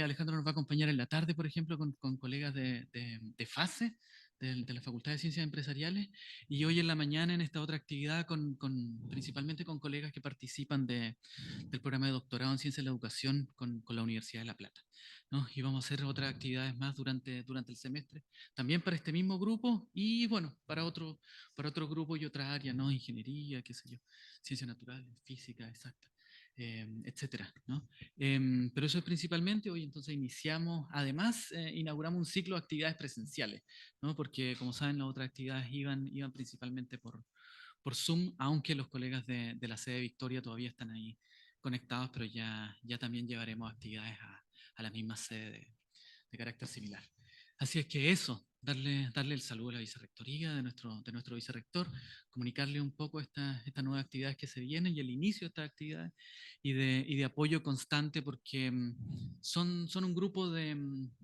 Alejandro nos va a acompañar en la tarde, por ejemplo, con colegas de FASE, de la Facultad de Ciencias Empresariales, y hoy en la mañana en esta otra actividad principalmente con colegas que participan del programa de doctorado en Ciencias de la Educación con la Universidad de La Plata, ¿no? Y vamos a hacer otras actividades más durante el semestre, también para este mismo grupo y bueno, para otro grupo y otra área, ¿no? Ingeniería, qué sé yo, ciencias naturales, física, exacta, etcétera, ¿no? Pero eso es principalmente, hoy entonces iniciamos, además inauguramos un ciclo de actividades presenciales, ¿no? Porque como saben las otras actividades iban principalmente por Zoom, aunque los colegas de la sede de Victoria todavía están ahí conectados, pero ya también llevaremos actividades a la misma sede de carácter similar. Así es que eso, darle el saludo a la vicerrectoría de nuestro vicerrector, comunicarle un poco estas nuevas actividades que se vienen y el inicio de estas actividades y de apoyo constante porque son un grupo de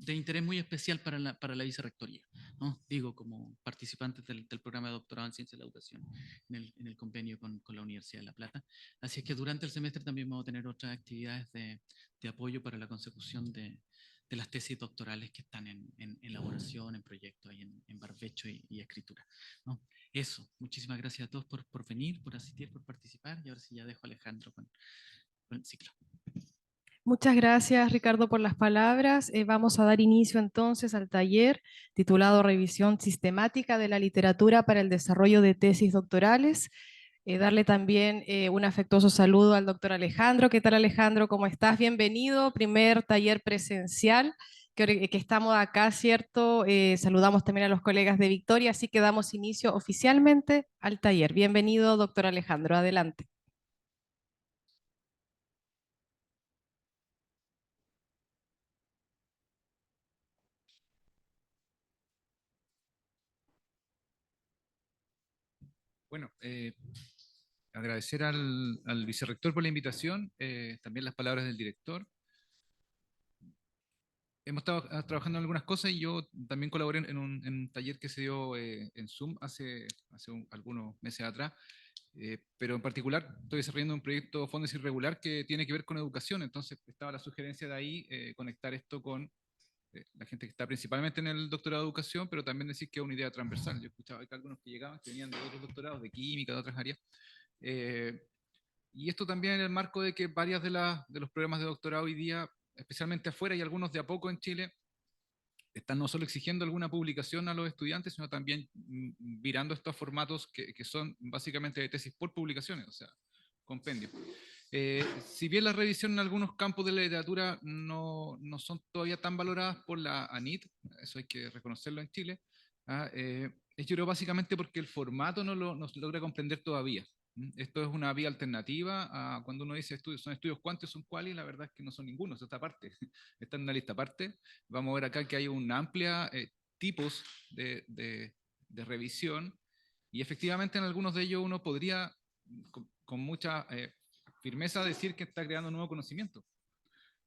interés muy especial para la vicerrectoría, ¿no? Digo, como participantes del programa de doctorado en Ciencias de la Educación en el convenio con la Universidad de La Plata. Así es que durante el semestre también vamos a tener otras actividades de apoyo para la consecución de las tesis doctorales que están en elaboración, en proyecto, ahí en barbecho y escritura, ¿no? Eso, muchísimas gracias a todos por venir, por asistir, por participar, y ahora sí ya dejo a Alejandro con el ciclo. Muchas gracias, Ricardo, por las palabras. Vamos a dar inicio entonces al taller titulado Revisión Sistemática de la Literatura para el Desarrollo de Tesis Doctorales. Darle también un afectuoso saludo al doctor Alejandro. ¿Qué tal, Alejandro? ¿Cómo estás? Bienvenido. Primer taller presencial que estamos acá, ¿cierto? Saludamos también a los colegas de Victoria, así que damos inicio oficialmente al taller. Bienvenido, doctor Alejandro. Adelante. Bueno, agradecer al vicerrector por la invitación, también las palabras del director. Hemos estado trabajando en algunas cosas y yo también colaboré en un taller que se dio en Zoom hace algunos meses atrás, pero en particular estoy desarrollando un proyecto Fondos Irregular que tiene que ver con educación, entonces estaba la sugerencia de ahí conectar esto con la gente que está principalmente en el doctorado de educación, pero también decir que es una idea transversal. Yo escuchaba que algunos que llegaban que venían de otros doctorados, de química, de otras áreas. Eh, y esto también en el marco de que varias de los programas de doctorado hoy día, especialmente afuera y algunos de a poco en Chile, están no solo exigiendo alguna publicación a los estudiantes, sino también virando estos formatos que son básicamente de tesis por publicaciones, o sea, compendio. Si bien la revisión en algunos campos de la literatura no son todavía tan valoradas por la ANIT, eso hay que reconocerlo en Chile, es yo creo básicamente porque el formato no se logra comprender todavía. Esto es una vía alternativa a cuando uno dice estudios, son estudios cuántos, son cuáles, y la verdad es que no son ninguno, es esta parte, está en una lista aparte. Vamos a ver acá que hay una amplia tipos de revisión y efectivamente en algunos de ellos uno podría con mucha firmeza decir que está creando nuevo conocimiento,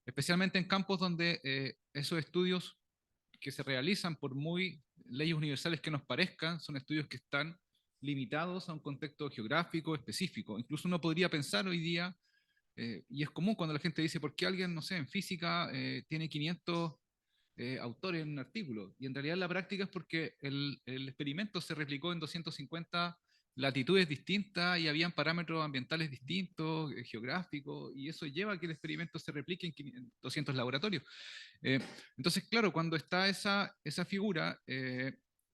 especialmente en campos donde esos estudios que se realizan por muy leyes universales que nos parezcan, son estudios que están limitados a un contexto geográfico específico. Incluso uno podría pensar hoy día, y es común cuando la gente dice, ¿por qué alguien, no sé, en física tiene 500 autores en un artículo? Y en realidad la práctica es porque el experimento se replicó en 250 latitudes distintas y habían parámetros ambientales distintos, geográficos, y eso lleva a que el experimento se replique en 200 laboratorios. Eh, entonces, claro, cuando está esa figura,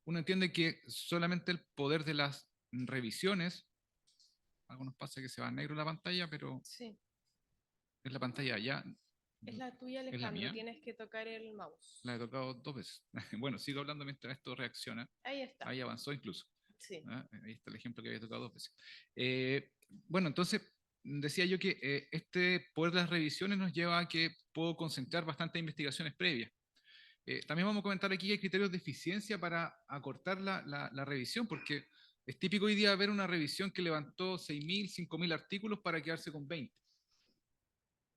uno entiende que solamente el poder de las revisiones, algo nos pasa que se va a negro la pantalla, pero Sí. es la pantalla allá, Es la tuya, es la Alejandro. mía, Tienes que tocar el la he mouse. tocado 2 veces. Bueno, sigo hablando mientras esto reacciona, Ahí está. ahí avanzó incluso. Sí. Ahí está el ejemplo que había tocado 2 veces. Bueno, entonces decía yo que este poder de las revisiones nos lleva a que puedo concentrar bastantes investigaciones previas. También vamos a comentar aquí que hay criterios de eficiencia para acortar la revisión, porque es típico hoy día ver una revisión que levantó 6.000, 5.000 artículos para quedarse con 20.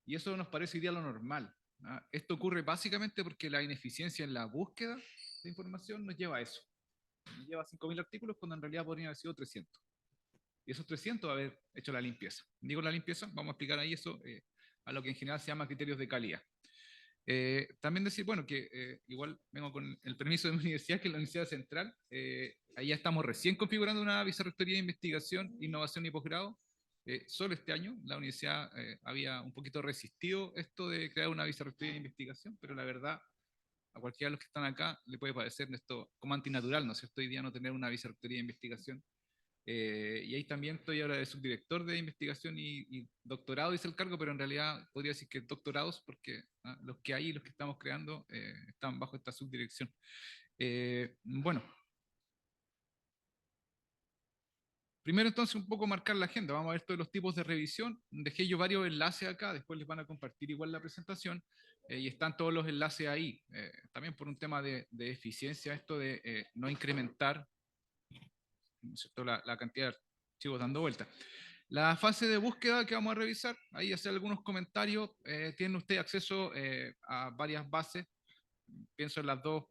Y eso nos parece hoy día lo normal. Esto ocurre básicamente porque la ineficiencia en la búsqueda de información nos lleva a eso. Nos lleva a 5.000 artículos cuando en realidad podrían haber sido 300. Y esos 300 haber hecho la limpieza. Digo la limpieza, vamos a explicar ahí eso a lo que en general se llama criterios de calidad. También decir, bueno, que igual vengo con el permiso de mi universidad, que es la Universidad Central. Ahí ya estamos recién configurando una vicerrectoría de investigación, innovación y posgrado. Solo este año la universidad había un poquito resistido esto de crear una vicerrectoría de investigación, pero la verdad, a cualquiera de los que están acá le puede parecer esto como antinatural, ¿no es cierto? Hoy día no tener una vicerrectoría de investigación. Y ahí también estoy ahora de subdirector de investigación y doctorado, dice el cargo, pero en realidad podría decir que doctorados, porque los que hay y los que estamos creando están bajo esta subdirección. Bueno, primero entonces un poco marcar la agenda. Vamos a ver todos los tipos de revisión. Dejé yo varios enlaces acá, después les van a compartir igual la presentación, y están todos los enlaces ahí. También por un tema de eficiencia, esto de no incrementar, ¿no es cierto?, la cantidad de archivos dando vueltas. La fase de búsqueda que vamos a revisar, ahí hacer algunos comentarios. Tienen ustedes acceso a varias bases, pienso en las dos,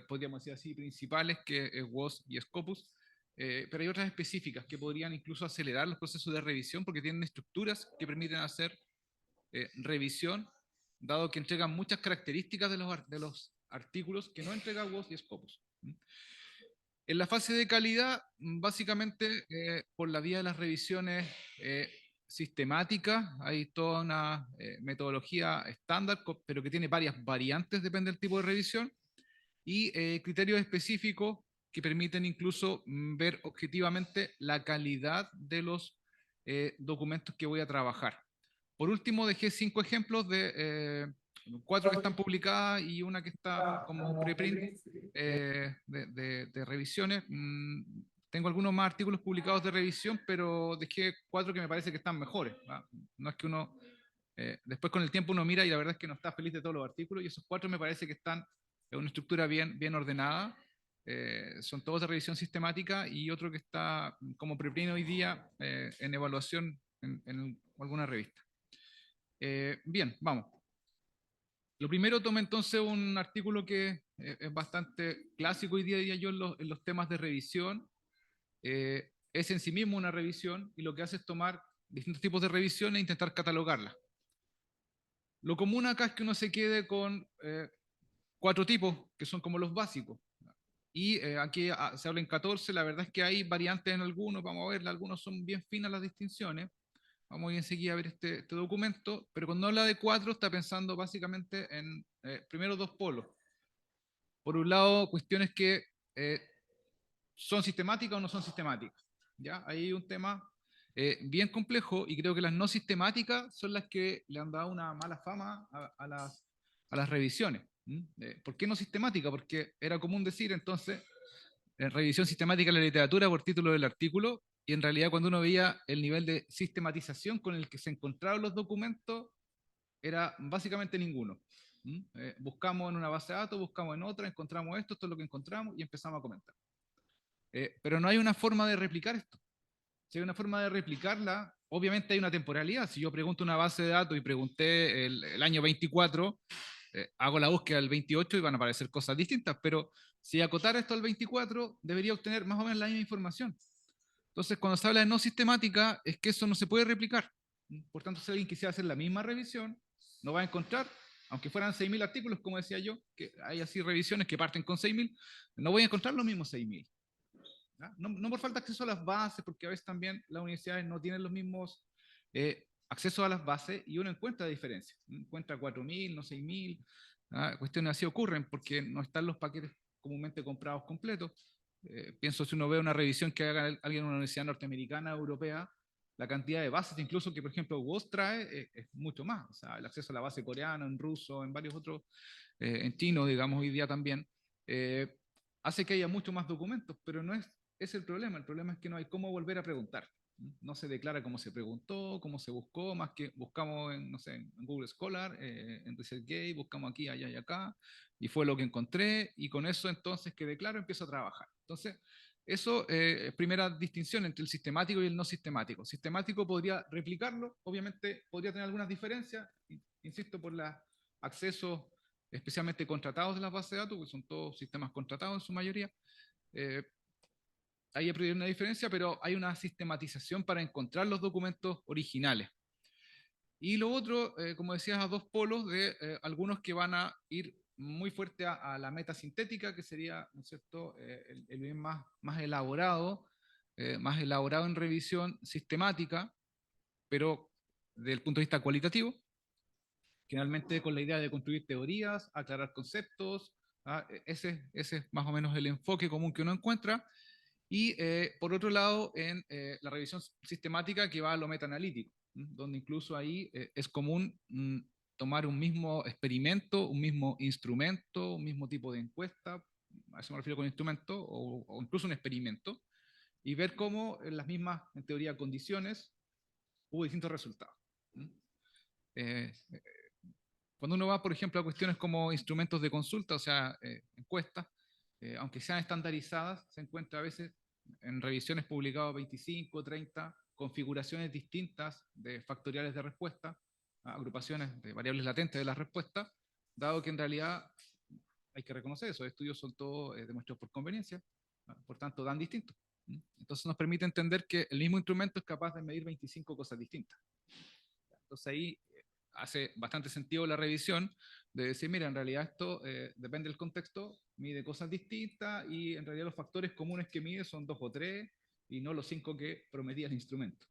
podríamos decir así, principales, que es WOS y Scopus, pero hay otras específicas que podrían incluso acelerar los procesos de revisión porque tienen estructuras que permiten hacer revisión, dado que entregan muchas características de los artículos que no entrega WOS y Scopus. En la fase de calidad, básicamente por la vía de las revisiones sistemáticas, hay toda una metodología estándar, pero que tiene varias variantes, depende del tipo de revisión, y criterios específicos que permiten incluso ver objetivamente la calidad de los documentos que voy a trabajar. Por último, dejé 5 ejemplos de 4 que están publicadas y una que está como preprint de revisiones. Tengo algunos más artículos publicados de revisión, pero dejé 4 que me parece que están mejores. No es que uno, después con el tiempo uno mira y la verdad es que no está feliz de todos los artículos, y esos 4 me parece que están en una estructura bien ordenada. Son todos de revisión sistemática, y otro que está como preprint hoy día en evaluación en alguna revista. Bien, vamos. Lo primero, tomé entonces un artículo que es bastante clásico hoy día, diría yo, en los temas de revisión. Es en sí mismo una revisión, y lo que hace es tomar distintos tipos de revisiones e intentar catalogarlas. Lo común acá es que uno se quede con 4 tipos, que son como los básicos. Y aquí se habla en 14, la verdad es que hay variantes en algunos, vamos a ver, algunos son bien finas las distinciones. Vamos a ir enseguida a ver este documento, pero cuando habla de 4 está pensando básicamente en primero 2 polos. Por un lado, cuestiones que son sistemáticas o no son sistemáticas. ¿Ya? Ahí hay un tema bien complejo, y creo que las no sistemáticas son las que le han dado una mala fama a las revisiones. ¿Por qué no sistemática? Porque era común decir entonces revisión sistemática de la literatura por título del artículo, y en realidad cuando uno veía el nivel de sistematización con el que se encontraban los documentos, era básicamente ninguno. Buscamos en una base de datos, buscamos en otra, encontramos esto es lo que encontramos, y empezamos a comentar. Pero no hay una forma de replicar esto. Si hay una forma de replicarla, obviamente hay una temporalidad. Si yo pregunto una base de datos y pregunté el año 24, hago la búsqueda del 28 y van a aparecer cosas distintas, pero si acotara esto al 24, debería obtener más o menos la misma información. Entonces, cuando se habla de no sistemática, es que eso no se puede replicar. Por tanto, si alguien quisiera hacer la misma revisión, no va a encontrar, aunque fueran 6.000 artículos, como decía yo, que hay así revisiones que parten con 6.000, no voy a encontrar los mismos 6.000. No por falta de acceso a las bases, porque a veces también las universidades no tienen los mismos accesos a las bases, y uno encuentra diferencias. Encuentra 4.000, no 6.000. Cuestiones así ocurren porque no están los paquetes comúnmente comprados completos. Pienso, si uno ve una revisión que haga alguien en una universidad norteamericana, europea, la cantidad de bases, incluso que por ejemplo WOS trae, es mucho más. O sea, el acceso a la base coreana, en ruso, en varios otros, en chino, digamos, hoy día también, hace que haya mucho más documentos, pero no es el problema. El problema es que no hay cómo volver a preguntar. No se declara cómo se preguntó, cómo se buscó, más que buscamos en, no sé, en Google Scholar, en ResearchGate, buscamos aquí, allá y acá, y fue lo que encontré, y con eso entonces quedé claro, empiezo a trabajar. Entonces, eso es primera distinción entre el sistemático y el no sistemático. Sistemático podría replicarlo, obviamente podría tener algunas diferencias, insisto, por los accesos especialmente contratados de las bases de datos, que son todos sistemas contratados en su mayoría. Hay una diferencia, pero hay una sistematización para encontrar los documentos originales. Y lo otro, como decías, a dos polos de algunos que van a ir muy fuerte a la meta sintética, que sería, ¿no es cierto?, el bien más elaborado en revisión sistemática, pero desde el punto de vista cualitativo, generalmente con la idea de construir teorías, aclarar conceptos. Ese es más o menos el enfoque común que uno encuentra. Y por otro lado, en la revisión sistemática que va a lo metaanalítico, donde incluso ahí es común tomar un mismo experimento, un mismo instrumento, un mismo tipo de encuesta, a eso me refiero con instrumento, o incluso un experimento, y ver cómo en las mismas, en teoría, condiciones hubo distintos resultados. Eh, Cuando uno va, por ejemplo, a cuestiones como instrumentos de consulta, o sea, encuestas, aunque sean estandarizadas, se encuentra a veces en revisiones publicadas 25, 30 configuraciones distintas de factoriales de respuesta, agrupaciones de variables latentes de las respuestas, dado que en realidad hay que reconocer, esos estudios son todos demostrados por conveniencia, por tanto dan distintos. Entonces nos permite entender que el mismo instrumento es capaz de medir 25 cosas distintas. Entonces ahí hace bastante sentido la revisión de decir, mira, en realidad esto depende del contexto, mide cosas distintas y en realidad los factores comunes que mide son 2 o 3 y no los 5 que prometía el instrumento.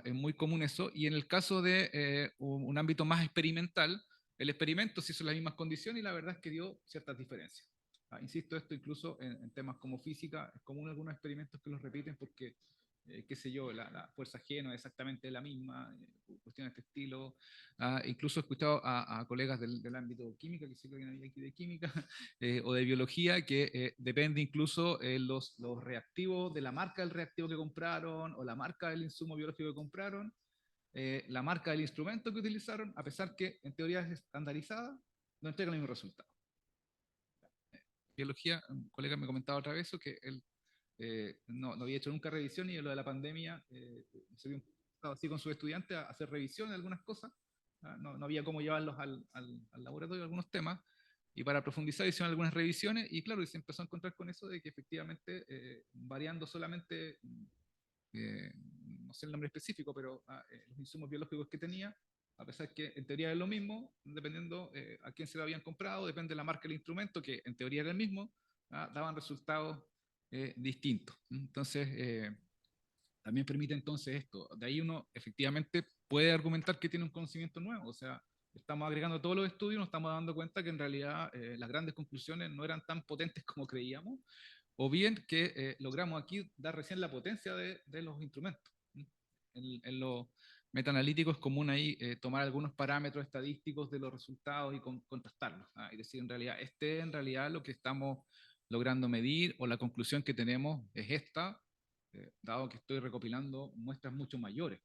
Es muy común eso, y en el caso de un ámbito más experimental, el experimento se hizo en las mismas condiciones y la verdad es que dio ciertas diferencias. Insisto, esto incluso en temas como física, es común algunos experimentos que los repiten porque qué sé yo, la fuerza G no es exactamente la misma, cuestiones de este estilo. Incluso he escuchado a colegas del ámbito química, que sí que vienen aquí de química, o de biología, que depende incluso los reactivos de la marca del reactivo que compraron, o la marca del insumo biológico que compraron, la marca del instrumento que utilizaron, a pesar que en teoría es estandarizada, no entrega el mismo resultado. Biología, un colega me comentaba otra vez eso, que él no había hecho nunca revisión y en lo de la pandemia se había estado así con sus estudiantes a hacer revisión de algunas cosas. No había cómo llevarlos al laboratorio algunos temas, y para profundizar hicieron algunas revisiones y claro, y se empezó a encontrar con eso de que efectivamente variando solamente, no sé el nombre específico, pero los insumos biológicos que tenía, a pesar que en teoría es lo mismo, dependiendo a quién se lo habían comprado, depende de la marca del instrumento, que en teoría era el mismo, daban resultados distintos. Entonces, también permite entonces esto. De ahí uno efectivamente puede argumentar que tiene un conocimiento nuevo. O sea, estamos agregando todos los estudios y nos estamos dando cuenta que en realidad las grandes conclusiones no eran tan potentes como creíamos, o bien que logramos aquí dar recién la potencia de los instrumentos. En lo metaanalítico es común ahí tomar algunos parámetros estadísticos de los resultados y contrastarlos. Y decir, en realidad lo que estamos logrando medir, o la conclusión que tenemos es esta, dado que estoy recopilando muestras mucho mayores.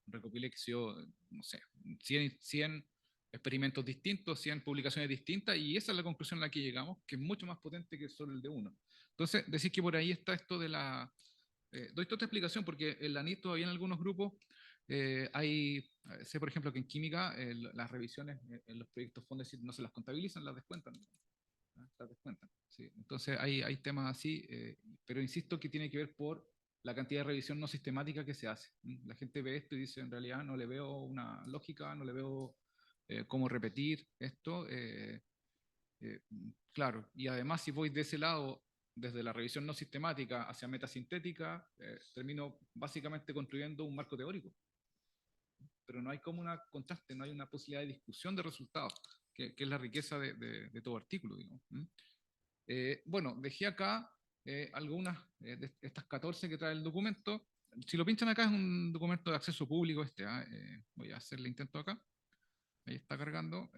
Recopilé, que yo, no sé, 100 experimentos distintos, 100 publicaciones distintas, y esa es la conclusión a la que llegamos, que es mucho más potente que solo el de uno. Entonces, decir que por ahí está esto de la... doy toda esta explicación porque en la NIT todavía en algunos grupos sé por ejemplo que en química las revisiones en los proyectos fondos no se las contabilizan, las descuentan. Las descuentan, sí. Entonces hay temas así, pero insisto que tiene que ver por la cantidad de revisión no sistemática que se hace. La gente ve esto y dice, en realidad no le veo una lógica, no le veo cómo repetir esto. Claro, y además si voy de ese lado, desde la revisión no sistemática hacia metasintética, termino básicamente construyendo un marco teórico. Pero no hay como una contraste, no hay una posibilidad de discusión de resultados, que es la riqueza de todo artículo, digamos. Bueno, dejé acá algunas de estas 14 que trae el documento. Si lo pinchan acá es un documento de acceso público voy a hacerle intento acá. Ahí está cargando.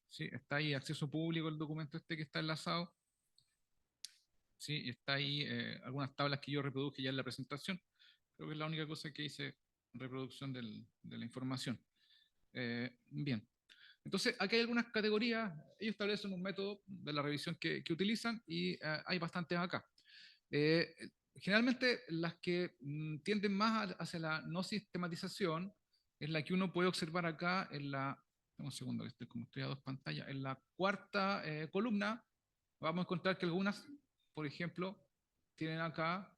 Sí, está ahí acceso público el documento que está enlazado. Sí, y está ahí algunas tablas que yo reproduje ya en la presentación. Creo que es la única cosa que hice, reproducción de la información. Bien. Entonces, aquí hay algunas categorías, ellos establecen un método de la revisión que utilizan y hay bastantes acá. Generalmente las que tienden más hacia la no sistematización es la que uno puede observar acá en la, un segundo, como estoy a dos pantallas, en la cuarta columna vamos a encontrar que algunas, por ejemplo, tienen acá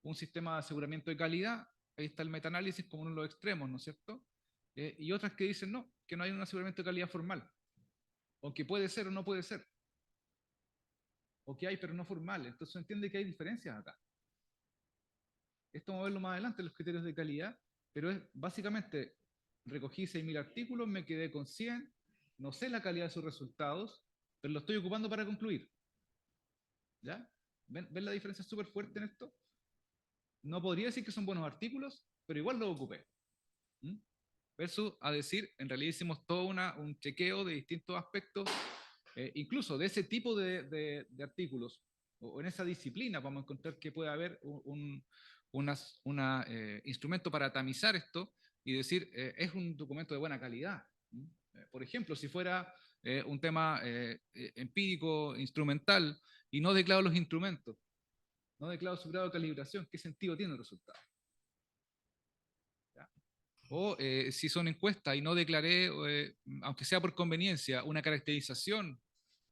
un sistema de aseguramiento de calidad. Ahí está el metaanálisis como uno de los extremos, ¿no es cierto? y otras que dicen no, que no hay un aseguramiento de calidad formal, o que puede ser o no puede ser, o que hay pero no formal. Entonces se entiende que hay diferencias acá. Esto vamos a verlo más adelante, los criterios de calidad, pero es básicamente, recogí 6.000 artículos, me quedé con 100, no sé la calidad de sus resultados, pero lo estoy ocupando para concluir. ¿Ya? ¿Ven la diferencia súper fuerte en esto? No podría decir que son buenos artículos, pero igual los ocupé. ¿Mm? Versus a decir, en realidad hicimos todo un chequeo de distintos aspectos, incluso de ese tipo de artículos, o en esa disciplina vamos a encontrar que puede haber un instrumento para tamizar esto y decir, es un documento de buena calidad. ¿Mm? Por ejemplo, si fuera un tema empírico, instrumental, y no declaro los instrumentos, no declaro su grado de calibración, ¿qué sentido tiene el resultado? ¿Ya? O si son encuestas y no declaré, aunque sea por conveniencia, una caracterización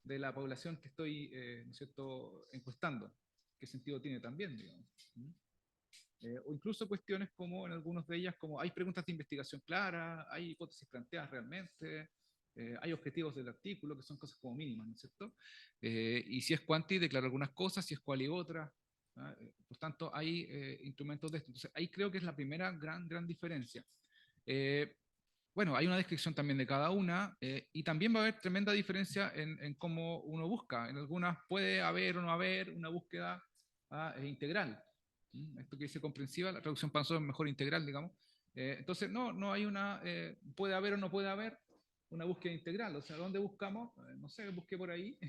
de la población que estoy ¿no es cierto?, encuestando, ¿qué sentido tiene también, digamos? ¿Mm? O incluso cuestiones como en algunas de ellas, como hay preguntas de investigación claras, hay hipótesis planteadas realmente, hay objetivos del artículo, que son cosas como mínimas, ¿no es cierto? Y si es quanti, declaro algunas cosas, si es quali otras. ¿Ah? Por tanto, hay instrumentos de esto. Entonces, ahí creo que es la primera gran diferencia. Bueno, hay una descripción también de cada una y también va a haber tremenda diferencia en cómo uno busca. En algunas puede haber o no haber una búsqueda integral. Esto que dice comprensiva, la traducción Panzo es mejor integral, digamos. Entonces, no hay una, puede haber o no puede haber una búsqueda integral. O sea, ¿dónde buscamos? No sé, busqué por ahí.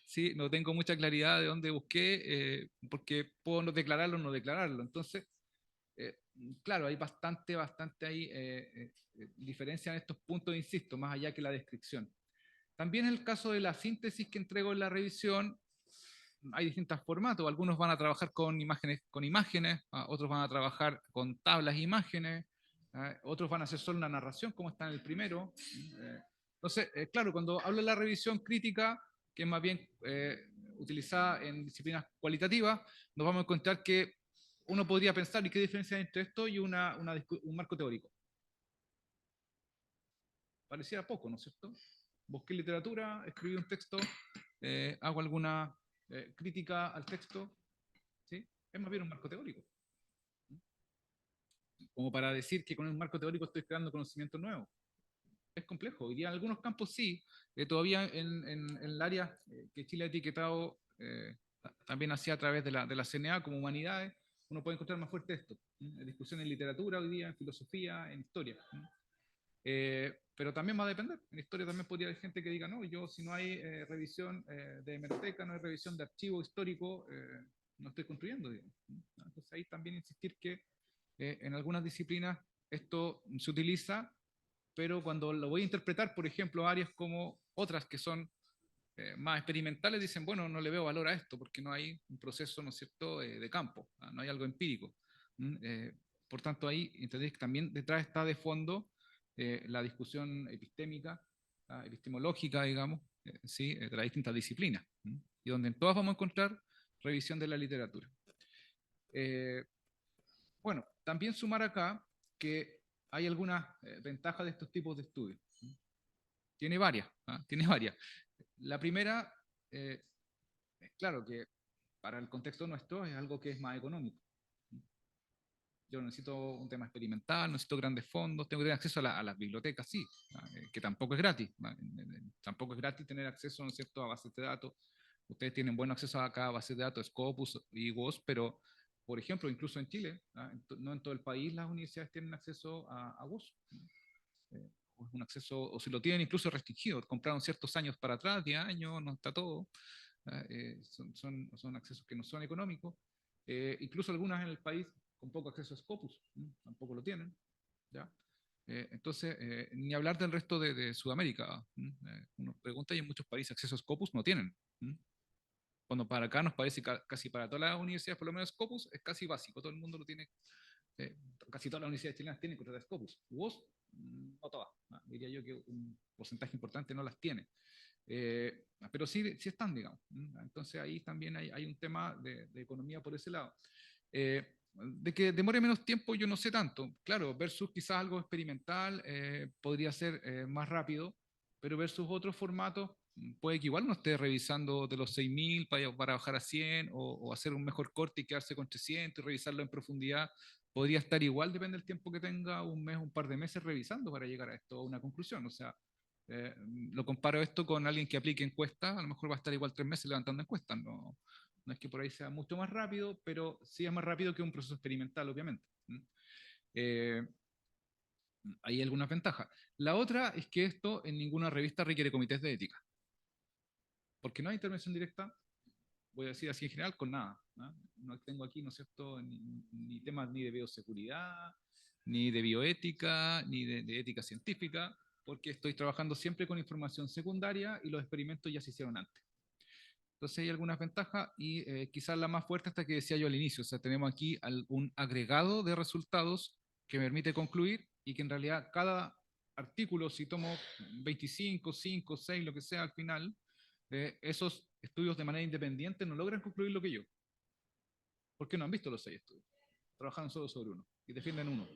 Sí, no tengo mucha claridad de dónde busqué, porque puedo no declararlo o no declararlo. Entonces, claro, hay bastante ahí diferencia en estos puntos, insisto, más allá que la descripción. También en el caso de la síntesis que entrego en la revisión, hay distintos formatos. Algunos van a trabajar con imágenes, otros van a trabajar con tablas e imágenes, otros van a hacer solo una narración, como está en el primero. Entonces, claro, cuando hablo de la revisión crítica, que es más bien utilizada en disciplinas cualitativas, nos vamos a encontrar que uno podría pensar, ¿y qué diferencia hay entre esto y un marco teórico? Pareciera poco, ¿no es cierto? Busqué literatura, escribí un texto, hago alguna crítica al texto, ¿sí? Es más bien un marco teórico. Como para decir que con un marco teórico estoy creando conocimiento nuevo. Es complejo. Hoy día en algunos campos sí, todavía en el área que Chile ha etiquetado también hacía a través de la CNA como humanidades, uno puede encontrar más fuerte esto. En discusión en literatura hoy día, en filosofía, en historia. Pero también va a depender. En historia también podría haber gente que diga, no, yo si no hay revisión de hemeroteca, no hay revisión de archivo histórico, no estoy construyendo, digamos. Entonces ahí también insistir que en algunas disciplinas esto se utiliza, pero cuando lo voy a interpretar, por ejemplo, áreas como otras que son más experimentales, dicen, bueno, no le veo valor a esto porque no hay un proceso, ¿no es cierto?, de campo, no hay algo empírico. Por tanto, ahí entendéis que también detrás está de fondo la discusión epistémica, epistemológica, digamos, ¿sí? De las distintas disciplinas, y donde en todas vamos a encontrar revisión de la literatura. Bueno, también sumar acá que hay algunas ventajas de estos tipos de estudios. Tiene varias, tiene varias. La primera, es claro que para el contexto nuestro es algo que es más económico. Yo necesito un tema experimental, necesito grandes fondos, tengo que tener acceso a las bibliotecas, sí, que tampoco es gratis. Tampoco es gratis tener acceso, ¿no es cierto?, a bases de datos. Ustedes tienen buen acceso a cada base de datos, Scopus y WOS, pero, por ejemplo, incluso en Chile, no en todo el país las universidades tienen acceso a WOS. O es un acceso, o si lo tienen incluso restringido, compraron ciertos años para atrás, 10 años, no está todo. Son accesos que no son económicos. Incluso algunas en el país con poco acceso a Scopus, tampoco lo tienen. ¿Ya? Entonces, ni hablar del resto de Sudamérica. Uno pregunta y en muchos países acceso a Scopus no tienen. Cuando para acá nos parece casi para todas las universidades, por lo menos Scopus es casi básico, todo el mundo lo tiene, casi todas las universidades chilenas tienen que tratar Scopus. WOS, no todas, diría yo que un porcentaje importante no las tiene. Pero sí están, digamos. Entonces ahí también hay un tema de economía por ese lado. De que demore menos tiempo, yo no sé tanto. Claro, versus quizás algo experimental podría ser más rápido, pero versus otros formatos, puede que igual no esté revisando de los 6.000 para bajar a 100 o hacer un mejor corte y quedarse con 300 y revisarlo en profundidad. Podría estar igual, depende del tiempo que tenga, un mes, un par de meses revisando para llegar a esto, a una conclusión. O sea, lo comparo esto con alguien que aplique encuestas, a lo mejor va a estar igual 3 meses levantando encuestas, no, no es que por ahí sea mucho más rápido, pero sí es más rápido que un proceso experimental, obviamente. Eh, hay algunas ventajas. La otra es que esto en ninguna revista requiere comités de ética, porque no hay intervención directa, voy a decir así en general, con nada. No, no tengo aquí, ¿no es cierto?, ni temas ni de bioseguridad, ni de bioética, ni de ética científica, porque estoy trabajando siempre con información secundaria y los experimentos ya se hicieron antes. Entonces hay algunas ventajas y quizás la más fuerte esta que decía yo al inicio, o sea, tenemos aquí un agregado de resultados que me permite concluir y que en realidad cada artículo, si tomo 25, 5, 6, lo que sea al final, esos estudios de manera independiente no logran concluir lo que yo, porque no han visto los 6 estudios, trabajan solo sobre uno y defienden uno.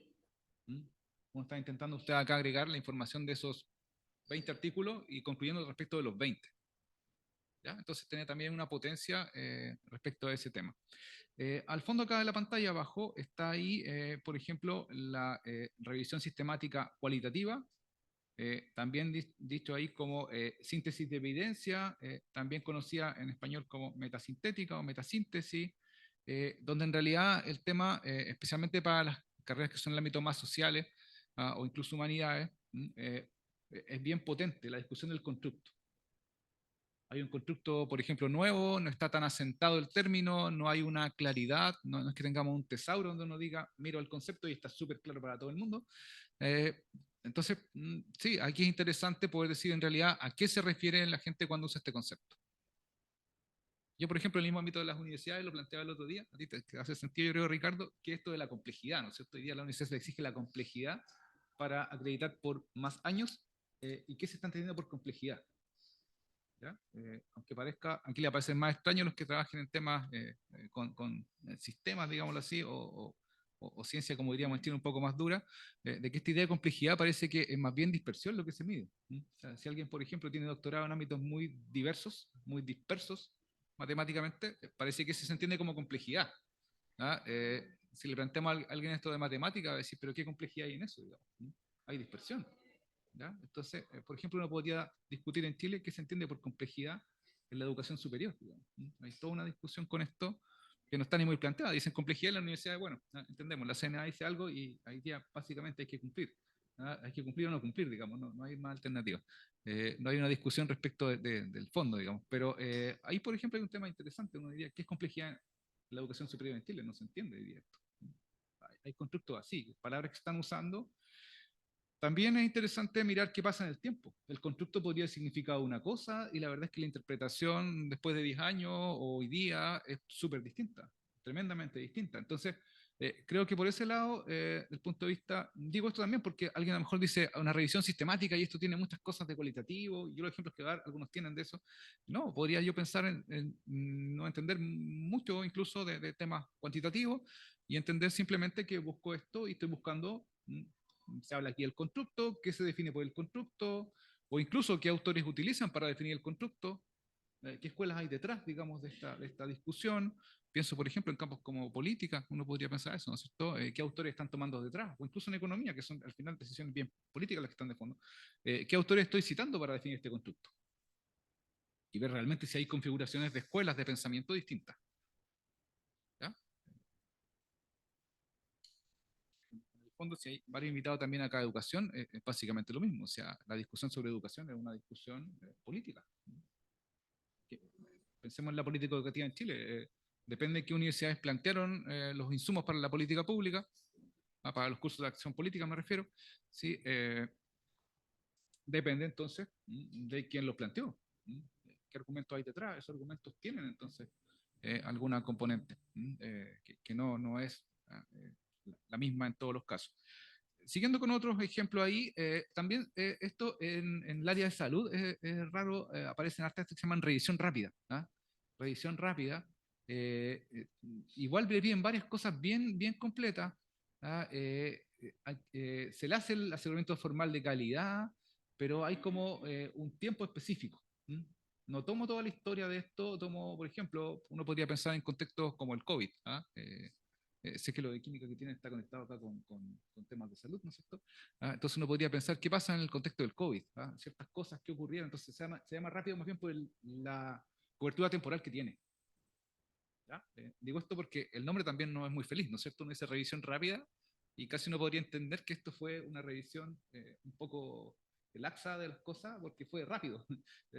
Uno está intentando usted acá agregar la información de esos 20 artículos y concluyendo respecto de los 20. ¿Ya? Entonces tiene también una potencia respecto a ese tema. Al fondo acá de la pantalla abajo está ahí, por ejemplo, la revisión sistemática cualitativa, también dicho ahí como síntesis de evidencia, también conocida en español como metasintética o metasíntesis, donde en realidad el tema, especialmente para las carreras que son en el ámbito más sociales o incluso humanidades, es bien potente la discusión del constructo. Hay un constructo, por ejemplo, nuevo, no está tan asentado el término, no hay una claridad, no es que tengamos un tesauro donde uno diga, miro el concepto y está súper claro para todo el mundo. Entonces, sí, aquí es interesante poder decir en realidad a qué se refiere la gente cuando usa este concepto. Yo, por ejemplo, en el mismo ámbito de las universidades, lo planteaba el otro día, a ti te hace sentido, yo creo, Ricardo, que esto de la complejidad, ¿no es cierto? Hoy día la universidad se exige la complejidad para acreditar por más años, ¿y qué se está entendiendo por complejidad? Aunque parezca, aquí le parecen más extraños los que trabajen en temas con sistemas, digámoslo así, o ciencia, como diríamos, en estilo un poco más dura, de que esta idea de complejidad parece que es más bien dispersión lo que se mide. O sea, si alguien, por ejemplo, tiene doctorado en ámbitos muy diversos, muy dispersos matemáticamente, parece que se entiende como complejidad. Si le planteamos a alguien esto de matemática, va a decir, pero ¿qué complejidad hay en eso? Digamos? Hay dispersión. ¿Ya? Entonces, por ejemplo, uno podría discutir en Chile qué se entiende por complejidad en la educación superior. Digamos. Hay toda una discusión con esto que no está ni muy planteada. Dicen complejidad en la universidad, bueno, entendemos, la CNA dice algo y ahí ya básicamente hay que cumplir. Hay que cumplir o no cumplir, digamos, no hay más alternativa. No hay una discusión respecto del fondo, digamos. Pero ahí, por ejemplo, hay un tema interesante. Uno diría, ¿qué es complejidad en la educación superior en Chile? No se entiende, diría esto. Hay constructos así, palabras que se están usando. También es interesante mirar qué pasa en el tiempo. El constructo podría significar una cosa y la verdad es que la interpretación después de 10 años o hoy día es súper distinta, tremendamente distinta. Entonces, creo que por ese lado, desde el punto de vista, digo esto también porque alguien a lo mejor dice una revisión sistemática y esto tiene muchas cosas de cualitativo, y yo los ejemplos que voy a dar, algunos tienen de eso. No, podría yo pensar en no entender mucho incluso de temas cuantitativos y entender simplemente que busco esto y estoy buscando se habla aquí del constructo, qué se define por el constructo, o incluso qué autores utilizan para definir el constructo, qué escuelas hay detrás, digamos, de esta discusión. Pienso, por ejemplo, en campos como política, uno podría pensar eso, ¿no es cierto? ¿Qué autores están tomando detrás? O incluso en economía, que son al final decisiones bien políticas las que están de fondo. ¿Qué autores estoy citando para definir este constructo? Y ver realmente si hay configuraciones de escuelas de pensamiento distintas. ¿Ya? Fondo, si hay varios invitados también acá a educación, es básicamente lo mismo. O sea, la discusión sobre educación es una discusión política. Pensemos en la política educativa en Chile. Depende de qué universidades plantearon los insumos para la política pública, para los cursos de acción política me refiero. ¿Sí? Depende entonces de quién los planteó. ¿Qué argumentos hay detrás? Esos argumentos tienen entonces alguna componente que no es la misma en todos los casos. Siguiendo con otros ejemplos ahí, también esto en el área de salud es raro, aparecen artes que se llaman revisión rápida. Revisión rápida, igual verían varias cosas bien, bien completas. ¿Ah? Se le hace el aseguramiento formal de calidad, pero hay como un tiempo específico. ¿Mm? No tomo toda la historia de esto, tomo, por ejemplo, uno podría pensar en contextos como el COVID. ¿Ah? Sé que lo de química que tiene está conectado acá con temas de salud, ¿no es cierto? ¿Ah? Entonces uno podría pensar qué pasa en el contexto del COVID, ¿ah? Ciertas cosas que ocurrieron, entonces se llama rápido más bien por la cobertura temporal que tiene. ¿Ya? Digo esto porque el nombre también no es muy feliz, ¿no es cierto? Uno dice revisión rápida y casi uno podría entender que esto fue una revisión un poco laxa de las cosas porque fue rápido.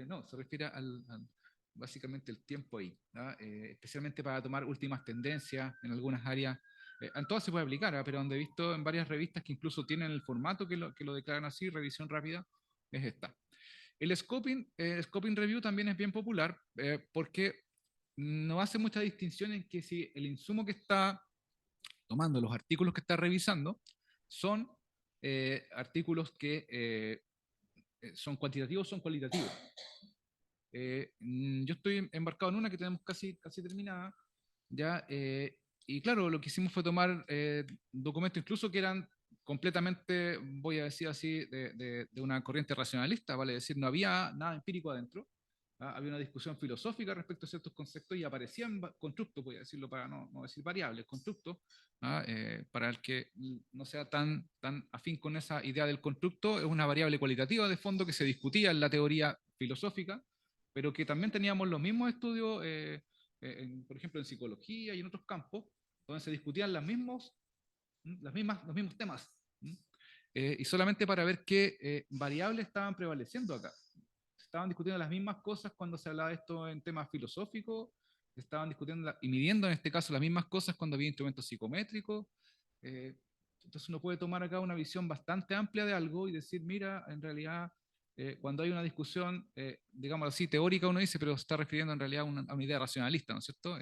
No, se refiere básicamente el tiempo ahí, ¿ya? Especialmente para tomar últimas tendencias en algunas áreas. En todas se puede aplicar, ¿eh? Pero donde he visto en varias revistas que incluso tienen el formato que lo declaran así, revisión rápida, es esta. El scoping review también es bien popular porque no hace mucha distinción en que si el insumo que está tomando, los artículos que está revisando, son artículos que son cuantitativos o son cualitativos. Yo estoy embarcado en una que tenemos casi terminada, ¿ya? Y claro, lo que hicimos fue tomar documentos incluso que eran completamente, voy a decir así, de una corriente racionalista, vale decir, no había nada empírico adentro. ¿Ah? Había una discusión filosófica respecto a ciertos conceptos y aparecían constructos, voy a decirlo para no decir variables, constructos. ¿Ah? Para el que no sea tan afín con esa idea del constructo, es una variable cualitativa de fondo que se discutía en la teoría filosófica, pero que también teníamos los mismos estudios, por ejemplo, en psicología y en otros campos, donde se discutían los mismos temas. Y solamente para ver qué variables estaban prevaleciendo acá. Se estaban discutiendo las mismas cosas cuando se hablaba de esto en temas filosóficos, se estaban discutiendo y midiendo en este caso las mismas cosas cuando había instrumentos psicométricos. Eh, entonces uno puede tomar acá una visión bastante amplia de algo y decir, mira, en realidad cuando hay una discusión, digamos así, teórica, uno dice, pero se está refiriendo en realidad a una idea racionalista, ¿no es cierto?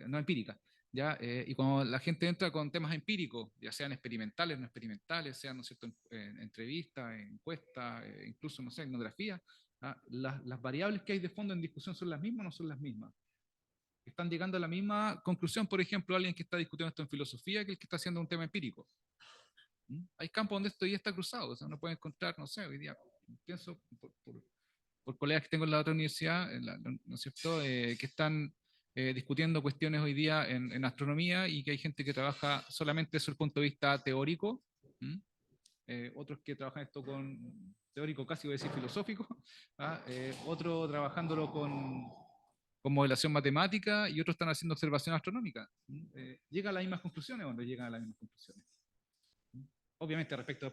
No empírica. ¿Ya? Y cuando la gente entra con temas empíricos, ya sean experimentales, no experimentales, sean, ¿no es cierto?, entrevistas, encuestas, incluso, no sé, etnografía, ¿ah? Las variables que hay de fondo en discusión son las mismas o no son las mismas. Están llegando a la misma conclusión, por ejemplo, alguien que está discutiendo esto en filosofía que el que está haciendo un tema empírico. Hay campos donde esto ya está cruzado, o sea, uno puede encontrar, no sé, hoy día pienso por colegas que tengo en la otra universidad, ¿no es cierto?, que están discutiendo cuestiones hoy día en astronomía y que hay gente que trabaja solamente desde el punto de vista teórico, otros que trabajan esto con teórico casi voy a decir filosófico, ¿ah? Otros trabajándolo con modelación matemática y otros están haciendo observación astronómica. ¿Llegan a las mismas conclusiones o no llegan a las mismas conclusiones? Obviamente respecto a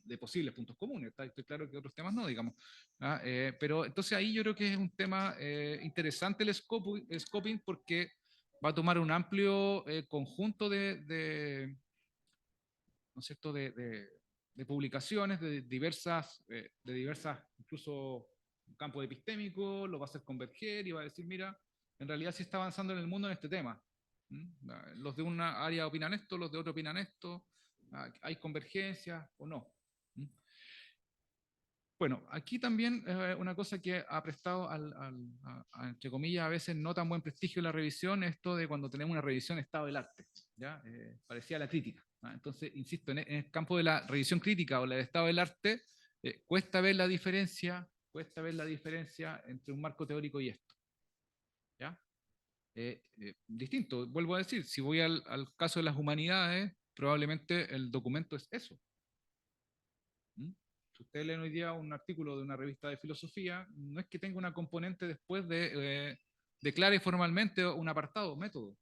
de posibles puntos comunes, estoy claro que otros temas no, digamos. ¿Ah? Pero entonces ahí yo creo que es un tema interesante el scoping porque va a tomar un amplio conjunto ¿no es cierto?, de publicaciones de diversas, incluso campos epistémicos, lo va a hacer converger y va a decir, mira, en realidad sí está avanzando en el mundo en este tema. Los de una área opinan esto, los de otra opinan esto, hay convergencia o no. Bueno, aquí también una cosa que ha prestado entre comillas, a veces no tan buen prestigio la revisión, esto de cuando tenemos una revisión estado del arte, ¿ya? Parecía la crítica. Entonces, insisto, en el campo de la revisión crítica o la de estado del arte, cuesta ver la diferencia entre un marco teórico y esto. ¿Ya? Distinto, vuelvo a decir, si voy al caso de las humanidades, probablemente el documento es eso. Si ustedes leen hoy día un artículo de una revista de filosofía, no es que tenga una componente después de declare formalmente un apartado, método,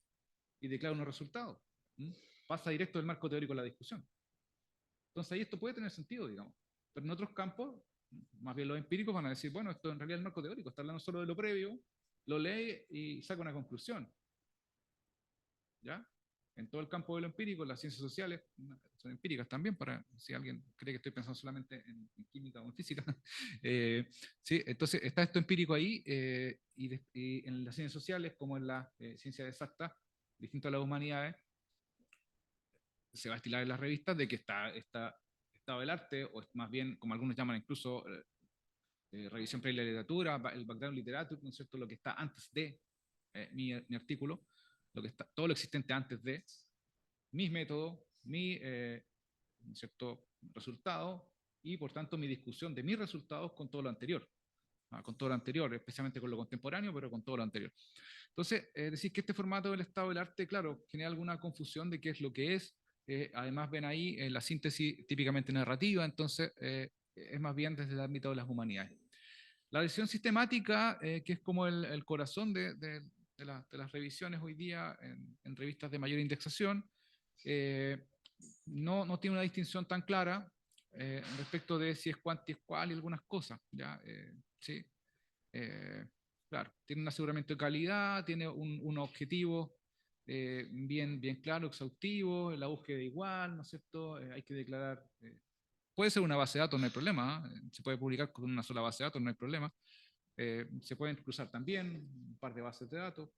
y declare unos resultados. Pasa directo del marco teórico a la discusión. Entonces ahí esto puede tener sentido, digamos. Pero en otros campos, más bien los empíricos van a decir, bueno, esto en realidad es el marco teórico, está hablando solo de lo previo, lo lee y saca una conclusión. ¿Ya? En todo el campo de lo empírico, las ciencias sociales son empíricas también, para si alguien cree que estoy pensando solamente en química o en física. Sí, entonces está esto empírico ahí, y en las ciencias sociales, como en las ciencias exactas, distinto a las humanidades, se va a estilar en las revistas de que está estado del arte, o más bien, como algunos llaman incluso, revisión previa de la literatura, el background literature, ¿no es cierto?, lo que está antes de. mi artículo, todo lo existente antes de, mis métodos, ¿no es cierto?, resultado, y por tanto mi discusión de mis resultados con todo lo anterior. Con todo lo anterior, especialmente con lo contemporáneo, pero con todo lo anterior. Entonces, decir que este formato del estado del arte, claro, genera alguna confusión de qué es lo que es. Además, ven ahí la síntesis típicamente narrativa, entonces es más bien desde el ámbito de las humanidades. La revisión sistemática, que es como el corazón de las revisiones hoy día en revistas de mayor indexación, no tiene una distinción tan clara respecto de si es cuanti es cual y algunas cosas. ¿Ya? Sí. Claro, tiene un aseguramiento de calidad, tiene un objetivo bien claro, exhaustivo, la búsqueda igual, ¿no es cierto? Hay que declarar, puede ser una base de datos, no hay problema, se puede publicar con una sola base de datos, no hay problema. Se pueden cruzar también un par de bases de datos.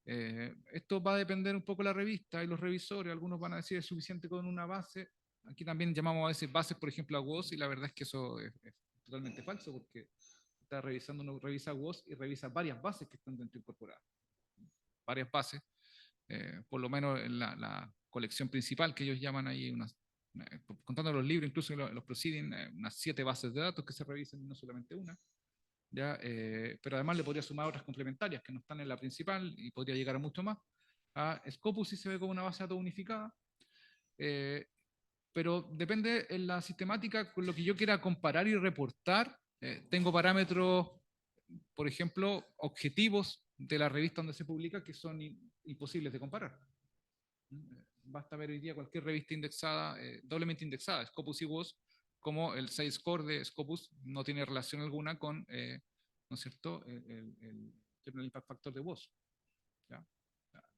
Esto va a depender un poco de la revista y los revisores, algunos van a decir es suficiente con una base. Aquí también llamamos a veces bases, por ejemplo, a WOS, y la verdad es que eso es totalmente falso, porque está revisando, uno revisa WOS y revisa varias bases que están dentro incorporadas. Varias bases, por lo menos en la colección principal que ellos llaman ahí, contando los libros, incluso los proceedings, unas 7 bases de datos que se revisan y no solamente una. ¿Ya? Pero además le podría sumar otras complementarias que no están en la principal y podría llegar a mucho más. Scopus sí se ve como una base de datos unificada, pero depende en la sistemática con lo que yo quiera comparar y reportar. Tengo parámetros, por ejemplo, objetivos de la revista donde se publica que son imposibles de comparar. Basta ver hoy día cualquier revista indexada, doblemente indexada, Scopus y WOS, como el 6 score de Scopus no tiene relación alguna con, ¿no es cierto?, el General Impact Factor de WOS. ¿Ya?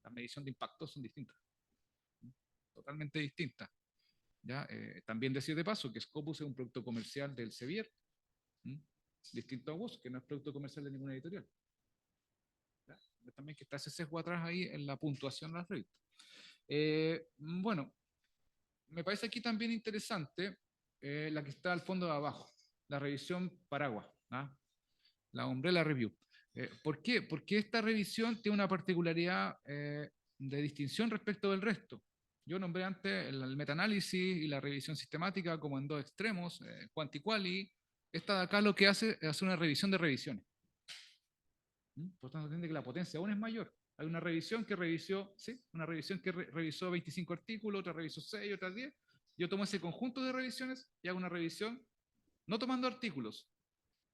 La medición de impactos son distintas, totalmente distintas. ¿Ya? También decir de paso que Scopus es un producto comercial del Sevier, distinto a WOS, que no es producto comercial de ninguna editorial. ¿Ya? También que está ese sesgo atrás ahí en la puntuación de las revistas. Bueno, me parece aquí también interesante la que está al fondo de abajo, la revisión paraguas, la Umbrella Review. ¿Por qué? Porque esta revisión tiene una particularidad de distinción respecto del resto. Yo nombré antes el metaanálisis y la revisión sistemática como en dos extremos, quanti-quali. Esta de acá lo que hace es hacer una revisión de revisiones. Por tanto, entiende que la potencia aún es mayor. Hay una revisión que revisó, ¿sí? Una revisión que revisó 25 artículos, otra revisó 6, otra 10. Yo tomo ese conjunto de revisiones y hago una revisión, no tomando artículos,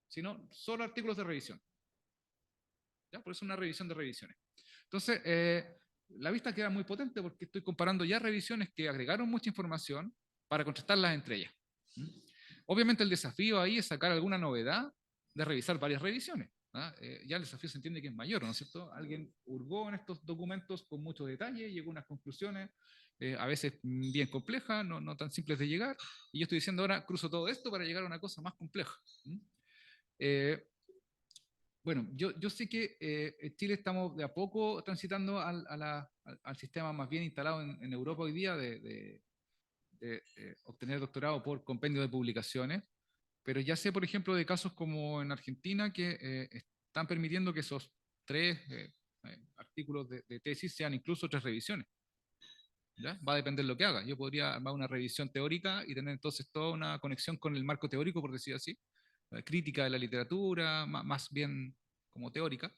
sino solo artículos de revisión. ¿Ya? Por eso una revisión de revisiones. Entonces, la vista queda muy potente porque estoy comparando ya revisiones que agregaron mucha información para contrastarlas entre ellas. Obviamente el desafío ahí es sacar alguna novedad de revisar varias revisiones. Ya el desafío se entiende que es mayor, ¿no es cierto? Alguien hurgó en estos documentos con mucho detalle, llegó a unas conclusiones, a veces bien complejas, no tan simples de llegar, y yo estoy diciendo ahora, cruzo todo esto para llegar a una cosa más compleja. Bueno, yo sé que en Chile estamos de a poco transitando al sistema más bien instalado en Europa hoy día de obtener doctorado por compendio de publicaciones, pero ya sé, por ejemplo, de casos como en Argentina que están permitiendo que esos 3 artículos de tesis sean incluso 3 revisiones. ¿Ya? Va a depender de lo que haga. Yo podría armar una revisión teórica y tener entonces toda una conexión con el marco teórico, por decir así, crítica de la literatura, más bien como teórica.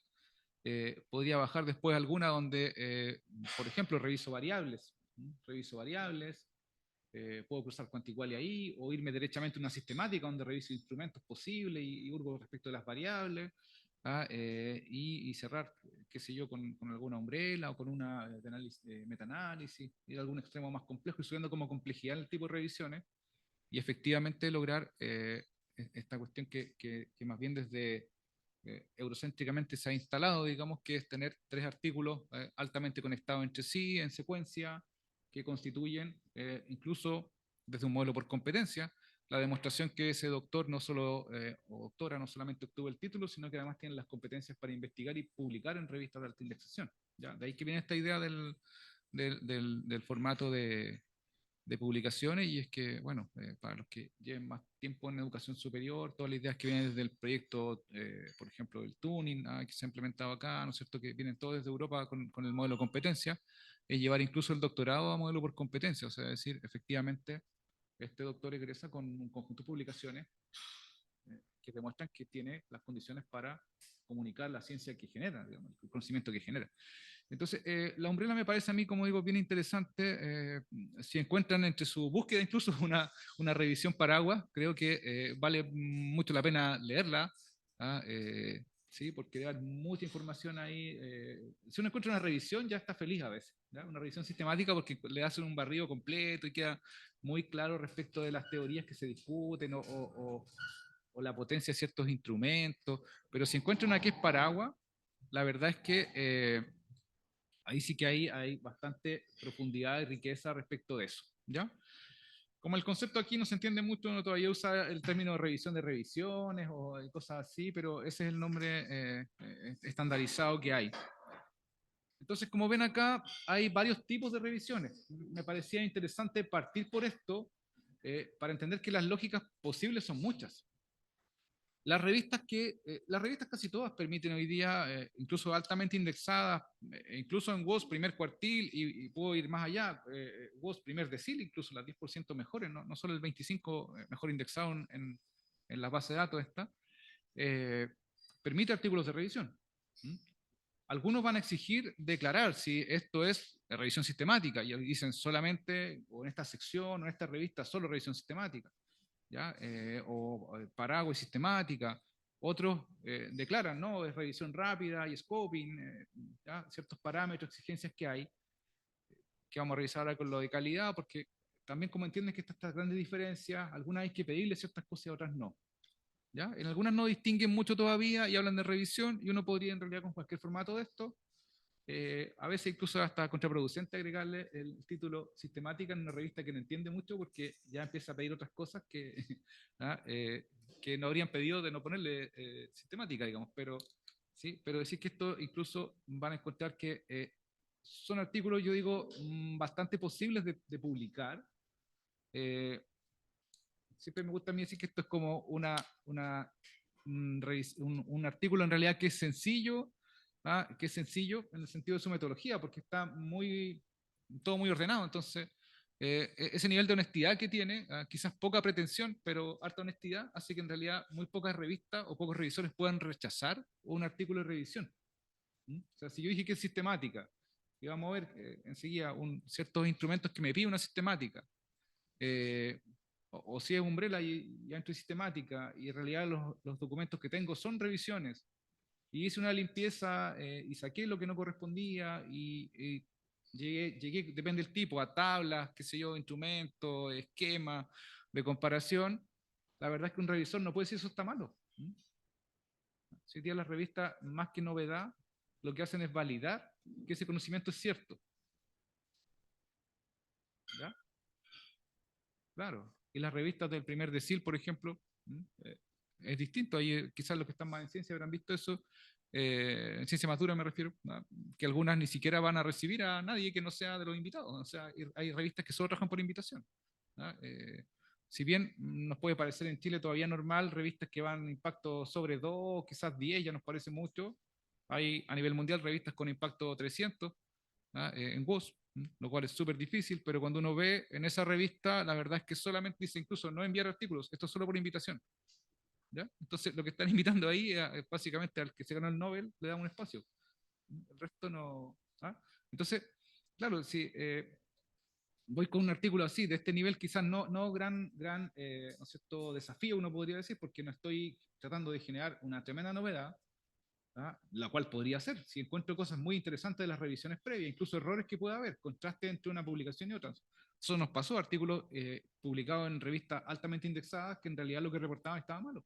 Podría bajar después alguna donde, por ejemplo, reviso variables. Puedo cruzar quanti-quali ahí, o irme derechamente a una sistemática donde reviso instrumentos posibles y hurgo respecto de las variables, y cerrar, qué sé yo, con alguna umbrella o con una de metaanálisis, ir a algún extremo más complejo y subiendo como complejidad el tipo de revisiones, y efectivamente lograr esta cuestión que más bien desde eurocéntricamente se ha instalado, digamos, que es tener 3 artículos altamente conectados entre sí, en secuencia, que constituyen, incluso desde un modelo por competencia, la demostración que ese doctor no solo, o doctora no solamente obtuvo el título, sino que además tiene las competencias para investigar y publicar en revistas de alta indexación. ¿Ya? De ahí que viene esta idea del formato de de publicaciones, y es que, bueno, para los que lleven más tiempo en educación superior, todas las ideas que vienen desde el proyecto, por ejemplo, del tuning, que se ha implementado acá, ¿no es cierto?, que vienen todos desde Europa con el modelo competencia, es llevar incluso el doctorado a modelo por competencia, o sea, es decir, efectivamente, este doctor egresa con un conjunto de publicaciones que demuestran que tiene las condiciones para comunicar la ciencia que genera, digamos, el conocimiento que genera. Entonces, la Umbrella me parece a mí, como digo, bien interesante. Si encuentran entre su búsqueda incluso una revisión paraguas, creo que vale mucho la pena leerla. Sí, porque debe haber mucha información ahí. Si uno encuentra una revisión, ya está feliz a veces, ¿ya? Una revisión sistemática, porque le hacen un barrido completo y queda muy claro respecto de las teorías que se discuten o la potencia de ciertos instrumentos. Pero si encuentran una que es paraguas, la verdad es que ahí sí que hay bastante profundidad y riqueza respecto de eso, ¿ya? Como el concepto aquí no se entiende mucho, uno todavía usa el término revisión de revisiones o cosas así, pero ese es el nombre estandarizado que hay. Entonces, como ven acá, hay varios tipos de revisiones. Me parecía interesante partir por esto para entender que las lógicas posibles son muchas. Las revistas casi todas permiten hoy día, incluso altamente indexadas, incluso en WOS primer cuartil, y puedo ir más allá, WOS primer decil, incluso las 10% mejores, no solo el 25% mejor indexado en la base de datos esta, eh, permite artículos de revisión. ¿Mm? Algunos van a exigir declarar si esto es revisión sistemática, y dicen solamente, o en esta sección, o en esta revista, solo revisión sistemática. ¿Ya? O paraguas sistemática. Otros declaran, ¿no? Es revisión rápida y scoping, ¿ya? Ciertos parámetros, exigencias que vamos a revisar ahora con lo de calidad, porque también como entienden que estas grandes diferencias, algunas hay que pedirle ciertas cosas y otras no. ¿Ya? En algunas no distinguen mucho todavía y hablan de revisión, y uno podría en realidad con cualquier formato de esto, a veces incluso hasta contraproducente agregarle el título sistemática en una revista que no entiende mucho, porque ya empieza a pedir otras cosas que no habrían pedido de no ponerle sistemática, digamos, pero decir que esto incluso van a encontrar que son artículos, yo digo, bastante posibles de publicar. Siempre me gusta a mí decir que esto es como un artículo en realidad que es sencillo, que es sencillo en el sentido de su metodología, porque está todo muy ordenado. Entonces, ese nivel de honestidad que tiene, quizás poca pretensión, pero harta honestidad, hace que en realidad muy pocas revistas o pocos revisores puedan rechazar un artículo de revisión. ¿Mm? O sea, si yo dije que es sistemática, y vamos a ver enseguida ciertos instrumentos que me pide una sistemática, o si es Umbrella y ya entro en sistemática, y en realidad los documentos que tengo son revisiones, y hice una limpieza y saqué lo que no correspondía, y llegué, depende del tipo, a tablas, qué sé yo, instrumentos, esquemas de comparación. La verdad es que un revisor no puede decir eso está malo. Si hoy día las revistas, más que novedad, lo que hacen es validar que ese conocimiento es cierto. ¿Ya? Claro. Y las revistas del primer decil, por ejemplo, es distinto. Ahí quizás los que están más en ciencia habrán visto eso, en ciencia más dura me refiero, que algunas ni siquiera van a recibir a nadie que no sea de los invitados. O sea, hay revistas que solo trabajan por invitación. Si bien nos puede parecer en Chile todavía normal, revistas que van impacto sobre 2, quizás 10, ya nos parece mucho. Hay a nivel mundial revistas con impacto 300 en WOS, lo cual es súper difícil, pero cuando uno ve en esa revista, la verdad es que solamente dice incluso no enviar artículos, esto es solo por invitación. ¿Ya? Entonces, lo que están invitando ahí es básicamente al que se ganó el Nobel, le da un espacio. El resto no. Entonces, claro, si voy con un artículo así, de este nivel, quizás no gran ¿no es cierto? Desafío, uno podría decir, porque no estoy tratando de generar una tremenda novedad, la cual podría ser, si encuentro cosas muy interesantes de las revisiones previas, incluso errores que pueda haber, contraste entre una publicación y otra. Eso nos pasó, artículos publicados en revistas altamente indexadas que en realidad lo que reportaban estaba malo.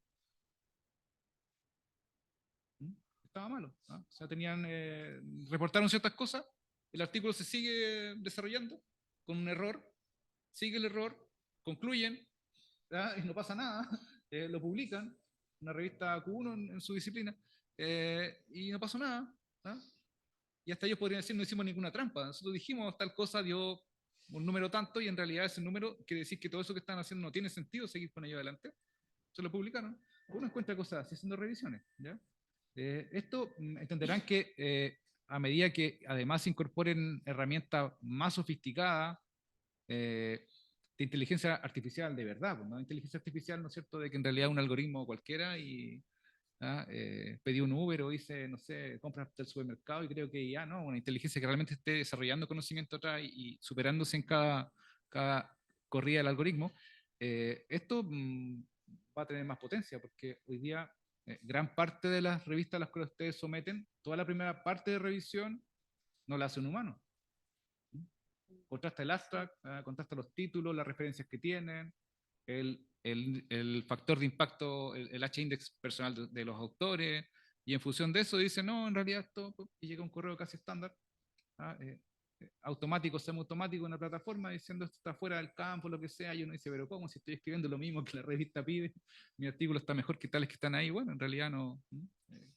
Estaba malo. O sea, reportaron ciertas cosas, el artículo se sigue desarrollando con un error, sigue el error, concluyen, y no pasa nada, lo publican, una revista Q1 en su disciplina, y no pasó nada. Y hasta ellos podrían decir, no hicimos ninguna trampa, nosotros dijimos tal cosa, dio un número tanto, y en realidad ese número quiere decir que todo eso que están haciendo no tiene sentido seguir con ello adelante. Se lo publicaron. Uno encuentra cosas así haciendo revisiones. ¿Ya? Esto entenderán que a medida que además se incorporen herramientas más sofisticadas, de inteligencia artificial de verdad, pues, no inteligencia artificial, ¿no es cierto?, de que en realidad es un algoritmo cualquiera y pedí un Uber o hice, no sé, compras del supermercado y creo que ya no, una inteligencia que realmente esté desarrollando conocimiento atrás y superándose en cada corrida del algoritmo. Esto va a tener más potencia porque hoy día gran parte de las revistas a las que ustedes someten, toda la primera parte de revisión no la hace un humano. Contrasta el abstract, contrasta los títulos, las referencias que tienen, el factor de impacto, el H-index personal de los autores, y en función de eso dice, no, en realidad esto, y llega un correo casi estándar, automático, semiautomático en una plataforma diciendo esto está fuera del campo, lo que sea, y uno dice, pero ¿cómo? Si estoy escribiendo lo mismo que la revista pide, mi artículo está mejor que tales que están ahí. Bueno, en realidad no,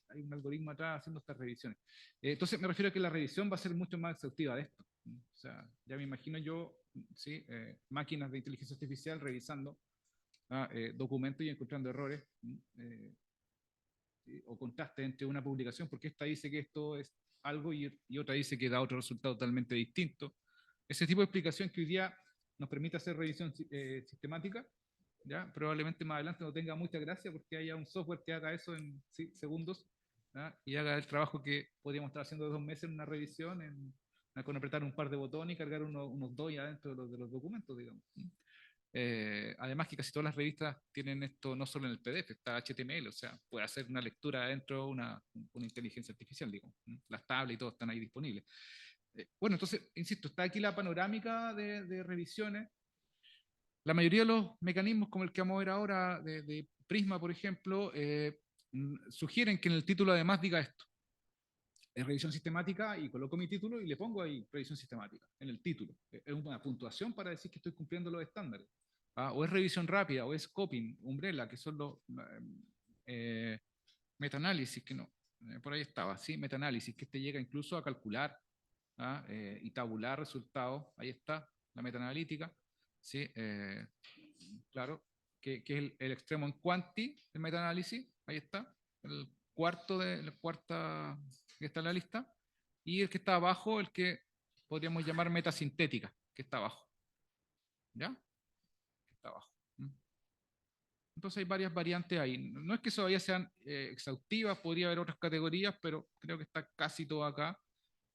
hay un algoritmo atrás haciendo estas revisiones. Entonces me refiero a que la revisión va a ser mucho más exhaustiva de esto. O sea, ya me imagino yo, ¿sí? Máquinas de inteligencia artificial revisando documentos y encontrando errores o contrastes entre una publicación, porque esta dice que esto es algo y otra dice que da otro resultado totalmente distinto. Ese tipo de explicación que hoy día nos permite hacer revisión sistemática, ¿ya? Probablemente más adelante no tenga mucha gracia porque haya un software que haga eso en segundos, ¿ya? Y haga el trabajo que podríamos estar haciendo 2 meses en una revisión, con apretar un par de botones y cargar unos DOI adentro de los documentos, digamos. Además que casi todas las revistas tienen esto no solo en el PDF, está HTML, o sea, puede hacer una lectura adentro una inteligencia artificial, digamos. Las tablas y todo están ahí disponibles. Bueno, entonces, insisto, está aquí la panorámica de revisiones. La mayoría de los mecanismos, como el que vamos a ver ahora, de Prisma, por ejemplo, sugieren que en el título además diga esto. Es revisión sistemática y coloco mi título y le pongo ahí revisión sistemática en el título. Es una puntuación para decir que estoy cumpliendo los estándares. O es revisión rápida, o es scoping, umbrella, que son los metaanálisis, que no, por ahí estaba, ¿sí? Metaanálisis, que este llega incluso a calcular y tabular resultados. Ahí está, la metaanalítica, ¿sí? Claro, que es el extremo en quanti, el metaanálisis, ahí está, el cuarta que está en la lista, y el que está abajo, el que podríamos llamar metasintética, que está abajo. ¿Ya? Que está abajo. Entonces hay varias variantes ahí. No es que todavía sean exhaustivas, podría haber otras categorías, pero creo que está casi todo acá.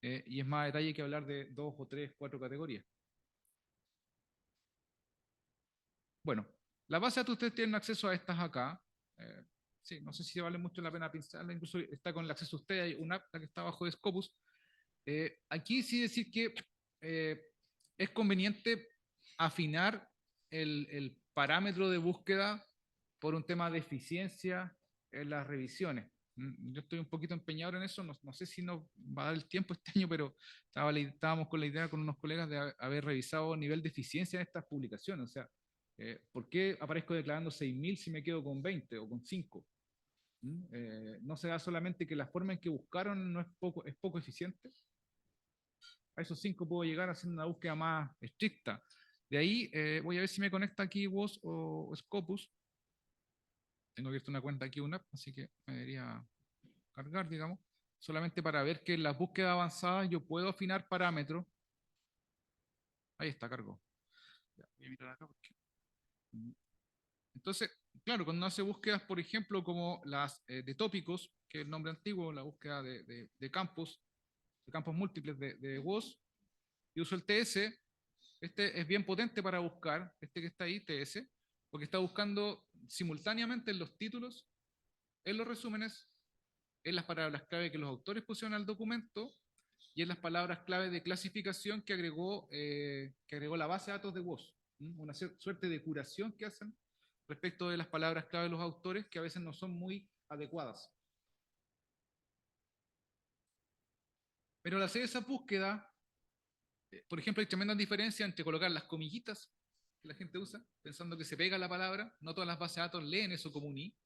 Y es más detalle que hablar de 2 o 3, 4 categorías. Bueno, la base de datos ustedes tienen acceso a estas acá. Sí, no sé si vale mucho la pena pensarla, incluso está con el acceso a ustedes, hay una app que está abajo de Scopus. Aquí sí decir que es conveniente afinar el parámetro de búsqueda por un tema de eficiencia en las revisiones. Yo estoy un poquito empeñado en eso, no sé si nos va a dar el tiempo este año, pero estábamos con la idea con unos colegas de haber revisado el nivel de eficiencia de estas publicaciones. O sea, ¿por qué aparezco declarando 6.000 si me quedo con 20 o con 5? No se da solamente que la forma en que buscaron no es poco eficiente. A esos 5 puedo llegar haciendo una búsqueda más estricta. De ahí voy a ver si me conecta aquí WOS o Scopus. Tengo abierto una cuenta aquí, una, así que me debería cargar, digamos, solamente para ver que en las búsquedas avanzadas yo puedo afinar parámetros. Ahí está, cargó. Ya, voy a mirar acá porque... Entonces, claro, cuando uno hace búsquedas, por ejemplo, como las de tópicos, que es el nombre antiguo, la búsqueda de campos múltiples de WOS, y uso el TS, este es bien potente para buscar, este que está ahí, TS, porque está buscando simultáneamente en los títulos, en los resúmenes, en las palabras clave que los autores pusieron al documento y en las palabras clave de clasificación que agregó la base de datos de WOS. Una suerte de curación que hacen respecto de las palabras clave de los autores que a veces no son muy adecuadas. Pero al hacer esa búsqueda, por ejemplo, hay tremenda diferencia entre colocar las comillitas que la gente usa, pensando que se pega la palabra. No todas las bases de datos leen eso como un i.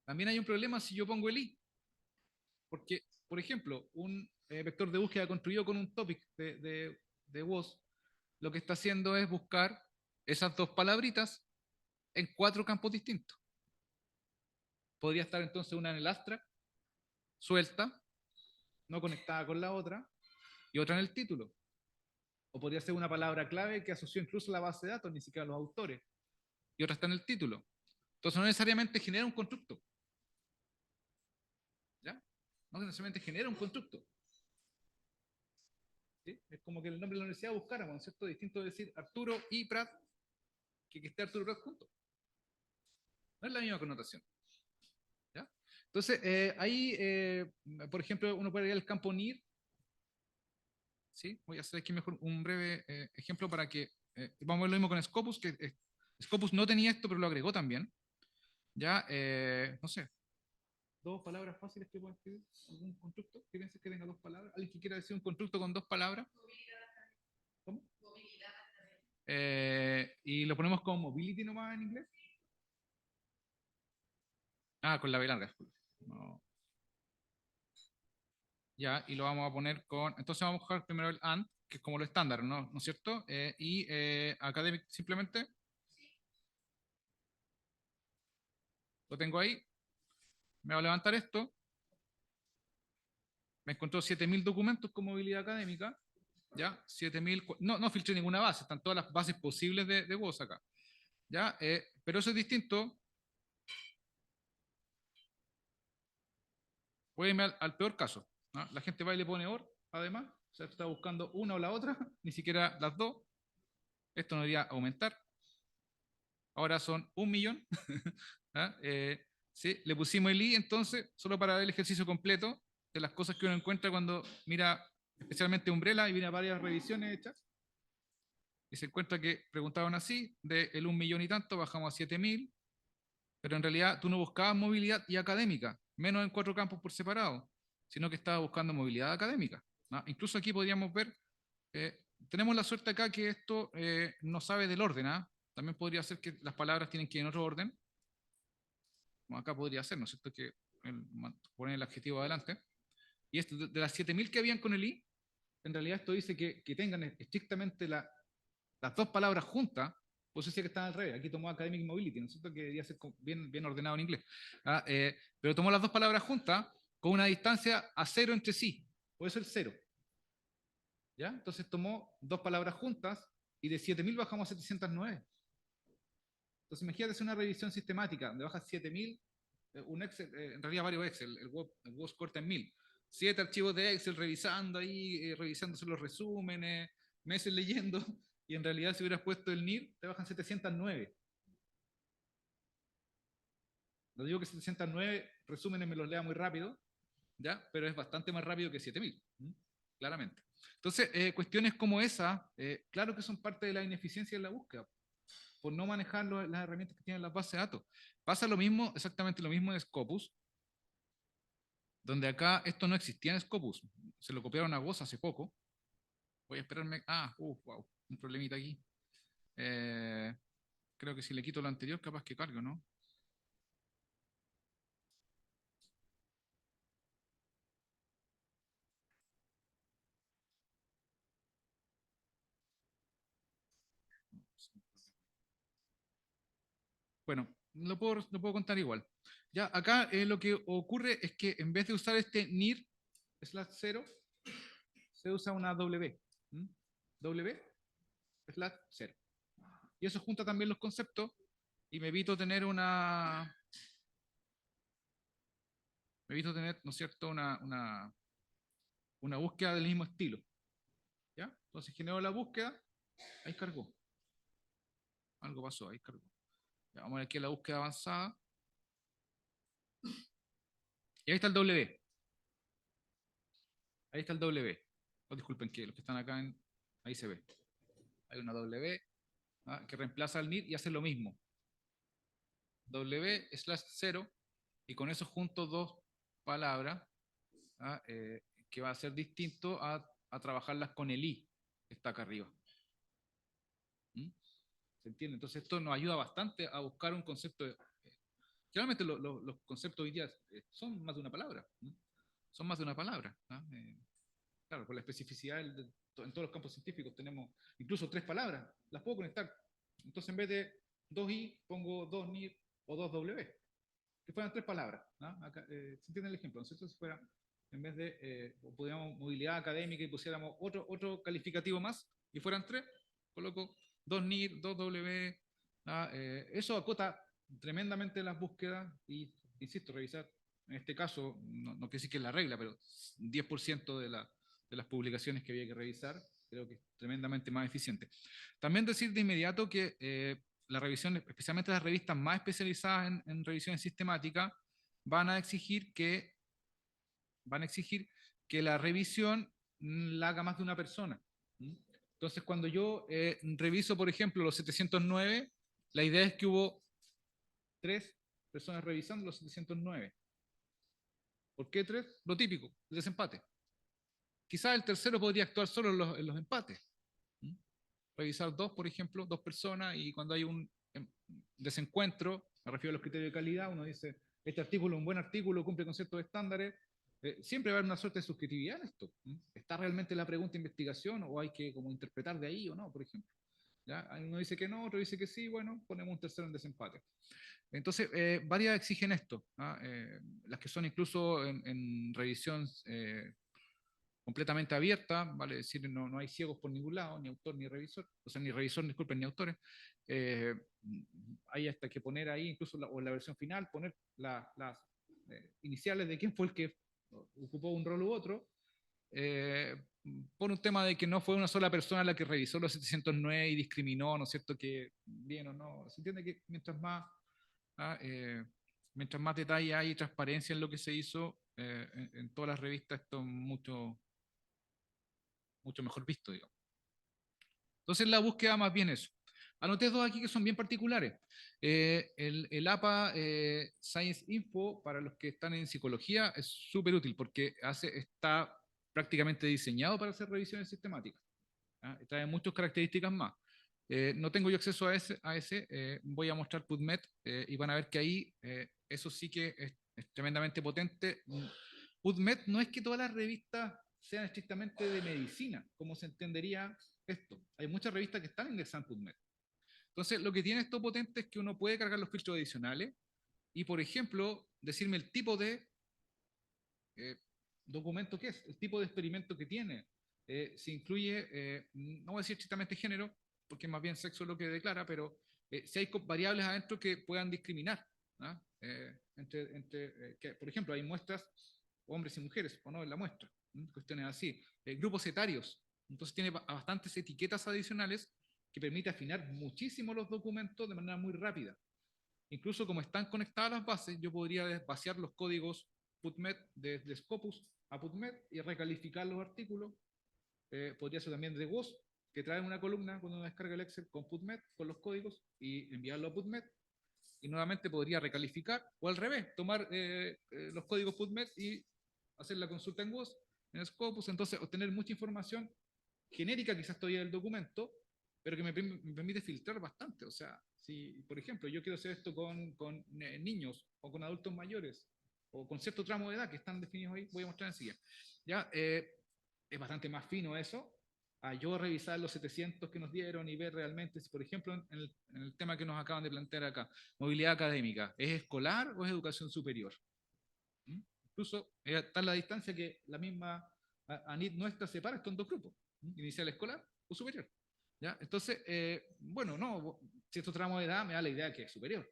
También hay un problema si yo pongo el i. Porque, por ejemplo, un vector de búsqueda construido con un topic de WOS lo que está haciendo es buscar esas dos palabritas en 4 campos distintos. Podría estar entonces una en el abstract, suelta, no conectada con la otra, y otra en el título. O podría ser una palabra clave que asoció incluso a la base de datos, ni siquiera a los autores, y otra está en el título. Entonces no necesariamente genera un constructo. ¿Ya? No necesariamente genera un constructo. ¿Sí? Es como que el nombre de la universidad buscara, ¿no es cierto? Distinto de decir Arturo y Prat, que esté Arturo y Prat juntos. No es la misma connotación. ¿Ya? Entonces, ahí, por ejemplo, uno puede ir al campo NIR. ¿Sí? Voy a hacer aquí mejor un breve ejemplo para que, vamos a ver lo mismo con Scopus, que Scopus no tenía esto, pero lo agregó también. Ya, no sé, 2 palabras fáciles que pueden escribir, algún constructo que piense que tenga 2 palabras, alguien que quiera decir un constructo con 2 palabras. ¿Cómo? Y lo ponemos como mobility nomás en inglés. Ah, con la B larga. No. Ya, y lo vamos a poner con, entonces vamos a buscar primero el AND, que es como lo estándar, ¿no es cierto? Y academic simplemente. Lo tengo ahí. Me va a levantar esto. Me encontró 7000 documentos con movilidad académica. ¿Ya? 7000. No filtré ninguna base, están todas las bases posibles de WOS acá. ¿Ya? Pero eso es distinto. Voy a irme al peor caso. ¿No? La gente va y le pone OR, además. O sea, está buscando una o la otra, ni siquiera las dos. Esto no debería aumentar. Ahora son 1.000.000. ¿Ah? Sí, le pusimos el I entonces, solo para ver el ejercicio completo de las cosas que uno encuentra cuando mira especialmente Umbrella y viene a varias revisiones hechas. Y se encuentra que preguntaban así, de el 1.000.000 y tanto bajamos a 7.000, pero en realidad tú no buscabas movilidad y académica, menos en 4 campos por separado, sino que estabas buscando movilidad académica. ¿No? Incluso aquí podríamos ver, tenemos la suerte acá que esto no sabe del orden. ¿Ah? También podría ser que las palabras tienen que ir en otro orden. Como acá podría ser, ¿no es cierto? Que poner el adjetivo adelante. Y esto, de las 7.000 que habían con el I, en realidad esto dice que tengan estrictamente las 2 palabras juntas, pues decía que están al revés. Aquí tomó Academic Mobility, ¿no es cierto? Que debería ser bien ordenado en inglés. ¿Ah? Pero tomó las 2 palabras juntas con una distancia a 0 entre sí. Por eso el 0. ¿Ya? Entonces tomó 2 palabras juntas y de 7.000 bajamos a 709. Entonces imagínate hacer una revisión sistemática donde bajas 7.000, un Excel, en realidad varios Excel, el Word corta en 1.000. 7 archivos de Excel revisando ahí, revisándose los resúmenes, meses leyendo, y en realidad si hubieras puesto el NIR, te bajan 709. No digo que 709 resúmenes me los lea muy rápido, ¿ya? Pero es bastante más rápido que 7.000, claramente. Entonces, cuestiones como esa, claro que son parte de la ineficiencia en la búsqueda, por no manejar las herramientas que tienen las bases de datos. Pasa lo mismo, exactamente lo mismo en Scopus, donde acá esto no existía en Scopus. Se lo copiaron a Woz hace poco. Voy a esperarme. Wow, un problemita aquí. Creo que si le quito lo anterior, capaz que cargo, ¿no? Bueno, lo puedo contar igual. Ya, acá lo que ocurre es que en vez de usar este NIR /0, se usa una W. W /0. Y eso junta también los conceptos y me evito tener ¿no es cierto?, una búsqueda del mismo estilo. ¿Ya? Entonces genero la búsqueda, ahí cargó. Algo pasó, ahí cargó. Ya, vamos a ver aquí a la búsqueda avanzada. Y ahí está el W. Ahí está el W. Oh, disculpen que los que están acá, ahí se ve. Hay una W que reemplaza al NIR y hace lo mismo. W/0 y con eso junto 2 palabras que va a ser distinto a trabajarlas con el I que está acá arriba. ¿Se entiende? Entonces esto nos ayuda bastante a buscar un concepto. Generalmente los conceptos hoy día son más de una palabra. ¿No? Son más de una palabra. Claro, claro, por la especificidad en todos los campos científicos tenemos incluso 3 palabras, las puedo conectar. Entonces en vez de 2i pongo 2nir o 2w, que fueran 3 palabras. ¿No? Acá, ¿se entiende el ejemplo? Entonces si fuera, en vez de, pudiéramos movilidad académica y pusiéramos otro calificativo más, y fueran 3, coloco 2nir, 2w, eso acota tremendamente las búsquedas y, insisto, revisar, en este caso, no quiere decir que es la regla, pero 10% de las publicaciones que había que revisar, creo que es tremendamente más eficiente. También decir de inmediato que la revisión, especialmente las revistas más especializadas en revisiones sistemáticas, van a exigir que la revisión la haga más de una persona. Entonces, cuando yo reviso, por ejemplo, los 709, la idea es que hubo 3 personas revisando los 709. ¿Por qué 3? Lo típico, el desempate. Quizás el tercero podría actuar solo en los empates. Revisar 2, por ejemplo, 2 personas, y cuando hay un desencuentro, me refiero a los criterios de calidad, uno dice, este artículo es un buen artículo, cumple con ciertos estándares, siempre va a haber una suerte de subjetividad en esto. ¿Está realmente la pregunta de investigación o hay que como interpretar de ahí o no, por ejemplo? ¿Ya? Uno dice que no, otro dice que sí, bueno, ponemos un tercero en desempate. Entonces, varias exigen esto, ¿ah? Las que son incluso en revisión completamente abierta, vale decir, no hay ciegos por ningún lado, ni autor ni revisor, o sea, ni revisor, disculpen, ni autores. Hay hasta que poner ahí, incluso o en la versión final, poner las iniciales de quién fue el que ocupó un rol u otro. Por un tema de que no fue una sola persona la que revisó los 709 y discriminó, ¿no es cierto?, que bien o no. Se entiende que mientras más detalle hay y transparencia en lo que se hizo, en todas las revistas, esto es mucho mejor visto, digamos. Entonces la búsqueda más bien eso. Anoté 2 aquí que son bien particulares. El APA Science Info, para los que están en psicología, es súper útil porque está prácticamente diseñado para hacer revisiones sistemáticas. Trae muchas características más. No tengo yo acceso a ese, voy a mostrar PubMed y van a ver que ahí eso sí que es tremendamente potente. PubMed no es que todas las revistas sean estrictamente de medicina, como se entendería esto. Hay muchas revistas que están indexadas en PubMed. Entonces, lo que tiene esto potente es que uno puede cargar los filtros adicionales y, por ejemplo, decirme el tipo de documento que es, el tipo de experimento que tiene. Si incluye, no voy a decir estrictamente género, porque más bien sexo es lo que declara, pero si hay variables adentro que puedan discriminar, ¿no? Por ejemplo, hay muestras hombres y mujeres, o no en la muestra, cuestiones así. Grupos etarios, entonces tiene bastantes etiquetas adicionales que permite afinar muchísimo los documentos de manera muy rápida. Incluso como están conectadas las bases, yo podría vaciar los códigos PubMed desde Scopus a PubMed y recalificar los artículos. Podría ser también de WOS, que trae una columna cuando uno descarga el Excel con PubMed, con los códigos, y enviarlo a PubMed. Y nuevamente podría recalificar, o al revés, tomar los códigos PubMed y hacer la consulta en WOS, en Scopus, entonces obtener mucha información genérica quizás todavía del documento, pero que me permite filtrar bastante. O sea, si, por ejemplo, yo quiero hacer esto con niños o con adultos mayores, o con cierto tramo de edad que están definidos ahí, voy a mostrar enseguida. Ya, es bastante más fino eso, a yo revisar los 700 que nos dieron y ver realmente si, por ejemplo, en el tema que nos acaban de plantear acá, movilidad académica, ¿es escolar o es educación superior? Incluso está la distancia que la misma ANIT nuestra separa estos 2 grupos, inicial escolar o superior. ¿Ya? Entonces, bueno, no, si estos tramos de edad me da la idea que es superior.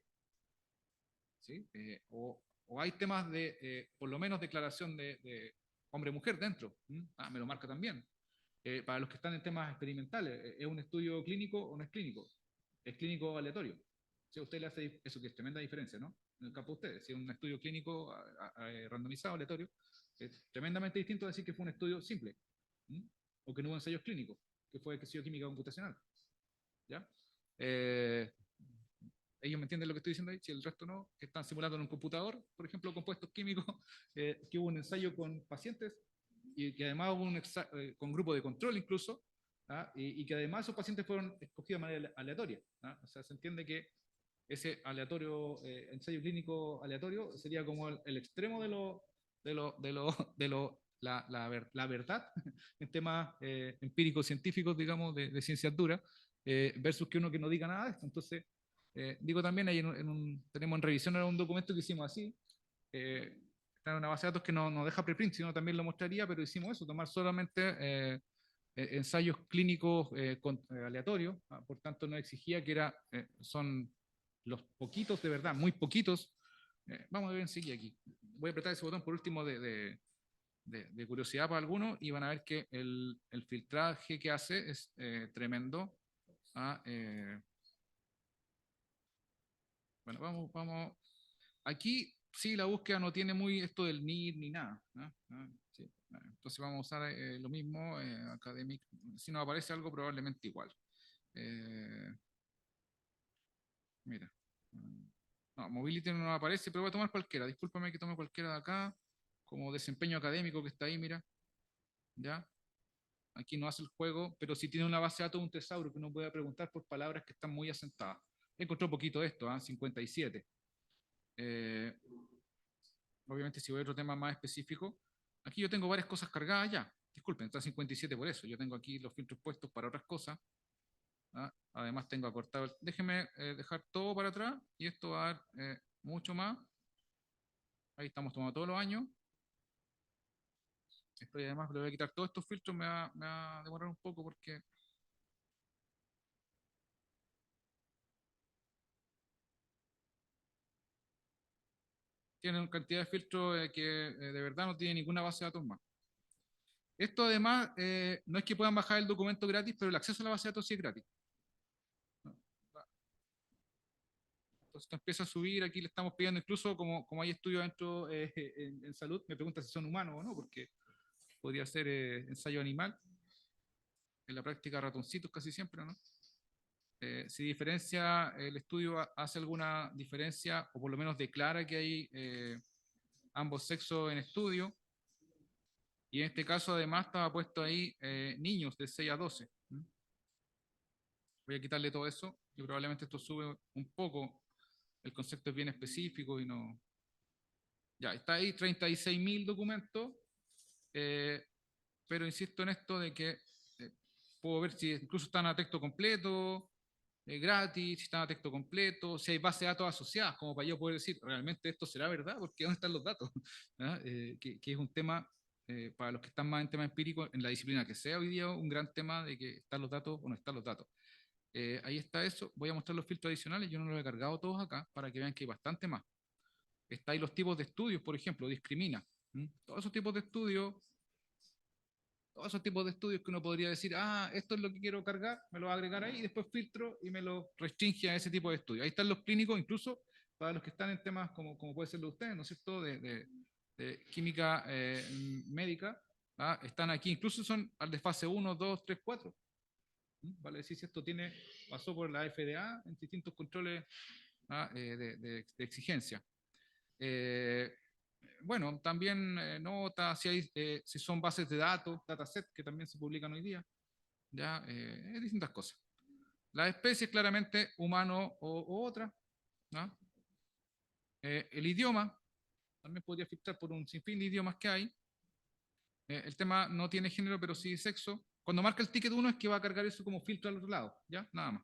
¿Sí? O hay temas de, por lo menos, declaración de hombre-mujer dentro. Me lo marca también. Para los que están en temas experimentales, ¿es un estudio clínico o no es clínico? Es clínico aleatorio. Si a usted le hace eso, que es tremenda diferencia, ¿no? En el campo de ustedes, si es un estudio clínico randomizado, aleatorio, es tremendamente distinto a decir que fue un estudio simple, o que no hubo ensayos clínicos, que fue química computacional. ¿Ya? Ellos me entienden lo que estoy diciendo ahí, si el resto no, que están simulando en un computador, por ejemplo, compuestos químicos, que hubo un ensayo con pacientes y que además hubo con grupo de control incluso, y que además esos pacientes fueron escogidos de manera aleatoria. O sea, se entiende que ese ensayo clínico aleatorio sería como el extremo de la verdad en temas empíricos científicos, digamos, de ciencias duras, versus que uno que no diga nada de esto. Entonces, digo también, ahí tenemos en revisión ahora un documento que hicimos así, está en una base de datos que no deja preprint, sino también lo mostraría, pero hicimos eso, tomar solamente ensayos clínicos aleatorios, por tanto no exigía que son los poquitos de verdad, muy poquitos. Vamos a ver enseguida aquí. Voy a apretar ese botón por último de curiosidad para algunos y van a ver que el filtraje que hace es tremendo. Bueno, vamos. Aquí sí la búsqueda no tiene muy esto del NIR ni nada. Sí. Entonces vamos a usar lo mismo, academic. Si nos aparece algo probablemente igual. Mira. No, mobility no nos aparece, pero voy a tomar cualquiera. Discúlpame que tome cualquiera de acá. Como desempeño académico que está ahí, mira. ¿Ya? Aquí no hace el juego, pero si tiene una base de datos, un tesauro que uno puede preguntar por palabras que están muy asentadas. Encontré un poquito de esto, 57. Obviamente, si voy a otro tema más específico, aquí yo tengo varias cosas cargadas ya. Disculpen, está 57 por eso. Yo tengo aquí los filtros puestos para otras cosas. Además, tengo acortado. Déjenme dejar todo para atrás y esto va a dar mucho más. Ahí estamos tomando todos los años. Esto y además le voy a quitar todos estos filtros, me va a demorar un poco porque tiene una cantidad de filtros que de verdad no tiene ninguna base de datos más. Esto además no es que puedan bajar el documento gratis, pero el acceso a la base de datos sí es gratis. Entonces esto empieza a subir, aquí le estamos pidiendo incluso como hay estudios dentro en salud, me pregunta si son humanos o no, porque podría ser ensayo animal, en la práctica ratoncitos casi siempre, ¿no? Si diferencia, el estudio hace alguna diferencia, o por lo menos declara que hay ambos sexos en estudio, y en este caso además estaba puesto ahí niños de 6 a 12. Voy a quitarle todo eso, y probablemente esto sube un poco, el concepto es bien específico y no... Ya, está ahí 36.000 documentos, pero insisto en esto de que puedo ver si incluso están a texto completo, gratis, si están a texto completo, si hay bases de datos asociadas, como para yo poder decir, realmente esto será verdad, porque ¿dónde están los datos? Que es un tema, para los que están más en tema empírico, en la disciplina que sea hoy día, un gran tema de que están los datos o no están los datos. Ahí está eso, voy a mostrar los filtros adicionales, yo no los he cargado todos acá, para que vean que hay bastante más. Está ahí los tipos de estudios, por ejemplo, discrimina. Todos esos tipos de estudios, que uno podría decir, esto es lo que quiero cargar, me lo va a agregar ahí, y después filtro y me lo restringe a ese tipo de estudios. Ahí están los clínicos, incluso para los que están en temas como puede ser de ustedes, ¿no es cierto?, de química médica, están aquí, incluso son al de fase 1, 2, 3, 4. Vale decir si esto pasó por la FDA en distintos controles de exigencia. Bueno, también nota si son bases de datos, dataset que también se publican hoy día, ya, distintas cosas. Las especies claramente humano o otra, ¿no? El idioma, también podría filtrar por un sinfín de idiomas que hay. El tema no tiene género, pero sí sexo. Cuando marca el ticket 1 es que va a cargar eso como filtro al otro lado, ¿ya? Nada más.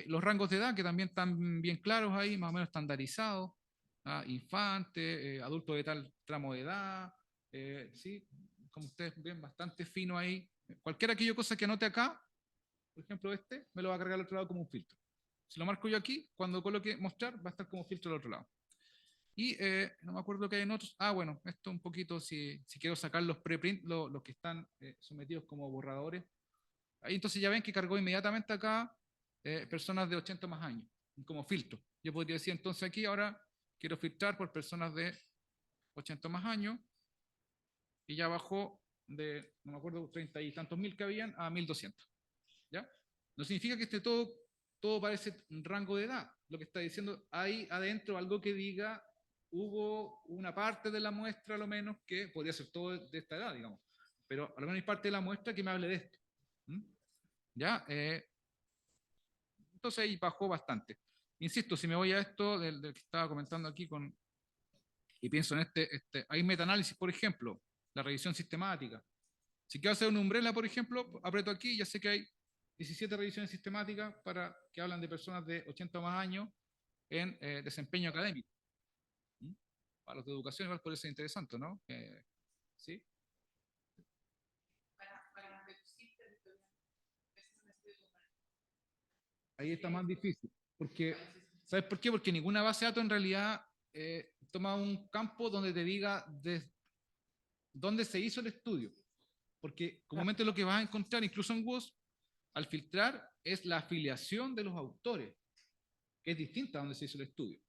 Los rangos de edad, que también están bien claros ahí, más o menos estandarizados. Infante, adulto de tal tramo de edad, ¿sí? Como ustedes ven, bastante fino ahí. Cualquier aquello cosa que anote acá, por ejemplo me lo va a cargar al otro lado como un filtro. Si lo marco yo aquí, cuando coloque mostrar, va a estar como filtro al otro lado. Y no me acuerdo que hay en otros. Bueno, esto un poquito, si quiero sacar los preprint, los que están sometidos como borradores. Ahí entonces ya ven que cargó inmediatamente acá personas de 80 más años, como filtro. Yo podría decir entonces aquí ahora quiero filtrar por personas de 80 más años y ya bajó de, no me acuerdo, 30 y tantos mil que habían a 1200. ¿Ya? No significa que esté todo parece un rango de edad. Lo que está diciendo, hay adentro algo que diga, hubo una parte de la muestra a lo menos que podría ser todo de esta edad, digamos. Pero a lo menos hay parte de la muestra que me hable de esto. ¿Ya? Entonces ahí bajó bastante. Insisto, si me voy a esto del que estaba comentando aquí y pienso en hay metaanálisis, por ejemplo, la revisión sistemática. Si quiero hacer una umbrella, por ejemplo, aprieto aquí y ya sé que hay 17 revisiones sistemáticas que hablan de personas de 80 o más años en desempeño académico. ¿Mm? Para los de educación igual puede ser interesante, ¿no? ¿Sí? Ahí está más difícil. Porque, ¿sabes por qué? Porque ninguna base de datos en realidad toma un campo donde te diga dónde se hizo el estudio. Porque comúnmente lo que vas a encontrar, incluso en WOS, al filtrar, es la afiliación de los autores, que es distinta a donde se hizo el estudio.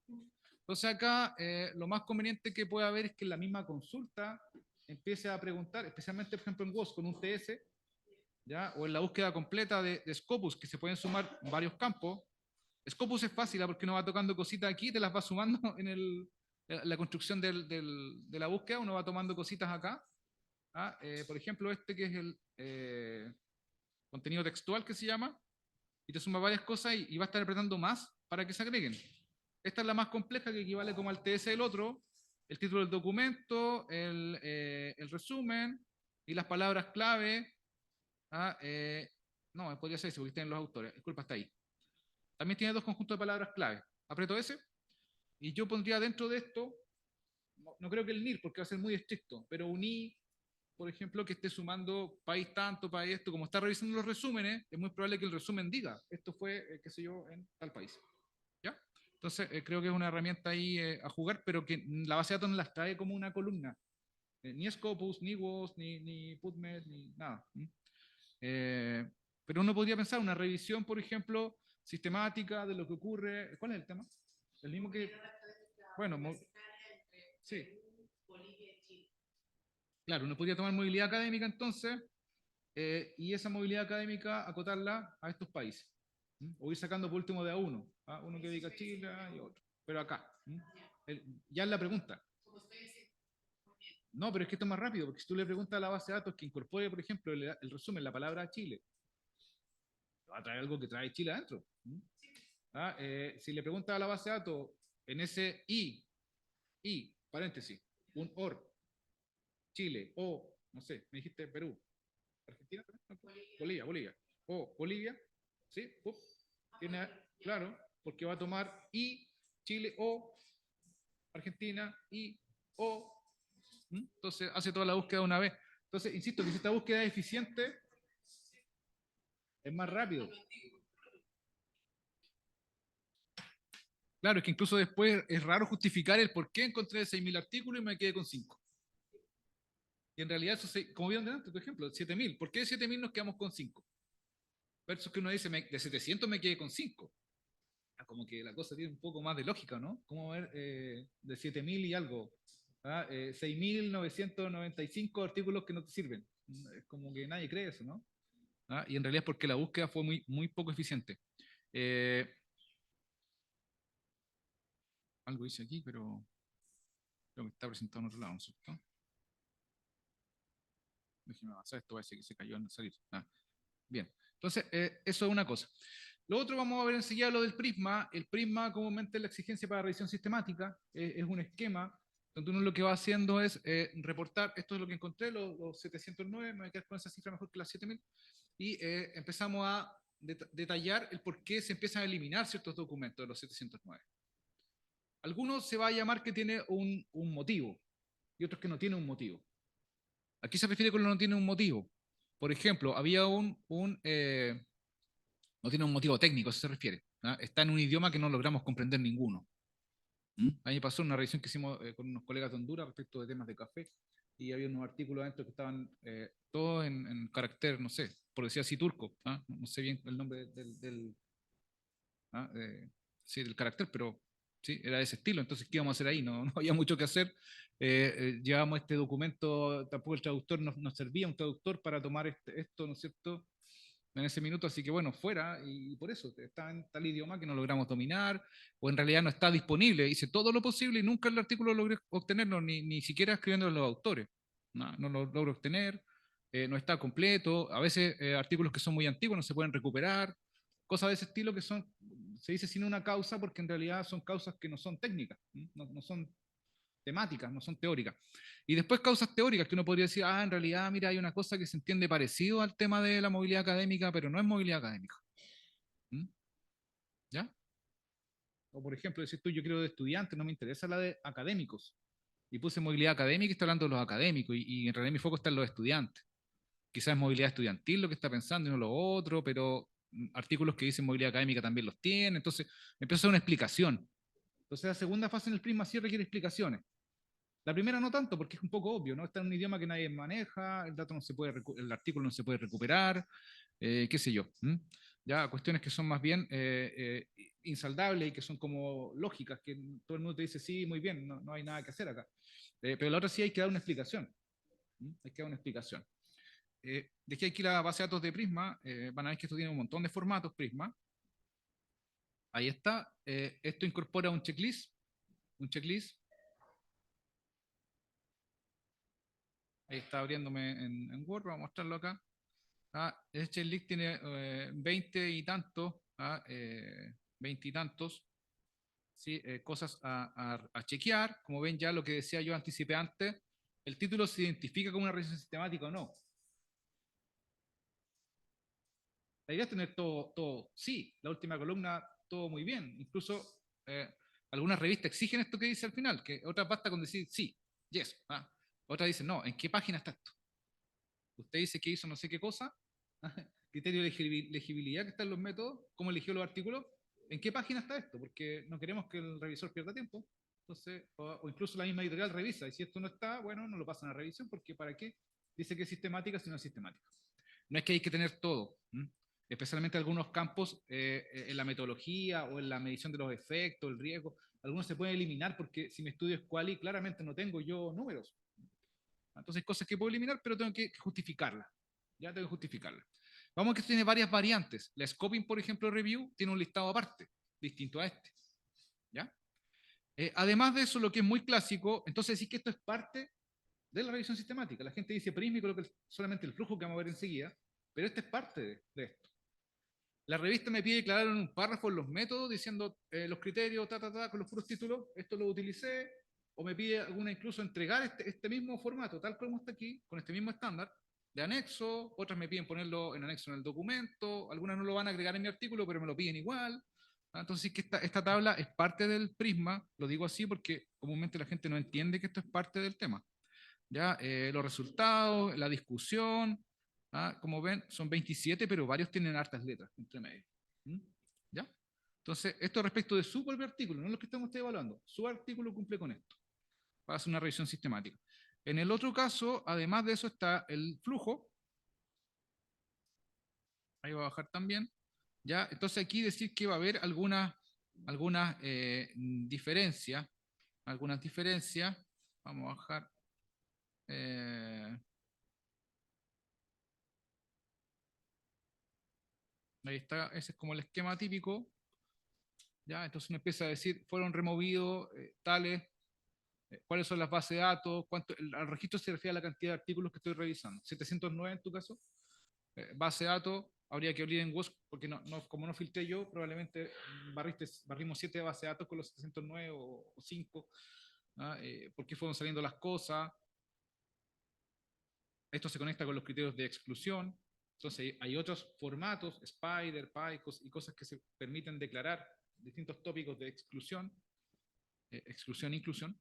Entonces acá lo más conveniente que puede haber es que en la misma consulta empiece a preguntar, especialmente por ejemplo en WOS con un TS, ¿ya? O en la búsqueda completa de Scopus, que se pueden sumar varios campos. Scopus es fácil porque uno va tocando cositas aquí, te las va sumando en la construcción de la búsqueda, uno va tomando cositas acá. Por ejemplo, este que es el contenido textual que se llama, y te suma varias cosas y va a estar apretando más para que se agreguen. Esta es la más compleja, que equivale como al TS del otro, el título del documento, el resumen y las palabras clave. No, podría ser ese porque tienen los autores, disculpa, está ahí. También tiene dos conjuntos de palabras clave. Aprieto ese y yo pondría dentro de esto, no creo que el NIR porque va a ser muy estricto, pero un I, por ejemplo, que esté sumando país tanto, país esto, como está revisando los resúmenes, es muy probable que el resumen diga, esto fue, qué sé yo, en tal país. ¿Ya? Entonces, creo que es una herramienta ahí a jugar, pero que la base de datos no las trae como una columna. Ni Scopus, ni WOS, ni PubMed, ni nada. Pero uno podría pensar una revisión, por ejemplo, sistemática de lo que ocurre. ¿Cuál es el tema? El mismo que... Bueno, sí. Claro, uno podría tomar movilidad académica entonces y esa movilidad académica acotarla a estos países. O ir sacando por último de a uno. Uno que dedica a Chile y otro. Pero acá. Ya es la pregunta. No, pero es que esto es más rápido, porque si tú le preguntas a la base de datos que incorpore, por ejemplo, el resumen, la palabra Chile, va a traer algo que trae Chile adentro. Si le preguntas a la base de datos en ese paréntesis, un OR, Chile, o, no sé, me dijiste Perú, Argentina, Bolivia, o Bolivia, ¿sí? Tiene, claro, porque va a tomar Chile, o Argentina, o. Entonces hace toda la búsqueda una vez. Entonces, insisto, que si esta búsqueda es eficiente, es más rápido. Claro, es que incluso después es raro justificar el por qué encontré 6.000 artículos y me quedé con 5. Y en realidad, eso como vieron delante, por ejemplo, 7.000. ¿Por qué de 7.000 nos quedamos con 5? Versus que uno dice, de 700 me quedé con 5. Como que la cosa tiene un poco más de lógica, ¿no? ¿Cómo ver de 7.000 y algo? 6.995 artículos que no te sirven. Es como que nadie cree eso, ¿no? Y en realidad es porque la búsqueda fue muy, muy poco eficiente. Algo hice aquí, pero creo que está presentado en otro lado, ¿no es cierto? Déjeme avanzar, esto parece que se cayó al salir. Bien, entonces eso es una cosa. Lo otro vamos a ver enseguida lo del prisma. El prisma comúnmente es la exigencia para revisión sistemática, es un esquema donde uno lo que va haciendo es reportar, esto es lo que encontré, los 709, me voy a quedar con esa cifra mejor que las 7.000, y empezamos a detallar el por qué se empiezan a eliminar ciertos documentos de los 709. Algunos se va a llamar que tiene un motivo, y otros que no tiene un motivo. ¿A qué se refiere con lo no tiene un motivo? Por ejemplo, había no tiene un motivo técnico, a eso se refiere. Está en un idioma que no logramos comprender ninguno. A mí me pasó una revisión que hicimos con unos colegas de Honduras respecto de temas de café, y había unos artículos adentro que estaban todos en carácter, no sé, por decir así turco. No sé bien el nombre sí, del carácter, pero sí, era de ese estilo. Entonces, ¿qué íbamos a hacer ahí? No había mucho que hacer. Llevamos este documento, tampoco el traductor nos servía, un traductor para tomar esto, ¿no es cierto?, en ese minuto, así que bueno, fuera, y por eso está en tal idioma que no logramos dominar, o en realidad no está disponible. Hice todo lo posible y nunca el artículo logré obtenerlo, ni siquiera escribiendo a los autores. No lo logro obtener, no está completo. A veces artículos que son muy antiguos no se pueden recuperar, cosas de ese estilo que se dice sin una causa, porque en realidad son causas que no son técnicas, no son temáticas, no son teóricas. Y después causas teóricas que uno podría decir, en realidad, mira, hay una cosa que se entiende parecido al tema de la movilidad académica, pero no es movilidad académica. ¿Mm? ¿Ya? O por ejemplo, decir tú, yo quiero de estudiantes, no me interesa la de académicos. Y puse movilidad académica y está hablando de los académicos, y en realidad mi foco está en los estudiantes. Quizás es movilidad estudiantil lo que está pensando y no lo otro, pero artículos que dicen movilidad académica también los tiene. Entonces, empiezo a hacer una explicación. Entonces, la segunda fase en el prisma sí requiere explicaciones. La primera no tanto, porque es un poco obvio, ¿no? Está en un idioma que nadie maneja, el dato no se puede, el artículo no se puede recuperar, qué sé yo. Ya cuestiones que son más bien insaldables y que son como lógicas, que todo el mundo te dice, sí, muy bien, no, no hay nada que hacer acá. Pero la otra sí hay que dar una explicación. Hay que dar una explicación. Dejé aquí la base de datos de Prisma, van a ver que esto tiene un montón de formatos Prisma. Ahí está. Esto incorpora un checklist. Ahí está abriéndome en Word, vamos a mostrarlo acá. Este checklist tiene 20 y tantos, 20 y tantos, ¿sí? Cosas a chequear. Como ven ya lo que decía yo anticipé antes, el título se identifica como una revisión sistemática o no. La idea es tener todo, sí, la última columna, todo muy bien. Incluso algunas revistas exigen esto que dice al final, que otras basta con decir sí, yes. Otras dicen, no, ¿en qué página está esto? Usted dice que hizo no sé qué cosa, criterio de legibilidad que está en los métodos, cómo eligió los artículos, ¿en qué página está esto? Porque no queremos que el revisor pierda tiempo. Entonces, o incluso la misma editorial revisa, y si esto no está, bueno, no lo pasan a revisión, porque ¿para qué? Dice que es sistemática si no es sistemática. No es que hay que tener todo, especialmente algunos campos en la metodología o en la medición de los efectos, el riesgo, algunos se pueden eliminar porque si mi estudio es quali, claramente no tengo yo números. Entonces hay cosas que puedo eliminar, pero tengo que justificarlas. Ya tengo que justificarlas. Vamos a que tiene varias variantes. La scoping, por ejemplo, review, tiene un listado aparte, distinto a este. ¿Ya? Además de eso, lo que es muy clásico, entonces sí que esto es parte de la revisión sistemática. La gente dice prisma y coloca solamente el flujo que vamos a ver enseguida, pero este es parte de esto. La revista me pide declarar en un párrafo los métodos, diciendo los criterios, con los puros títulos, esto lo utilicé, o me pide alguna incluso entregar este mismo formato, tal como está aquí, con este mismo estándar, de anexo, otras me piden ponerlo en anexo en el documento, algunas no lo van a agregar en mi artículo, pero me lo piden igual. Entonces sí que esta tabla es parte del prisma, lo digo así porque comúnmente la gente no entiende que esto es parte del tema. ¿Ya? Los resultados, la discusión, como ven, son 27, pero varios tienen hartas letras entre medio. ¿Ya? Entonces, esto respecto de su propio artículo, no lo que estamos evaluando. Su artículo cumple con esto, para hacer una revisión sistemática. En el otro caso, además de eso, está el flujo. Ahí va a bajar también. ¿Ya? Entonces, aquí decir que va a haber algunas diferencias. Algunas diferencias. Vamos a bajar. Ahí está, ese es como el esquema típico. ¿Ya? Entonces uno empieza a decir, fueron removidos tales, cuáles son las bases de datos, al registro se refiere a la cantidad de artículos que estoy revisando. 709 en tu caso, base de datos, habría que abrir en WOS, porque como no filtré yo, probablemente barrimos 7 bases de datos con los 709 o 5, porque fueron saliendo las cosas. Esto se conecta con los criterios de exclusión. Entonces hay otros formatos, Spider, PyCos y cosas que se permiten declarar distintos tópicos de exclusión, inclusión.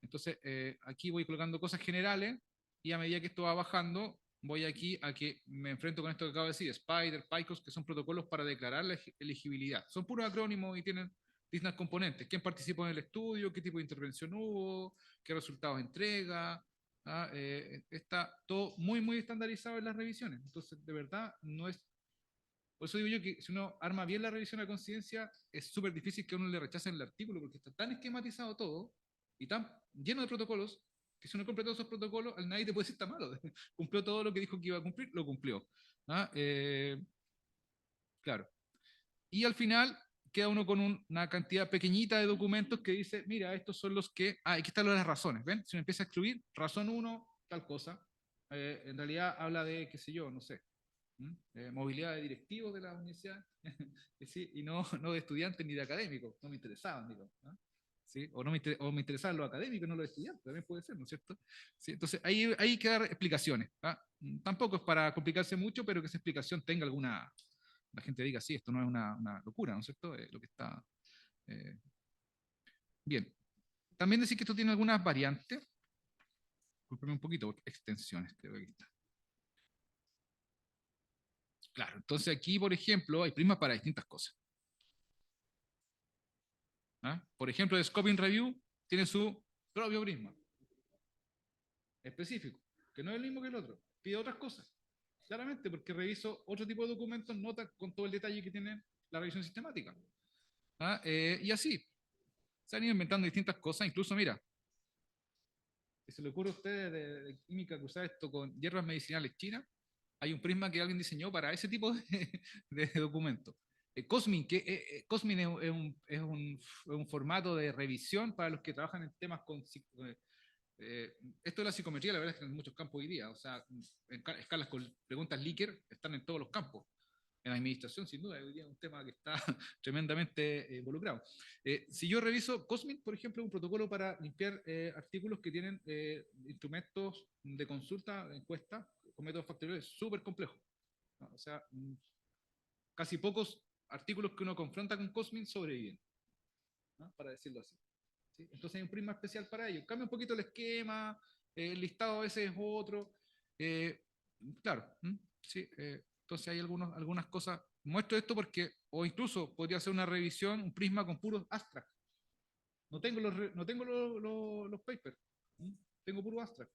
Entonces aquí voy colocando cosas generales y a medida que esto va bajando, voy aquí a que me enfrento con esto que acabo de decir, Spider, PyCos, que son protocolos para declarar la elegibilidad. Son puros acrónimos y tienen distintos componentes. ¿Quién participó en el estudio? ¿Qué tipo de intervención hubo? ¿Qué resultados entrega? Está todo muy, muy estandarizado en las revisiones. Entonces, de verdad, no es... Por eso digo yo que si uno arma bien la revisión a conciencia, es súper difícil que uno le rechacen el artículo, porque está tan esquematizado todo y tan lleno de protocolos, que si uno cumple todos esos protocolos, al nadie te puede decir está malo. Cumplió todo lo que dijo que iba a cumplir, lo cumplió. Claro. Y al final queda uno con una cantidad pequeñita de documentos que dice, mira, estos son los que... aquí están las razones, ¿ven? Si uno empieza a excluir, razón 1, tal cosa. En realidad habla de, qué sé yo, no sé, movilidad de directivos de la universidad, sí, y no de estudiantes ni de académicos, no me interesaban, digo, ¿no? ¿sí? O me interesaban los académicos, no los estudiantes, también puede ser, ¿no es cierto? ¿Sí? Entonces, ahí hay que dar explicaciones. ¿Ah? Tampoco es para complicarse mucho, pero que esa explicación tenga alguna, la gente diga, sí, esto no es una locura, ¿no es cierto? Lo que está... bien. También decir que esto tiene algunas variantes. Disculpenme un poquito, porque extensiones, creo que aquí está. Claro, entonces aquí, por ejemplo, hay prismas para distintas cosas. ¿Ah? Por ejemplo, el Scoping Review tiene su propio prisma específico, que no es el mismo que el otro. Pide otras cosas, claramente, porque reviso otro tipo de documentos, notas con todo el detalle que tiene la revisión sistemática. ¿Ah? Y así, se han ido inventando distintas cosas, incluso, mira, si se le ocurre a ustedes de química que usar esto con hierbas medicinales chinas, hay un prisma que alguien diseñó para ese tipo de documentos. Cosmin, Cosmin es un formato de revisión para los que trabajan en temas con... esto de la psicometría, la verdad es que en muchos campos hoy día, o sea, escalas con preguntas Likert están en todos los campos. En la administración, sin duda, hoy día es un tema que está tremendamente involucrado. Si yo reviso Cosmin, por ejemplo, es un protocolo para limpiar artículos que tienen instrumentos de consulta, encuesta, con métodos factoriales súper complejos, ¿no? O sea, casi pocos artículos que uno confronta con Cosmin sobreviven, ¿no? Para decirlo así. ¿Sí? Entonces hay un prisma especial para ello. Cambia un poquito el esquema, el listado a veces es otro. Claro, sí, entonces hay algunas cosas. Muestro esto porque, o incluso podría ser una revisión, un prisma con puros abstract. No tengo los papers, tengo puro abstract.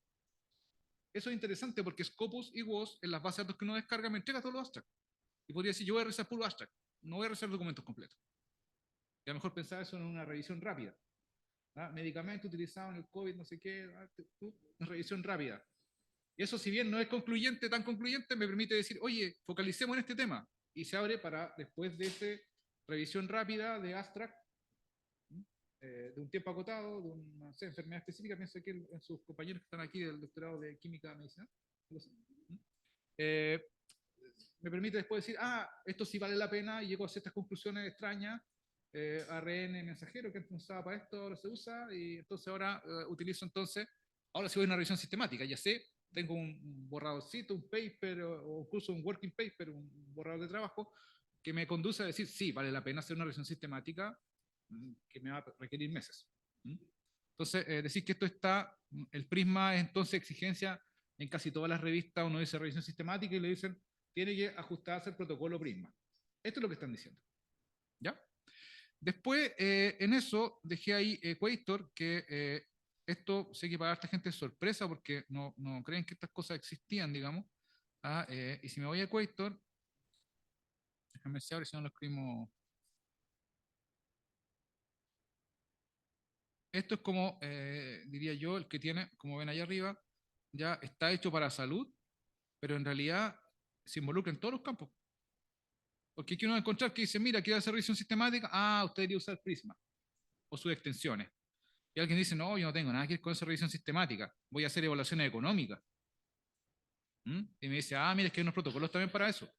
Eso es interesante porque Scopus y WOS en las bases de datos que uno descarga me entrega todos los abstracts. Y podría decir, yo voy a revisar puro abstract, no voy a revisar documentos completos. Y a lo mejor pensar eso en una revisión rápida. ¿Ah? Medicamentos utilizados en el COVID, no sé qué, una revisión rápida. Y eso, si bien no es concluyente, tan concluyente, me permite decir, oye, focalicemos en este tema. Y se abre para, después de esa revisión rápida de abstract, de un tiempo acotado, de una enfermedad específica, pienso que en sus compañeros que están aquí del doctorado de química medicinal, me permite después decir, esto sí vale la pena, y llego a ciertas conclusiones extrañas, ARN mensajero, que antes no usaba para esto, ahora se usa, y entonces ahora utilizo ahora sí voy a una revisión sistemática, ya sé, tengo un borradorcito, un paper, o incluso un working paper, un borrador de trabajo, que me conduce a decir, sí, vale la pena hacer una revisión sistemática, que me va a requerir meses. Entonces, decir que esto está, el prisma es entonces exigencia en casi todas las revistas, uno dice revisión sistemática y le dicen, tiene que ajustarse el protocolo prisma. Esto es lo que están diciendo. ¿Ya? Después, en eso, dejé ahí Equator, que esto sé que para esta gente es sorpresa porque no creen que estas cosas existían, digamos. Y si me voy a Equator, déjame ver si no lo escribimos. Esto es como, diría yo, el que tiene, como ven allá arriba, ya está hecho para salud, pero en realidad se involucra en todos los campos. Porque aquí uno va a encontrar que dice, mira, quiero hacer revisión sistemática, usted debería usar Prisma o sus extensiones. Y alguien dice, no, yo no tengo nada que ver con esa revisión sistemática, voy a hacer evaluaciones económicas. Y me dice, mira, es que hay unos protocolos también para eso.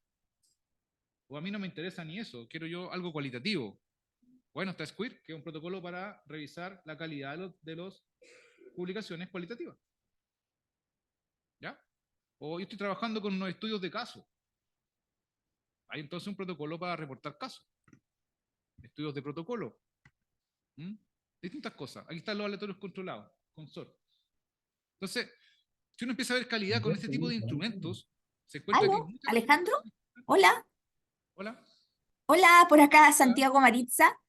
O a mí no me interesa ni eso, quiero yo algo cualitativo. Bueno, está Square, que es un protocolo para revisar la calidad de las publicaciones cualitativas. ¿Ya? O yo estoy trabajando con unos estudios de caso. Hay entonces un protocolo para reportar casos. Estudios de protocolo. Distintas cosas. Aquí están los aleatorios controlados, consort. Entonces, si uno empieza a ver calidad con este tipo de instrumentos, se encuentra que... ¿Aló? ¿Alejandro? Hola. Hola. Hola, por acá Hola. Santiago Maritza.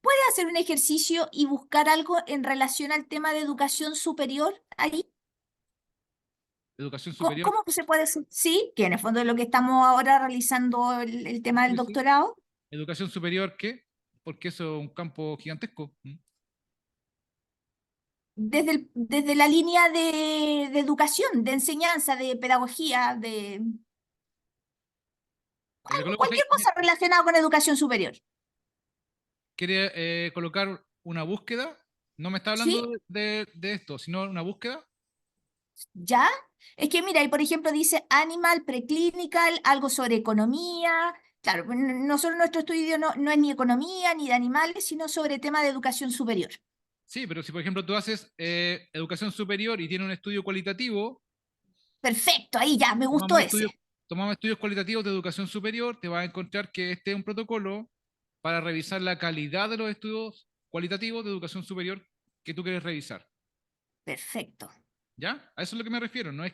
¿Puede hacer un ejercicio y buscar algo en relación al tema de educación superior ahí? Educación superior. ¿Cómo se puede hacer? Sí, que en el fondo es lo que estamos ahora realizando el tema del Sí. doctorado. ¿Educación superior qué? Porque eso es un campo gigantesco. Desde la línea de educación, de enseñanza, de pedagogía, de Le coloco cualquier cosa relacionada con educación superior. ¿Quiere colocar una búsqueda? No me está hablando ¿Sí? de esto, sino una búsqueda. ¿Ya? Es que mira, y por ejemplo dice animal, preclinical, algo sobre economía. Claro, nosotros nuestro estudio no es ni economía ni de animales, sino sobre tema de educación superior. Sí, pero si por ejemplo tú haces educación superior y tienes un estudio cualitativo, Perfecto, ahí ya, me gustó tomamos ese. estudios, tomamos estudios cualitativos de educación superior, te vas a encontrar que este es un protocolo para revisar la calidad de los estudios cualitativos de educación superior que tú quieres revisar. Perfecto. ¿Ya? A eso es lo que me refiero. No es,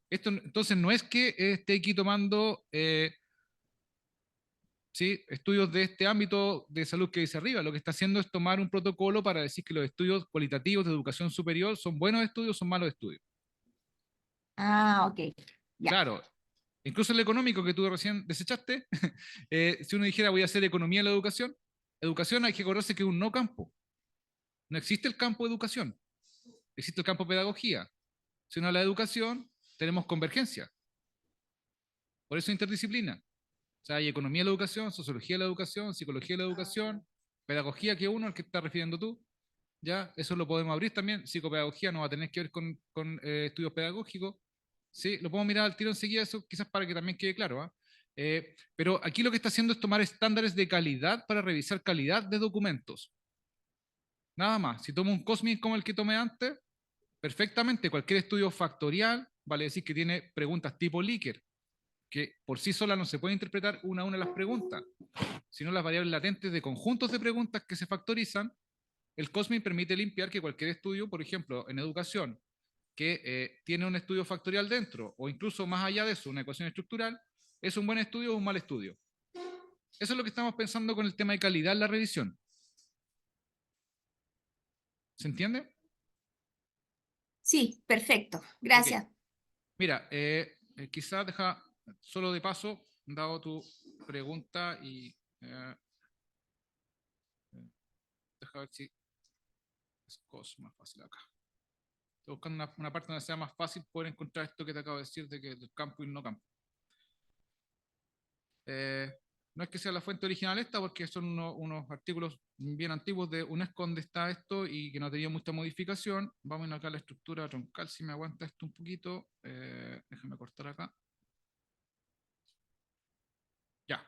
esto, entonces no es que esté aquí tomando ¿sí? estudios de este ámbito de salud que dice arriba. Lo que está haciendo es tomar un protocolo para decir que los estudios cualitativos de educación superior son buenos estudios, son malos estudios. Ah, ok. Ya. Claro, incluso el económico que tú recién desechaste, si uno dijera voy a hacer economía en la educación hay que acordarse que es un no campo. No existe el campo de educación, existe el campo de pedagogía. Si uno habla de educación, tenemos convergencia. Por eso interdisciplina. O sea, hay economía de la educación, sociología de la educación, psicología de la educación, pedagogía que uno, al que estás refiriendo tú, ya, eso lo podemos abrir también. Psicopedagogía no va a tener que ver con estudios pedagógicos. Sí, lo podemos mirar al tiro enseguida, eso quizás para que también quede claro. ¿Ah? Pero aquí lo que está haciendo es tomar estándares de calidad para revisar calidad de documentos. Nada más. Si tomo un COSMIC como el que tomé antes, perfectamente cualquier estudio factorial vale decir que tiene preguntas tipo Likert, que por sí sola no se puede interpretar una a una las preguntas, sino las variables latentes de conjuntos de preguntas que se factorizan. El COSMIC permite limpiar que cualquier estudio, por ejemplo, en educación, que tiene un estudio factorial dentro, o incluso más allá de eso, una ecuación estructural, es un buen estudio o un mal estudio. Eso es lo que estamos pensando con el tema de calidad en la revisión. ¿Se entiende? Sí, perfecto. Ok. Gracias. Mira, quizás deja solo de paso, dado tu pregunta, y deja ver si es cosa más fácil acá. Estoy buscando una parte donde sea más fácil poder encontrar esto que te acabo de decir de que del campo y no campo. No es que sea la fuente original esta, porque son unos artículos bien antiguos de UNESCO donde está esto y que no tenía mucha modificación. Vamos a ir acá a la estructura troncal, si me aguanta esto un poquito. Déjame cortar acá. Ya.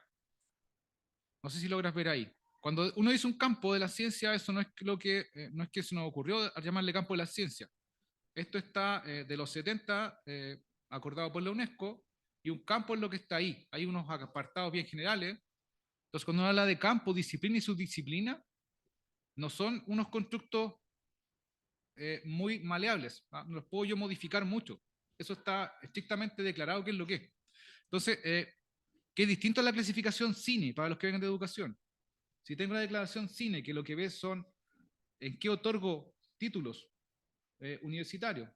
No sé si logras ver ahí. Cuando uno dice un campo de la ciencia, eso no es lo que, no es que se nos ocurrió llamarle campo de la ciencia. Esto está de los 70, acordado por la UNESCO, y un campo es lo que está ahí. Hay unos apartados bien generales. Entonces, cuando uno habla de campo, disciplina y subdisciplina, no son unos constructos muy maleables. ¿Ah? No los puedo yo modificar mucho. Eso está estrictamente declarado qué es lo que es. Entonces, que es distinto a la clasificación CINE para los que vengan de educación. Si tengo la declaración CINE, que lo que ves son en qué otorgo títulos universitarios,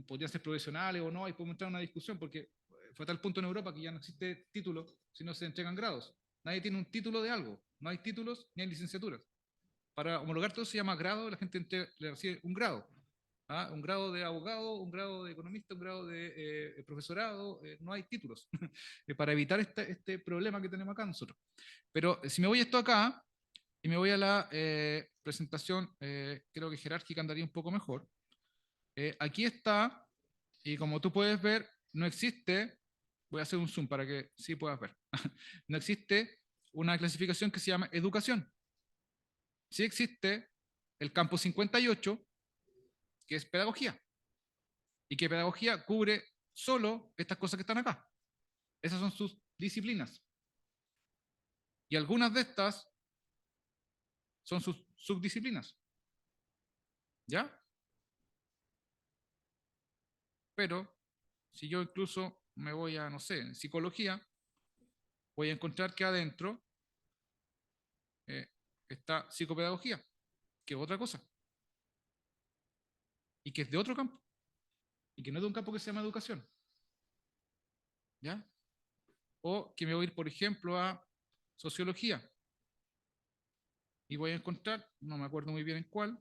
podrían ser profesionales o no, ahí podemos entrar en una discusión, porque fue a tal punto en Europa que ya no existe título si no se entregan grados. Nadie tiene un título de algo, no hay títulos ni hay licenciaturas. Para homologar todo se llama grado, la gente le recibe un grado. ¿Ah? Un grado de abogado, un grado de economista, un grado de profesorado, no hay títulos, para evitar este problema que tenemos acá nosotros. Pero si me voy esto acá, y me voy a la presentación, creo que jerárquica andaría un poco mejor. Aquí está, y como tú puedes ver, no existe, voy a hacer un zoom para que sí puedas ver, no existe una clasificación que se llama educación. Sí existe el campo 58, que es pedagogía, y que pedagogía cubre solo estas cosas que están acá. Esas son sus disciplinas. Y algunas de estas son sus subdisciplinas. ¿Ya? Pero si yo incluso me voy a, no sé, en psicología, voy a encontrar que adentro eh, está psicopedagogía, que es otra cosa, y que es de otro campo, y que no es de un campo que se llama educación. ¿Ya? O que me voy a ir, por ejemplo, a sociología, y voy a encontrar, no me acuerdo muy bien en cuál,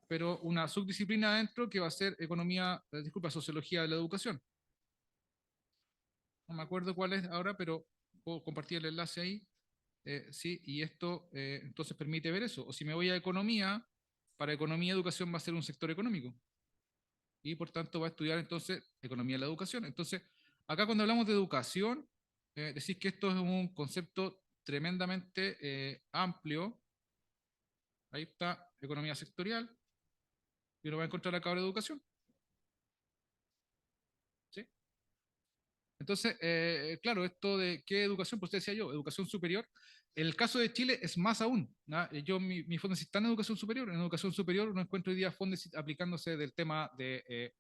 pero una subdisciplina adentro que va a ser economía, disculpa, sociología de la educación. No me acuerdo cuál es ahora, pero puedo compartir el enlace ahí. Sí, y esto entonces permite ver eso. O si me voy a economía, para economía y educación va a ser un sector económico. Y por tanto va a estudiar entonces economía de la educación. Entonces, acá cuando hablamos de educación, decir que esto es un concepto tremendamente amplio. Ahí está economía sectorial, y uno va a encontrar acá ahora educación. ¿Sí? Entonces, claro, esto de qué educación, pues usted decía yo, educación superior. En el caso de Chile es más aún. ¿No? Mi Fondesit está en educación superior. En educación superior uno encuentra hoy día Fondesit aplicándose del tema de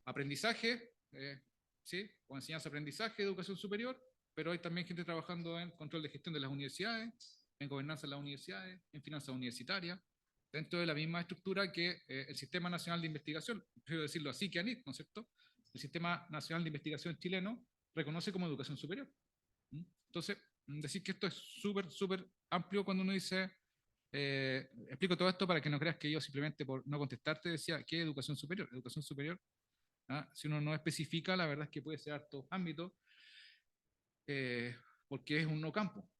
aprendizaje, ¿sí? O enseñanza-aprendizaje, educación superior, pero hay también gente trabajando en control de gestión de las universidades, en gobernanza de las universidades, en finanzas universitarias, dentro de la misma estructura que el Sistema Nacional de Investigación, prefiero decirlo así que ANIT, ¿no es cierto? El Sistema Nacional de Investigación chileno reconoce como educación superior. Entonces, decir que esto es súper, súper amplio cuando uno dice, explico todo esto para que no creas que yo simplemente por no contestarte decía, ¿qué educación superior? Educación superior, si uno no especifica, la verdad es que puede ser harto ámbito, porque es un no campo.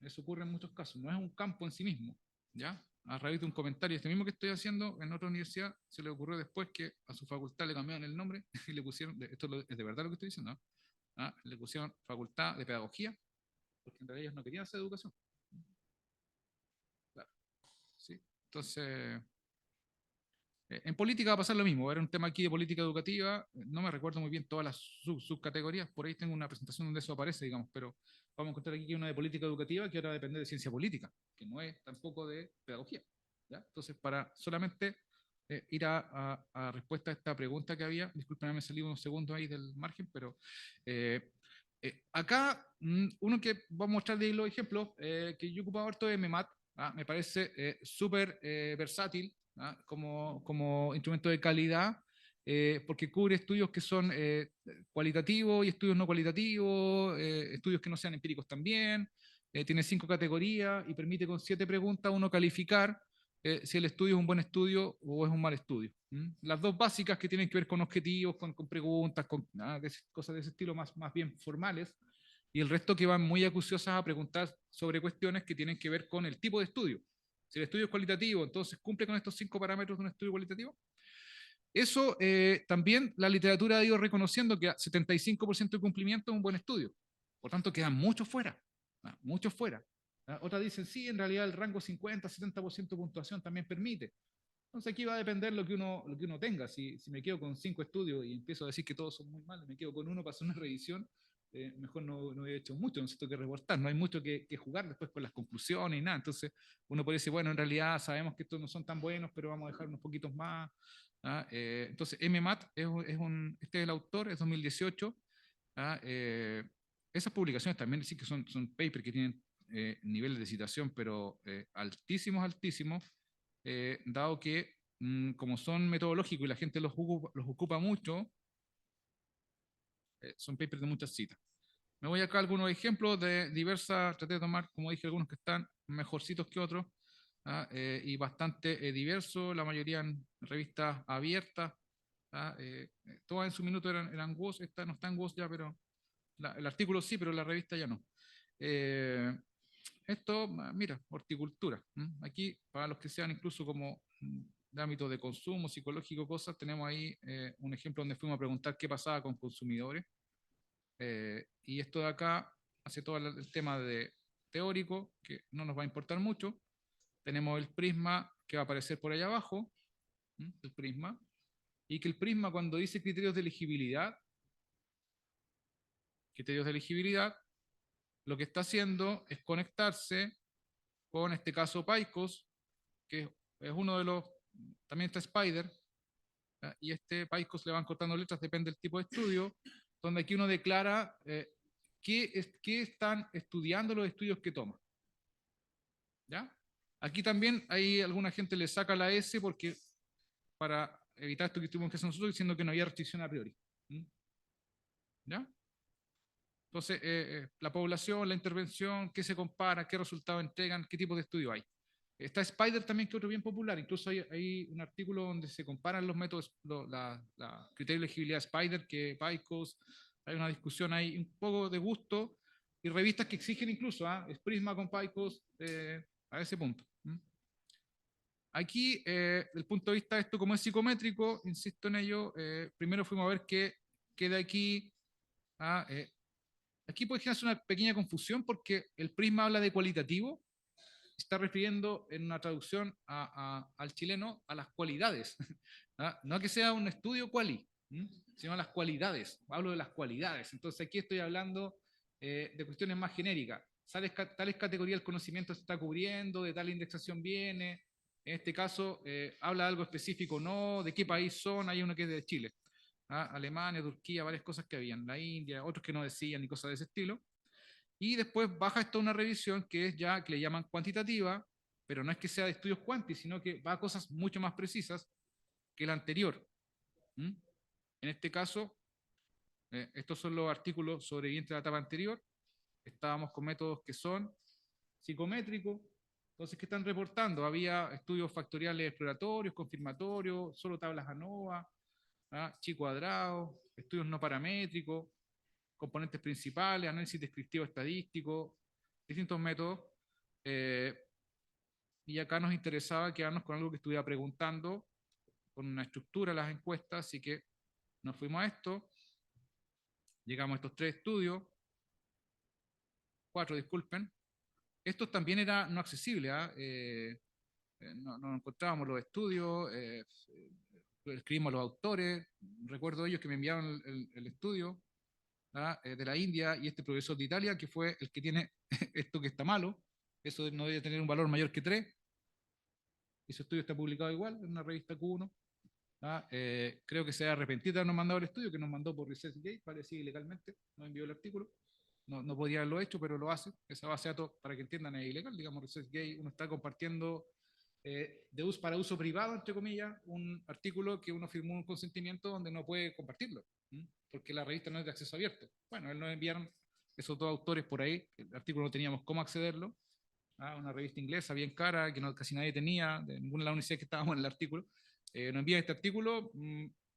Eso ocurre en muchos casos, no es un campo en sí mismo, ¿ya? A raíz de un comentario, este mismo que estoy haciendo en otra universidad, se le ocurrió después que a su facultad le cambiaron el nombre y le pusieron, esto es de verdad lo que estoy diciendo, ¿no? Le pusieron Facultad de Pedagogía, porque en realidad ellos no querían hacer educación. Claro, ¿sí? Entonces, en política va a pasar lo mismo, era un tema aquí de política educativa, no me recuerdo muy bien todas las subcategorías, por ahí tengo una presentación donde eso aparece, digamos, pero vamos a encontrar aquí que hay una de política educativa que ahora depende de ciencia política, que no es tampoco de pedagogía. ¿Ya? Entonces, para solamente ir a respuesta a esta pregunta que había, disculpen, me salí unos segundos ahí del margen, pero acá uno que vamos a mostrar de los ejemplos, que yo he ocupado harto de MEMAT, me parece súper versátil, como instrumento de calidad, porque cubre estudios que son cualitativos y estudios no cualitativos, estudios que no sean empíricos también, tiene 5 categorías y permite con 7 preguntas uno calificar si el estudio es un buen estudio o es un mal estudio. Las dos básicas que tienen que ver con objetivos, con preguntas, con cosas de ese estilo más bien formales, y el resto que van muy acuciosas a preguntar sobre cuestiones que tienen que ver con el tipo de estudio. Si el estudio es cualitativo, entonces cumple con estos 5 parámetros de un estudio cualitativo. Eso también la literatura ha ido reconociendo que a 75% de cumplimiento es un buen estudio. Por tanto, quedan muchos fuera. Muchos fuera. Otras dicen, sí, en realidad el rango 50-70% de puntuación también permite. Entonces aquí va a depender lo que uno tenga. Si me quedo con 5 estudios y empiezo a decir que todos son muy malos, me quedo con uno para hacer una revisión, mejor no he hecho mucho, no necesito que reportar, no hay mucho que jugar después con las conclusiones y nada. Entonces uno puede decir, bueno, en realidad sabemos que estos no son tan buenos, pero vamos a dejar unos poquitos más. Entonces MMAT este es el autor, es 2018. Esas publicaciones también sí que son papers que tienen niveles de citación, pero altísimos, altísimos, dado que como son metodológicos y la gente los ocupa mucho, son papers de muchas citas. Me voy acá a algunos ejemplos de diversas, traté de tomar, como dije, algunos que están mejorcitos que otros, y bastante diversos, la mayoría en revistas abiertas, todas en su minuto eran WOS, esta no está en WOS ya, pero el artículo sí, pero la revista ya no. Esto, mira, horticultura. Aquí, para los que sean incluso como de ámbito de consumo, psicológico, cosas, tenemos ahí un ejemplo donde fuimos a preguntar qué pasaba con consumidores. Y esto de acá hace todo el tema de teórico, que no nos va a importar mucho. Tenemos el prisma que va a aparecer por ahí abajo, el prisma, y que el prisma cuando dice criterios de elegibilidad, lo que está haciendo es conectarse con este caso PyCos, que es uno de los, también está Spider, y este PyCos le van cortando letras, depende del tipo de estudio, donde aquí uno declara qué están estudiando los estudios que toma. ¿Ya? Aquí también hay alguna gente le saca la S porque para evitar esto que estuvimos que hacer nosotros diciendo que no había restricción a priori. ¿Ya? Entonces, la población, la intervención, qué se compara, qué resultados entregan, qué tipo de estudio hay. Está Spider también, que es otro bien popular. Incluso hay un artículo donde se comparan los métodos, la criterio de elegibilidad Spider, que PyCos. Hay una discusión ahí, un poco de gusto, y revistas que exigen incluso, Prisma con PyCos a ese punto. Aquí, desde el punto de vista de esto, como es psicométrico, insisto en ello, primero fuimos a ver qué de aquí. Aquí puede generarse una pequeña confusión porque el prisma habla de cualitativo, está refiriendo en una traducción al chileno a las cualidades. ¿Ah? No que sea un estudio quali, sino a las cualidades. Hablo de las cualidades. Entonces aquí estoy hablando de cuestiones más genéricas. Tales categorías del conocimiento se está cubriendo, de tal indexación viene. En este caso, habla de algo específico, no, de qué país son. Hay uno que es de Chile. ¿Ah? Alemania, Turquía, varias cosas que habían. La India, otros que no decían ni cosas de ese estilo. Y después baja esto a una revisión que es ya, que le llaman cuantitativa, pero no es que sea de estudios cuanti, sino que va a cosas mucho más precisas que la anterior. En este caso, estos son los artículos sobrevivientes de la etapa anterior. Estábamos con métodos que son psicométricos. Entonces, ¿qué están reportando? Había estudios factoriales exploratorios, confirmatorios, solo tablas ANOVA, chi cuadrado, estudios no paramétricos, componentes principales, análisis descriptivo estadístico, distintos métodos. Y acá nos interesaba quedarnos con algo que estuviera preguntando, con una estructura de las encuestas, así que nos fuimos a esto. Llegamos a estos 3 estudios, 4, disculpen. Estos también eran no accesibles, no encontrábamos los estudios, escribimos a los autores, recuerdo ellos que me enviaron el estudio de la India y este profesor de Italia, que fue el que tiene esto que está malo, eso no debe tener un valor mayor que 3, y su estudio está publicado igual en una revista Q1. Creo que se ha arrepentido de habernos mandado el estudio, que nos mandó por ResearchGate, parece ilegalmente, nos envió el artículo. No podía haberlo hecho, pero lo hace. Esa base de datos, para que entiendan, es ilegal. Digamos, ResearchGate, uno está compartiendo para uso privado, entre comillas, un artículo que uno firmó un consentimiento donde no puede compartirlo, porque la revista no es de acceso abierto. Bueno, él nos enviaron esos 2 autores por ahí, el artículo no teníamos cómo accederlo, una revista inglesa bien cara, que casi nadie tenía, de ninguna de las universidades que estábamos en el artículo. Nos envía este artículo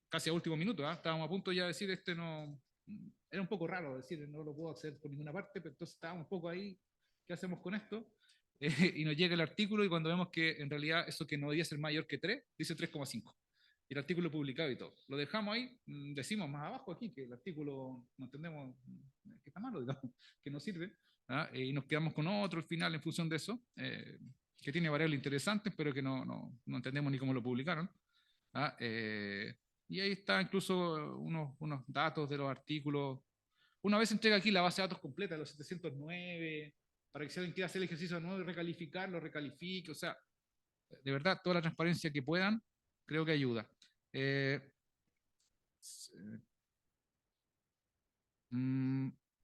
casi a último minuto, estábamos a punto ya de decir, era un poco raro decir, no lo puedo acceder por ninguna parte, pero entonces estábamos un poco ahí, ¿qué hacemos con esto? Y nos llega el artículo y cuando vemos que en realidad eso que no debía ser mayor que 3, dice 3,5. Y el artículo publicado y todo. Lo dejamos ahí, decimos más abajo aquí que el artículo, no entendemos que está malo, digamos, que no sirve, y nos quedamos con otro al final en función de eso, que tiene variables interesantes, pero que no entendemos ni cómo lo publicaron. Y ahí está incluso unos datos de los artículos. Una vez entrega aquí la base de datos completa de los 709, para que si alguien quiera hacer el ejercicio de nuevo y recalificarlo, recalifique, o sea, de verdad, toda la transparencia que puedan, creo que ayuda.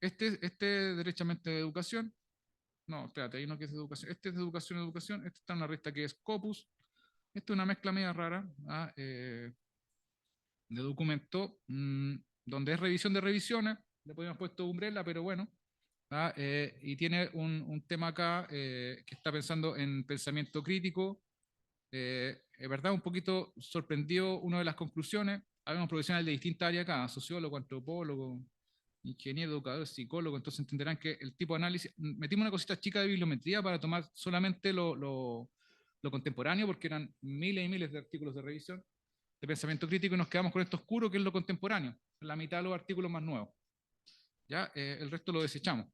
Este derechamente de educación, no, espérate, ahí no que es de educación, este es de educación, este está en una revista que es Scopus, esta es una mezcla media rara, de documento, donde es revisión de revisiones, le podríamos puesto Umbrella, pero bueno, y tiene un tema acá que está pensando en pensamiento crítico. Es verdad, un poquito sorprendió una de las conclusiones. Habemos profesionales de distintas áreas acá, sociólogo, antropólogo, ingeniero, educador, psicólogo, entonces entenderán que el tipo de análisis, metimos una cosita chica de bibliometría para tomar solamente lo contemporáneo, porque eran miles y miles de artículos de revisión de pensamiento crítico y nos quedamos con esto oscuro que es lo contemporáneo, la mitad de los artículos más nuevos. ¿Ya? El resto lo desechamos.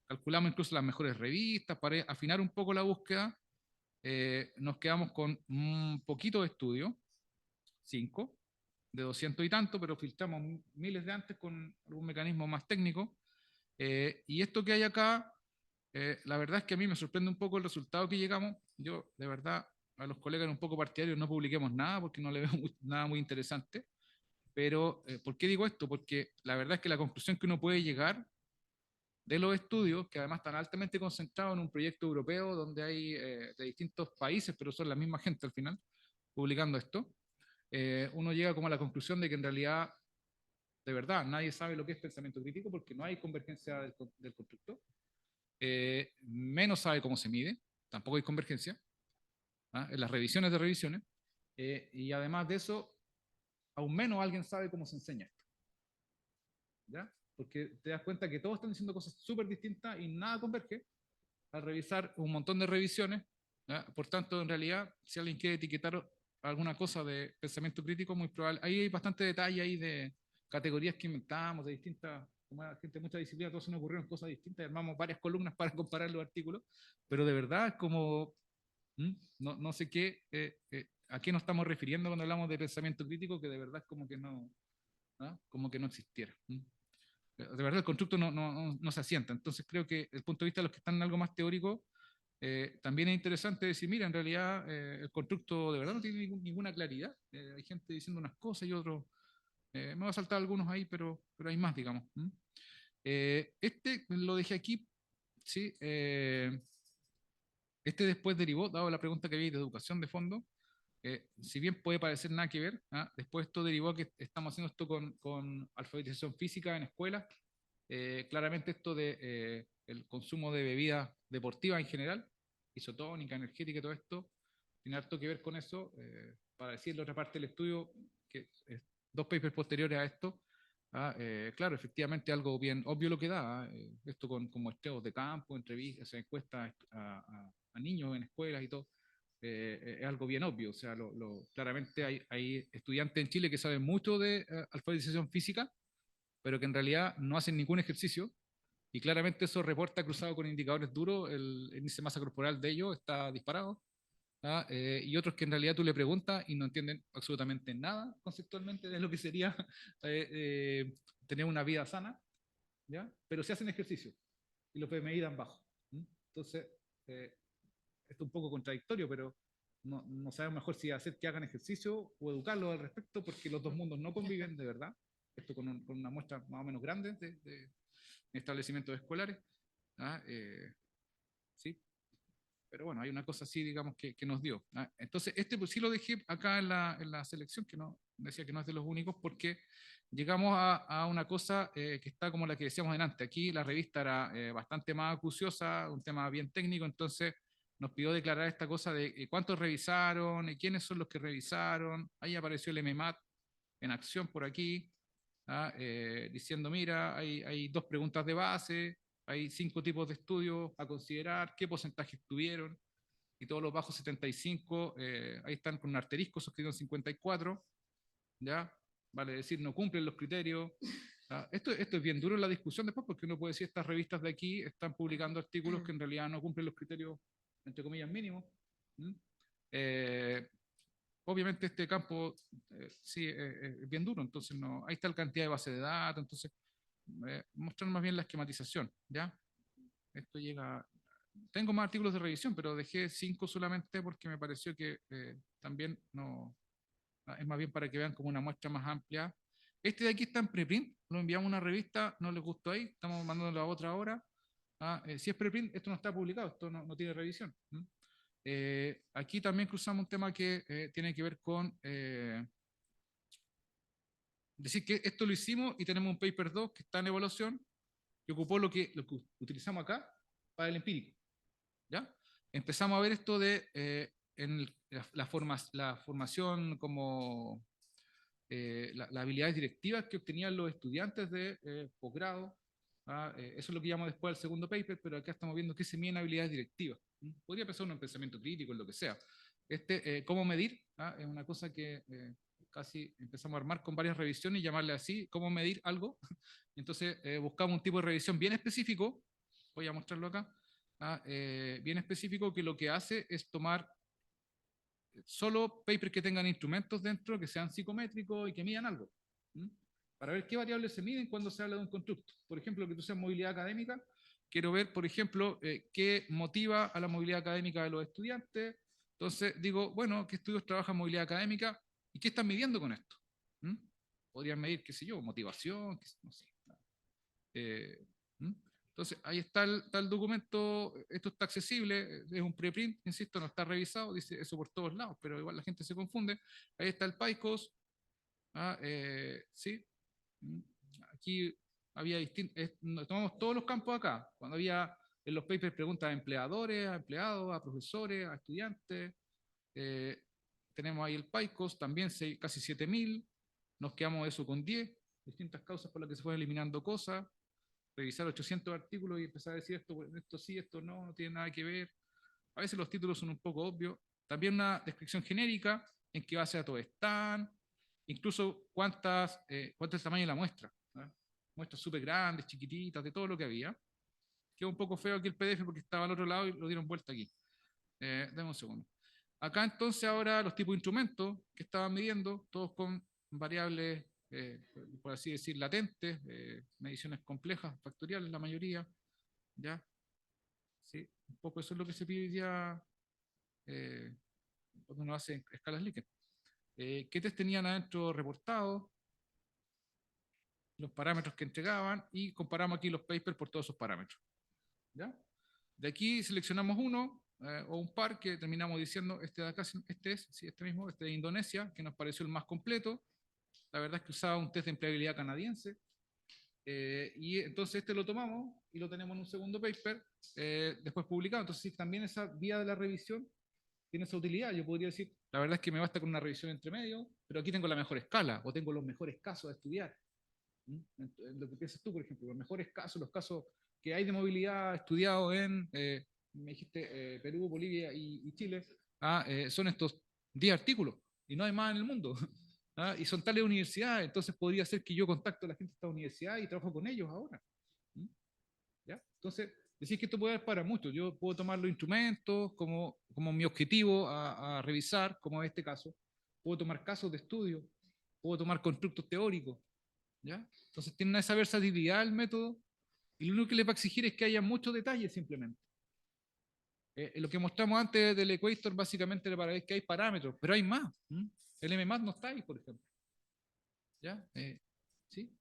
Calculamos incluso las mejores revistas para afinar un poco la búsqueda. Nos quedamos con un poquito de estudio, 5, de 200 y tanto, pero filtramos miles de antes con algún mecanismo más técnico. Y esto que hay acá, la verdad es que a mí me sorprende un poco el resultado que llegamos. Yo, de verdad, a los colegas un poco partidarios no publiquemos nada porque no le veo nada muy interesante. Pero, ¿por qué digo esto? Porque la verdad es que la conclusión que uno puede llegar de los estudios, que además están altamente concentrados en un proyecto europeo donde hay de distintos países, pero son la misma gente al final, publicando esto, uno llega como a la conclusión de que en realidad, de verdad, nadie sabe lo que es pensamiento crítico porque no hay convergencia del constructor, menos sabe cómo se mide, tampoco hay convergencia, en las revisiones de revisiones, y además de eso, aún menos alguien sabe cómo se enseña esto. ¿Ya? Porque te das cuenta que todos están diciendo cosas súper distintas y nada converge al revisar un montón de revisiones. ¿Ya? Por tanto, en realidad, si alguien quiere etiquetar alguna cosa de pensamiento crítico, muy probable, ahí hay bastante detalle ahí de categorías que inventamos, de distintas como era gente de mucha disciplina, todos se nos ocurrieron cosas distintas y armamos varias columnas para comparar los artículos, pero de verdad es como, no sé qué, a qué nos estamos refiriendo cuando hablamos de pensamiento crítico, que de verdad es como que como que no existiera. De verdad el constructo no se asienta. Entonces creo que desde el punto de vista de los que están en algo más teórico, también es interesante decir, mira, en realidad el constructo de verdad no tiene ninguna claridad. Hay gente diciendo unas cosas y otros, me va a saltar algunos ahí, pero hay más, digamos. Este lo dejé aquí, ¿sí? Este después derivó, dado la pregunta que había de educación de fondo, si bien puede parecer nada que ver, después esto derivó a que estamos haciendo esto con alfabetización física en escuelas. Claramente esto de el consumo de bebidas deportivas en general, isotónica, energética y todo esto, tiene harto que ver con eso. Para decir la otra parte del estudio, que dos papers posteriores a esto, claro, efectivamente algo bien obvio lo que da, esto con muestreos de campo, entrevistas, encuestas a niños en escuelas y todo, es algo bien obvio. O sea, claramente hay estudiantes en Chile que saben mucho de alfabetización física, pero que en realidad no hacen ningún ejercicio, y claramente eso reporta cruzado con indicadores duros, el índice de masa corporal de ellos está disparado, y otros que en realidad tú le preguntas y no entienden absolutamente nada conceptualmente de lo que sería tener una vida sana, ¿ya? Pero se hacen ejercicio y los PMI dan bajo. Entonces, esto es un poco contradictorio, pero no sabemos mejor si hacer que hagan ejercicio o educarlos al respecto, porque los dos mundos no conviven de verdad. Esto con una muestra más o menos grande de establecimientos escolares. Sí, pero bueno, hay una cosa así, digamos, que nos dio. Entonces, pues sí lo dejé acá en la selección, que no decía que no es de los únicos, porque llegamos a una cosa que está como la que decíamos delante. Aquí la revista era bastante más acuciosa, un tema bien técnico, entonces nos pidió declarar esta cosa de cuántos revisaron, y quiénes son los que revisaron. Ahí apareció el MMAT en acción por aquí, diciendo, mira, hay 2 preguntas de base, hay 5 tipos de estudios a considerar, qué porcentaje tuvieron, y todos los bajos 75, ahí están con un asterisco, suscribieron 54, ¿ya? Vale decir, no cumplen los criterios. Esto es bien duro en la discusión después, porque uno puede decir, estas revistas de aquí están publicando artículos que en realidad no cumplen los criterios, entre comillas, mínimos. Obviamente este campo sí es bien duro, entonces no, ahí está la cantidad de base de datos, entonces mostrar más bien la esquematización, ¿ya? Esto llega, tengo más artículos de revisión, pero dejé 5 solamente porque me pareció que también no, es más bien para que vean como una muestra más amplia. Este de aquí está en preprint, lo enviamos a una revista, no les gustó ahí, estamos mandándolo a otra hora. Si es preprint, esto no está publicado, esto no tiene revisión. Aquí también cruzamos un tema que tiene que ver con decir que esto lo hicimos y tenemos un paper 2 que está en evaluación, que ocupó lo que utilizamos acá para el empírico. ¿Ya? Empezamos a ver esto de en la formación como las habilidades directivas que obtenían los estudiantes de posgrado. Eso es lo que llamo después el segundo paper, pero acá estamos viendo qué se mide en habilidades directivas. Podría pensar uno en pensamiento crítico, en lo que sea. ¿Cómo medir? Es una cosa que casi empezamos a armar con varias revisiones y llamarle así, cómo medir algo. Entonces buscamos un tipo de revisión bien específico, voy a mostrarlo acá, bien específico, que lo que hace es tomar solo papers que tengan instrumentos dentro, que sean psicométricos y que midan algo, para ver qué variables se miden cuando se habla de un constructo. Por ejemplo, que tú seas movilidad académica, quiero ver, por ejemplo, qué motiva a la movilidad académica de los estudiantes. Entonces digo, bueno, ¿qué estudios trabajan movilidad académica y qué están midiendo con esto? Podrían medir, qué sé yo, motivación, no sé. Entonces, ahí está el documento, esto está accesible, es un preprint, insisto, no está revisado, dice eso por todos lados, pero igual la gente se confunde. Ahí está el PICOS, sí, aquí había tomamos todos los campos acá, cuando había en los papers preguntas a empleadores, a empleados, a profesores, a estudiantes, tenemos ahí el PICOS, también casi 7000, nos quedamos eso con 10, distintas causas por las que se fueron eliminando cosas, revisar 800 artículos y empezar a decir esto sí, esto no tiene nada que ver. A veces los títulos son un poco obvios. También una descripción genérica, en qué base de datos están, incluso cuánto es el tamaño de la muestra. muestras súper grandes, chiquititas, de todo lo que había. Quedó un poco feo aquí el PDF porque estaba al otro lado y lo dieron vuelta aquí. Dame un segundo. Acá entonces ahora los tipos de instrumentos que estaban midiendo, todos con variables, por así decir, latentes, mediciones complejas, factoriales la mayoría, ¿ya? Sí, un poco eso es lo que se pide ya cuando uno hace escalas Likert. ¿Qué test tenían adentro reportados? Los parámetros que entregaban y comparamos aquí los papers por todos esos parámetros. ¿Ya? De aquí seleccionamos uno o un par que terminamos diciendo, este de acá, este es, sí, este mismo, este de Indonesia, que nos pareció el más completo. La verdad es que usaba un test de empleabilidad canadiense. Y entonces este lo tomamos y lo tenemos en un segundo paper, después publicado. Entonces sí, también esa vía de la revisión tiene esa utilidad. Yo podría decir, la verdad es que me basta con una revisión entre medio, pero aquí tengo la mejor escala o tengo los mejores casos a estudiar. Lo que piensas tú, por ejemplo, los mejores casos, los casos que hay de movilidad estudiados en, me dijiste, Perú, Bolivia y Chile, son estos 10 artículos y no hay más en el mundo. Y son tales universidades, entonces podría ser que yo contacto a la gente de esta universidad y trabajo con ellos ahora. ¿Ya? Entonces, decir que esto puede dar para mucho. Yo puedo tomar los instrumentos como mi objetivo a revisar, como en este caso. Puedo tomar casos de estudio, puedo tomar constructos teóricos. ¿Ya? Entonces tiene esa versatilidad el método y lo único que le va a exigir es que haya muchos detalles simplemente. Lo que mostramos antes del Equator básicamente era para ver que hay parámetros, pero hay más. El MMAT no está ahí, por ejemplo. ¿Ya? ¿Sí?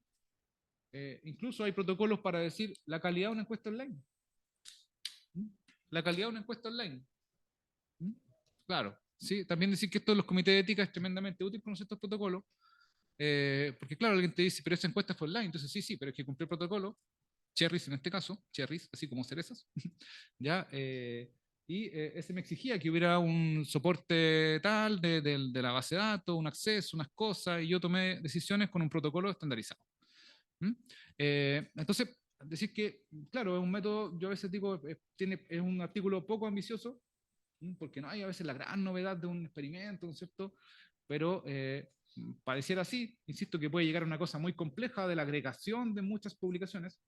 Incluso hay protocolos para decir la calidad de una encuesta online. La calidad de una encuesta online. Claro, ¿sí? También decir que esto de los comités de ética es tremendamente útil conocer estos protocolos. Porque claro, alguien te dice, pero esa encuesta fue online, entonces sí, pero es que cumplió el protocolo, cherries en este caso, cherries, así como cerezas, ¿ya? Ese me exigía que hubiera un soporte tal de la base de datos, un acceso, unas cosas, y yo tomé decisiones con un protocolo estandarizado. Entonces, decir que, claro, es un método, yo a veces digo, es un artículo poco ambicioso, porque no hay a veces la gran novedad de un experimento, ¿no es cierto? Pero pareciera así, insisto que puede llegar a una cosa muy compleja de la agregación de muchas publicaciones,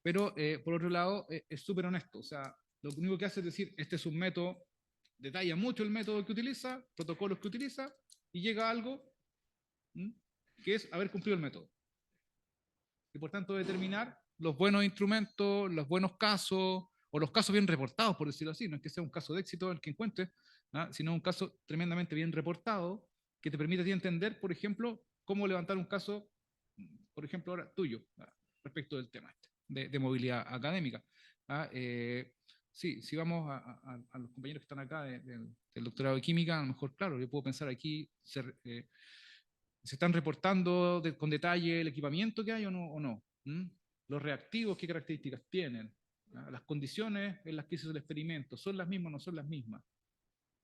pero por otro lado es súper honesto, o sea, lo único que hace es decir, este es un método, detalla mucho el método que utiliza, protocolos que utiliza, y llega a algo que es haber cumplido el método. Y por tanto determinar los buenos instrumentos, los buenos casos, o los casos bien reportados, por decirlo así, no es que sea un caso de éxito el que encuentres, sino un caso tremendamente bien reportado, que te permite a ti entender, por ejemplo, cómo levantar un caso, por ejemplo, ahora tuyo, respecto del tema de movilidad académica. Sí, si vamos a los compañeros que están acá del doctorado de química, a lo mejor, claro, yo puedo pensar aquí, se están reportando con detalle el equipamiento que hay o no. Los reactivos, qué características tienen, las condiciones en las que hizo el experimento, ¿son las mismas o no son las mismas?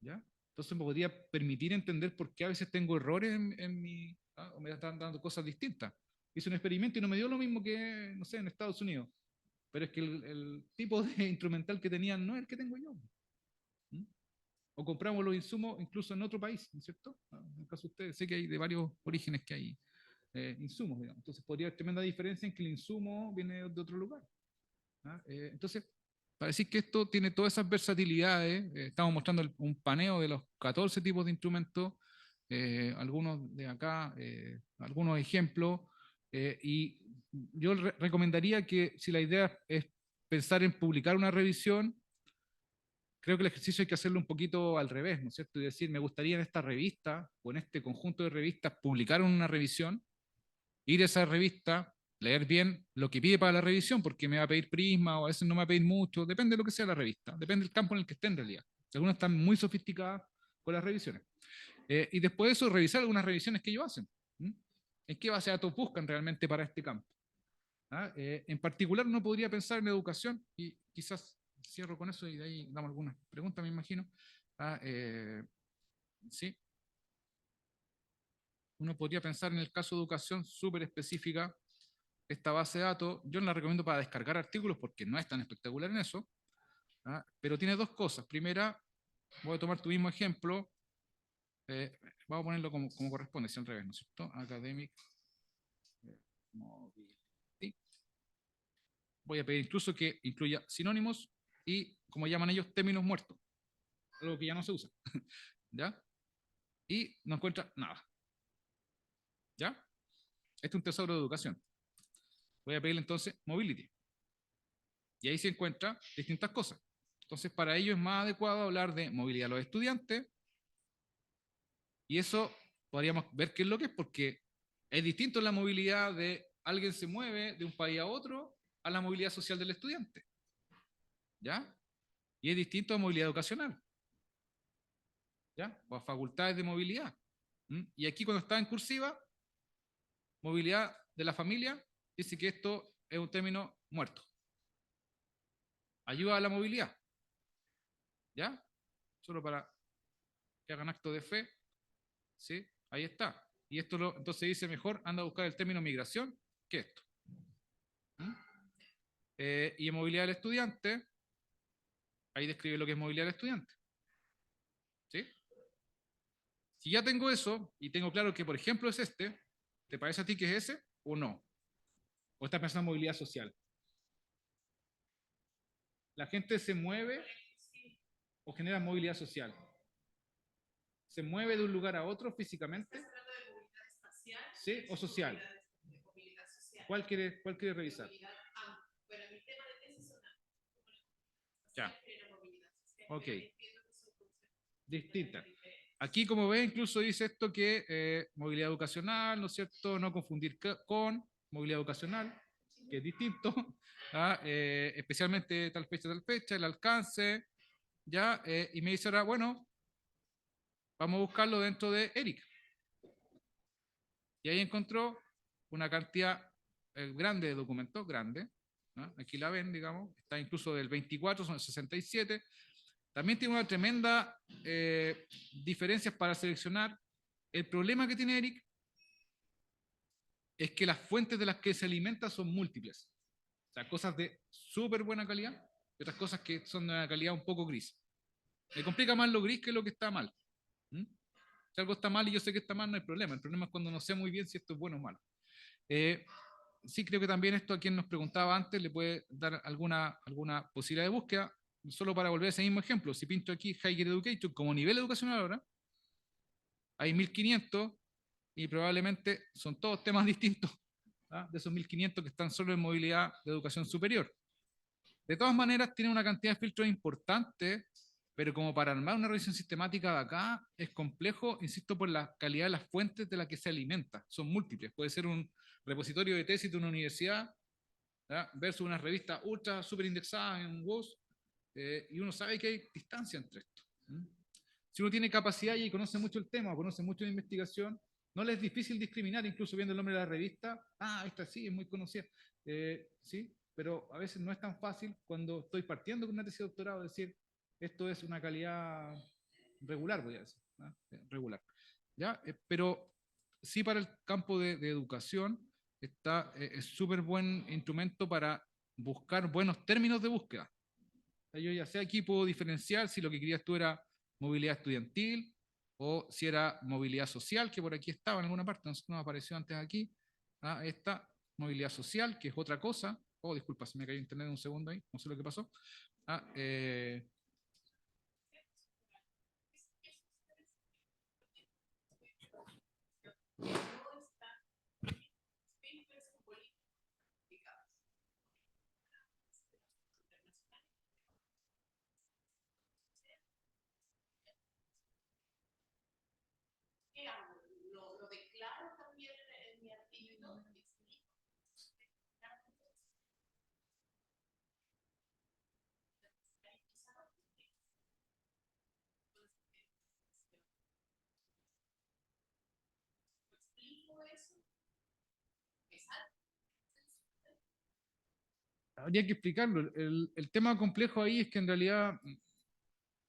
¿Ya? Entonces me podría permitir entender por qué a veces tengo errores en mi, o me están dando cosas distintas. Hice un experimento y no me dio lo mismo que, no sé, en Estados Unidos, pero es que el tipo de instrumental que tenían no es el que tengo yo. O compramos los insumos incluso en otro país, ¿no es cierto? En el caso de ustedes, sé que hay de varios orígenes que hay insumos, digamos. Entonces podría haber tremenda diferencia en que el insumo viene de otro lugar. Entonces, para decir que esto tiene todas esas versatilidades, estamos mostrando un paneo de los 14 tipos de instrumentos, algunos de acá, algunos ejemplos, y yo recomendaría que si la idea es pensar en publicar una revisión, creo que el ejercicio hay que hacerlo un poquito al revés, ¿no es cierto? Y decir, me gustaría en esta revista o en este conjunto de revistas publicar una revisión, ir a esa revista, leer bien lo que pide para la revisión, porque me va a pedir prisma o a veces no me va a pedir mucho, depende de lo que sea la revista, depende del campo en el que esté en realidad. Algunas están muy sofisticadas con las revisiones. Y después de eso, revisar algunas revisiones que ellos hacen. ¿En qué base de datos buscan realmente para este campo? En particular, uno podría pensar en educación, y quizás cierro con eso y de ahí damos algunas preguntas, me imagino. Sí. Uno podría pensar en el caso de educación súper específica, esta base de datos, yo no la recomiendo para descargar artículos porque no es tan espectacular en eso, pero tiene dos cosas. Primera, voy a tomar tu mismo ejemplo, vamos a ponerlo como corresponde, si al revés, ¿no es cierto? Academic mobility. Voy a pedir incluso que incluya sinónimos y, como llaman ellos, términos muertos. Algo que ya no se usa. ¿Ya? Y no encuentra nada. ¿Ya? Este es un tesoro de educación. Voy a pedirle entonces mobility. Y ahí se encuentra distintas cosas. Entonces, para ello es más adecuado hablar de movilidad de los estudiantes. Y eso podríamos ver qué es lo que es, porque es distinto la movilidad de alguien se mueve de un país a otro a la movilidad social del estudiante. ¿Ya? Y es distinto a movilidad educacional. ¿Ya? O a facultades de movilidad. Y aquí cuando está en cursiva, movilidad de la familia, dice que esto es un término muerto. Ayuda a la movilidad. ¿Ya? Solo para que hagan acto de fe. ¿Sí? Ahí está. Y esto entonces dice mejor, anda a buscar el término migración que esto. Y en movilidad del estudiante, ahí describe lo que es movilidad del estudiante. ¿Sí? Si ya tengo eso, y tengo claro que por ejemplo es este, ¿te parece a ti que es ese o no? ¿O estás pensando en movilidad social? ¿La gente se mueve o genera movilidad social? ¿Se mueve de un lugar a otro físicamente? ¿Sí? ¿O social? ¿Cuál quiere revisar? Ya. Ok. Distinta. Aquí, como ve, incluso dice esto que movilidad educacional, ¿no es cierto? No confundir con movilidad educacional, que es distinto, especialmente tal fecha, el alcance, ¿ya? Y me dice ahora, bueno, vamos a buscarlo dentro de Eric. Y ahí encontró una cantidad grande de documentos, grande, ¿no? Aquí la ven, digamos, está incluso del 24, son 67. También tiene una tremenda diferencias para seleccionar. El problema que tiene Eric es que las fuentes de las que se alimenta son múltiples. O sea, cosas de súper buena calidad y otras cosas que son de una calidad un poco gris. Me complica más lo gris que lo que está mal. Si algo está mal y yo sé que está mal, no hay problema. El problema es cuando no sé muy bien si esto es bueno o malo. Sí, creo que también esto a quien nos preguntaba antes le puede dar alguna posibilidad de búsqueda. Solo para volver a ese mismo ejemplo, si pinto aquí Higher Education como nivel educacional ahora, hay 1500 y probablemente son todos temas distintos, de esos 1500 que están solo en movilidad de educación superior. De todas maneras, tiene una cantidad de filtros importante, pero como para armar una revisión sistemática de acá es complejo, insisto, por la calidad de las fuentes de las que se alimenta. Son múltiples. Puede ser un repositorio de tesis de una universidad, versus una revista ultra super indexada en WOS, y uno sabe que hay distancia entre esto. Si uno tiene capacidad y conoce mucho el tema, conoce mucho de investigación, no le es difícil discriminar, incluso viendo el nombre de la revista, esta sí, es muy conocida, sí, pero a veces no es tan fácil cuando estoy partiendo con una tesis de doctorado decir, esto es una calidad regular, voy a decir, regular. ¿Ya? Pero sí para el campo de educación es súper buen instrumento para buscar buenos términos de búsqueda. Yo ya sé aquí puedo diferenciar si lo que querías tú era movilidad estudiantil o si era movilidad social, que por aquí estaba en alguna parte, no apareció antes aquí. Esta movilidad social, que es otra cosa. Oh, disculpa, se me cayó internet un segundo ahí, no sé lo que pasó. Lo declaro también en mi artículo. Habría que explicarlo. El tema complejo ahí es que en realidad,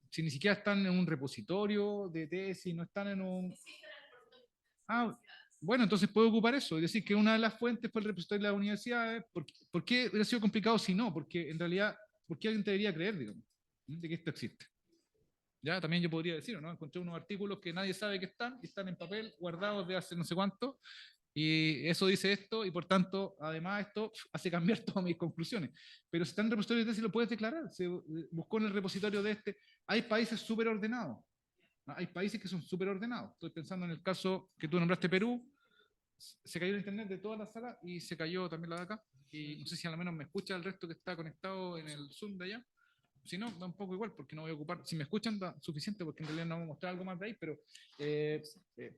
si ni siquiera están en un repositorio de tesis, no están en un... bueno, entonces puedo ocupar eso, es decir, que una de las fuentes fue el repositorio de las universidades. ¿Por qué hubiera sido complicado si no? Porque en realidad, ¿por qué alguien te debería creer, digamos, de que esto existe? Ya, también yo podría decir, ¿no? Encontré unos artículos que nadie sabe que están, y están en papel, guardados de hace no sé cuánto, y eso dice esto, y por tanto, además esto hace cambiar todas mis conclusiones. Pero si está en el repositorio de tesis, lo puedes declarar. Se buscó en el repositorio de este. Hay países súper ordenados. ¿No? Hay países que son súper ordenados. Estoy pensando en el caso que tú nombraste, Perú. Se cayó el internet de toda la sala y se cayó también la de acá. Y no sé si al menos me escucha el resto que está conectado en el Zoom de allá. Si no, da un poco igual, porque no voy a ocupar. Si me escuchan, da suficiente, porque en realidad no vamos a mostrar algo más de ahí, pero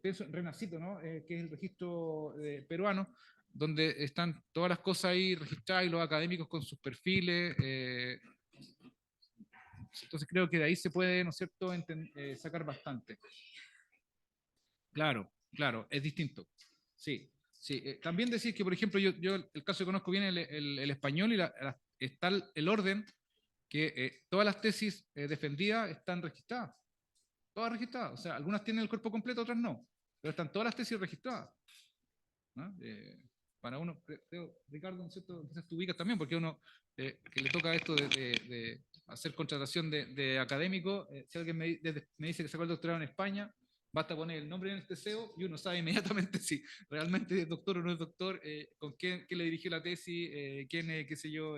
pienso en Renacito, ¿no? Que es el registro peruano, donde están todas las cosas ahí registradas y los académicos con sus perfiles. Entonces creo que de ahí se puede, ¿no es cierto?, sacar bastante. Claro, claro, es distinto. Sí, sí. También decir que, por ejemplo, yo el caso que conozco bien el español y está el orden que todas las tesis defendidas están registradas. Todas registradas. O sea, algunas tienen el cuerpo completo, otras no. Pero están todas las tesis registradas. ¿No? Para uno, creo, Ricardo, ¿no es cierto? Quizás tú ubicas también, porque uno que le toca esto de hacer contratación de académico, si alguien me dice que sacó el doctorado en España, basta poner el nombre en el TCO y uno sabe inmediatamente si realmente es doctor o no es doctor, con quién le dirigió la tesis, qué sé yo,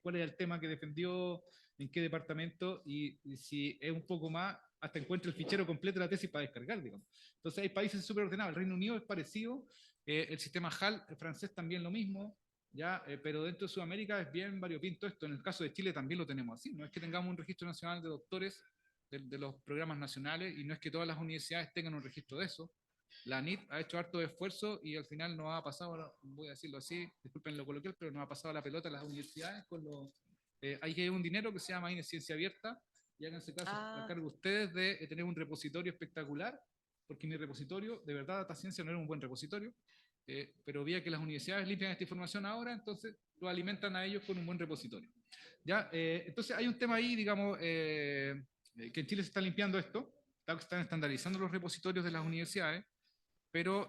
cuál era el tema que defendió, en qué departamento, y si es un poco más, hasta encuentra el fichero completo de la tesis para descargar, digamos. Entonces hay países súper ordenados. El Reino Unido es parecido, el sistema HAL, el francés también lo mismo, ¿ya? Pero dentro de Sudamérica es bien variopinto esto. En el caso de Chile también lo tenemos así. No es que tengamos un registro nacional de doctores de los programas nacionales, y no es que todas las universidades tengan un registro de eso. La ANIT ha hecho harto esfuerzo y al final nos ha pasado, voy a decirlo así, disculpen lo coloquial, pero nos ha pasado la pelota a las universidades con hay un dinero que se llama Ciencia Abierta, y háganse caso, a cargo ustedes de tener un repositorio espectacular, porque mi repositorio, de verdad, Data Ciencia no era un buen repositorio, pero veía que las universidades limpian esta información ahora, entonces lo alimentan a ellos con un buen repositorio. ¿Ya? Entonces hay un tema ahí, digamos, que en Chile se está limpiando esto, están estandarizando los repositorios de las universidades, pero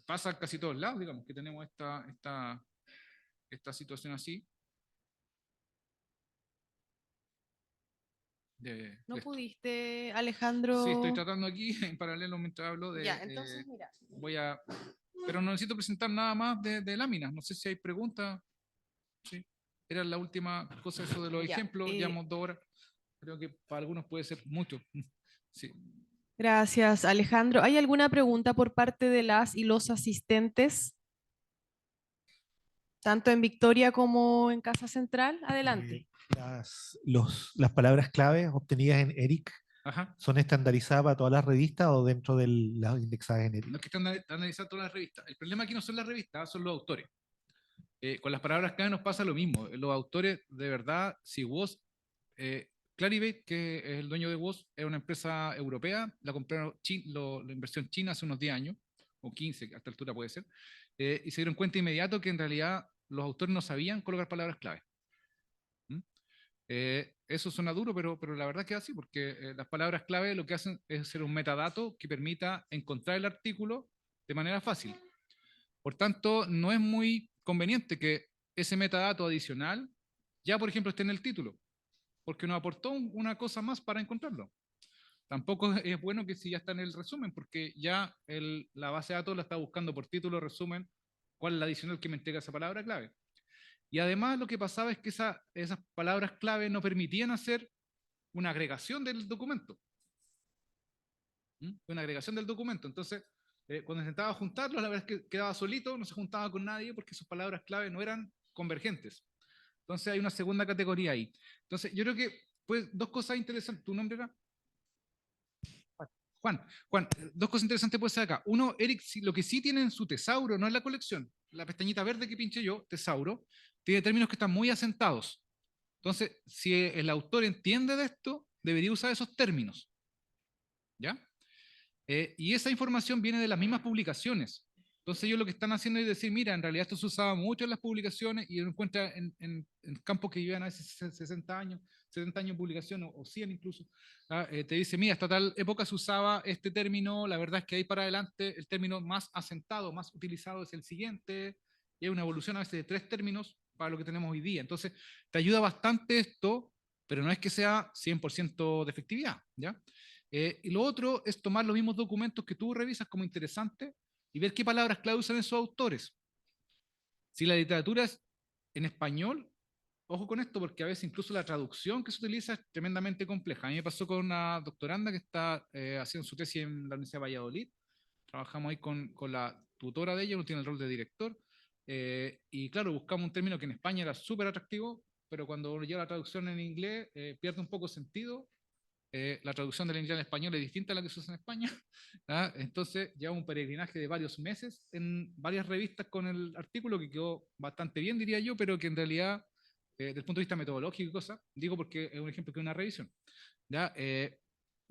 pasa casi todos lados, digamos, que tenemos esta situación así. ¿No esto. pudiste, Alejandro? Sí, estoy tratando aquí en paralelo mientras hablo de... Ya, entonces mira. Pero no necesito presentar nada más de láminas. No sé si hay preguntas. Sí. Era la última cosa, eso de los ejemplos. Llevamos 2 horas. Creo que para algunos puede ser mucho. Sí. Gracias, Alejandro. ¿Hay alguna pregunta por parte de las y los asistentes? Tanto en Victoria como en Casa Central. Adelante. Las palabras clave obtenidas en ERIC Ajá. son estandarizadas para todas las revistas o dentro de las indexadas en ERIC. No es que están analizando todas las revistas. El problema aquí no son las revistas, son los autores. Con las palabras clave nos pasa lo mismo. Los autores, de verdad, si vos, Clarivate, que es el dueño de WOS, es una empresa europea, la compraron la inversión china hace unos 10 años, o 15, a esta altura puede ser, y se dieron cuenta inmediato que en realidad los autores no sabían colocar palabras clave. Eso suena duro, pero la verdad que es así, porque las palabras clave lo que hacen es ser un metadato que permita encontrar el artículo de manera fácil. Por tanto, no es muy conveniente que ese metadato adicional ya, por ejemplo, esté en el título, porque nos aportó una cosa más para encontrarlo. Tampoco es bueno que si ya está en el resumen, porque ya la base de datos la está buscando por título, resumen, cuál es la adicional que me entrega esa palabra clave. Y además lo que pasaba es que esas palabras clave no permitían hacer una agregación del documento. Una agregación del documento. Entonces, cuando intentaba juntarlos, la verdad es que quedaba solito, no se juntaba con nadie porque sus palabras clave no eran convergentes. Entonces hay una segunda categoría ahí. Entonces yo creo que, pues, 2 cosas interesantes. ¿Tu nombre era? Juan, 2 cosas interesantes puede ser acá. Uno, Eric, lo que sí tiene en su tesauro, no en la colección, la pestañita verde que pinché yo, tesauro, tiene términos que están muy asentados. Entonces, si el autor entiende de esto, debería usar esos términos. ¿Ya? Y esa información viene de las mismas publicaciones. Entonces ellos lo que están haciendo es decir, mira, en realidad esto se usaba mucho en las publicaciones y uno encuentra en campos que llevan a veces 60 años, 70 años de publicación o 100 incluso, te dice, mira, hasta tal época se usaba este término, la verdad es que ahí para adelante el término más asentado, más utilizado es el siguiente, y hay una evolución a veces de 3 términos para lo que tenemos hoy día. Entonces te ayuda bastante esto, pero no es que sea 100% de efectividad, ¿ya? Y lo otro es tomar los mismos documentos que tú revisas como interesantes y y ver qué palabras clave usan esos autores. Si la literatura es en español, ojo con esto, porque a veces incluso la traducción que se utiliza es tremendamente compleja. A mí me pasó con una doctoranda que está haciendo su tesis en la Universidad de Valladolid. Trabajamos ahí con la tutora de ella, uno tiene el rol de director, y claro, buscamos un término que en España era súper atractivo, pero cuando uno lleva la traducción en inglés pierde un poco sentido. La traducción del inglés al español es distinta a la que se usa en España. ¿Ah? Entonces llevamos un peregrinaje de varios meses en varias revistas con el artículo que quedó bastante bien, diría yo, pero que en realidad, desde el punto de vista metodológico y cosas, digo porque es un ejemplo que es una revisión. ¿Ya?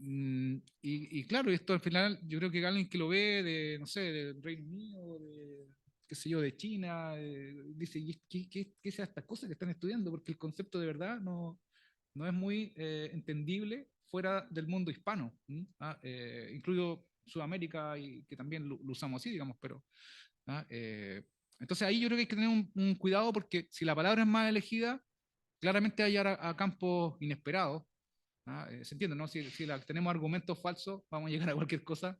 Y claro, esto al final yo creo que alguien que lo ve de, no sé, del Reino Unido, de, qué sé yo, de China, dice, ¿qué es estas cosas que están estudiando? Porque el concepto de verdad no es muy entendible fuera del mundo hispano, incluido Sudamérica, y que también lo usamos así, digamos, pero... entonces ahí yo creo que hay que tener un cuidado, porque si la palabra es más elegida, claramente hay a campos inesperados. Se entiende, ¿no? Si tenemos argumentos falsos, vamos a llegar a cualquier cosa,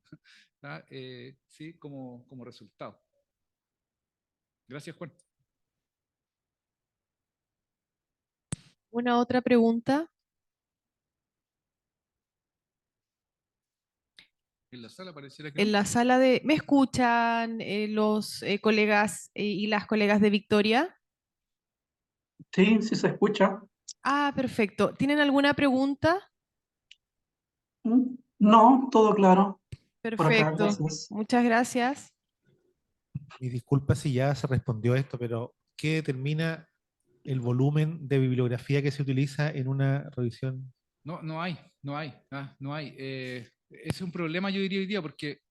sí, como resultado. Gracias, Juan. ¿Una otra pregunta? En la sala pareciera que En no. la sala de... ¿Me escuchan los colegas y las colegas de Victoria? Sí, sí se escucha. Ah, perfecto. ¿Tienen alguna pregunta? No, todo claro. Por acá, Perfecto. gracias. Muchas gracias. Y disculpa si ya se respondió esto, pero ¿qué determina el volumen de bibliografía que se utiliza en una revisión? No hay. No hay. Es un problema, yo diría hoy día, porque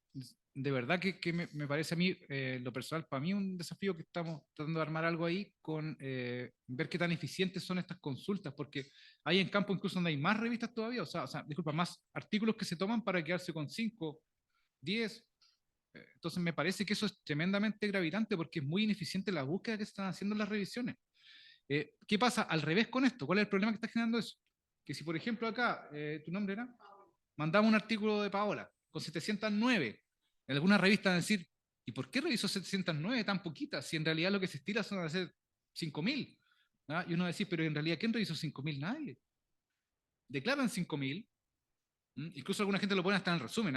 de verdad que me parece a mí, lo personal, para mí un desafío que estamos tratando de armar algo ahí con ver qué tan eficientes son estas consultas, porque hay en campo incluso donde hay más revistas todavía, disculpa, más artículos que se toman para quedarse con 5, 10. Entonces me parece que eso es tremendamente gravitante, porque es muy ineficiente la búsqueda que se están haciendo en las revisiones. ¿Qué pasa al revés con esto? ¿Cuál es el problema que está generando eso? Que si, por ejemplo, acá, ¿tu nombre era? Mandamos un artículo de Paola con 709, en alguna revista van a decir, ¿y por qué revisó 709 tan poquitas? Si en realidad lo que se estira son a hacer 5000. Y uno va a decir, pero en realidad, ¿quién revisó 5000? Nadie. Declaran 5000, incluso alguna gente lo pone hasta en el resumen,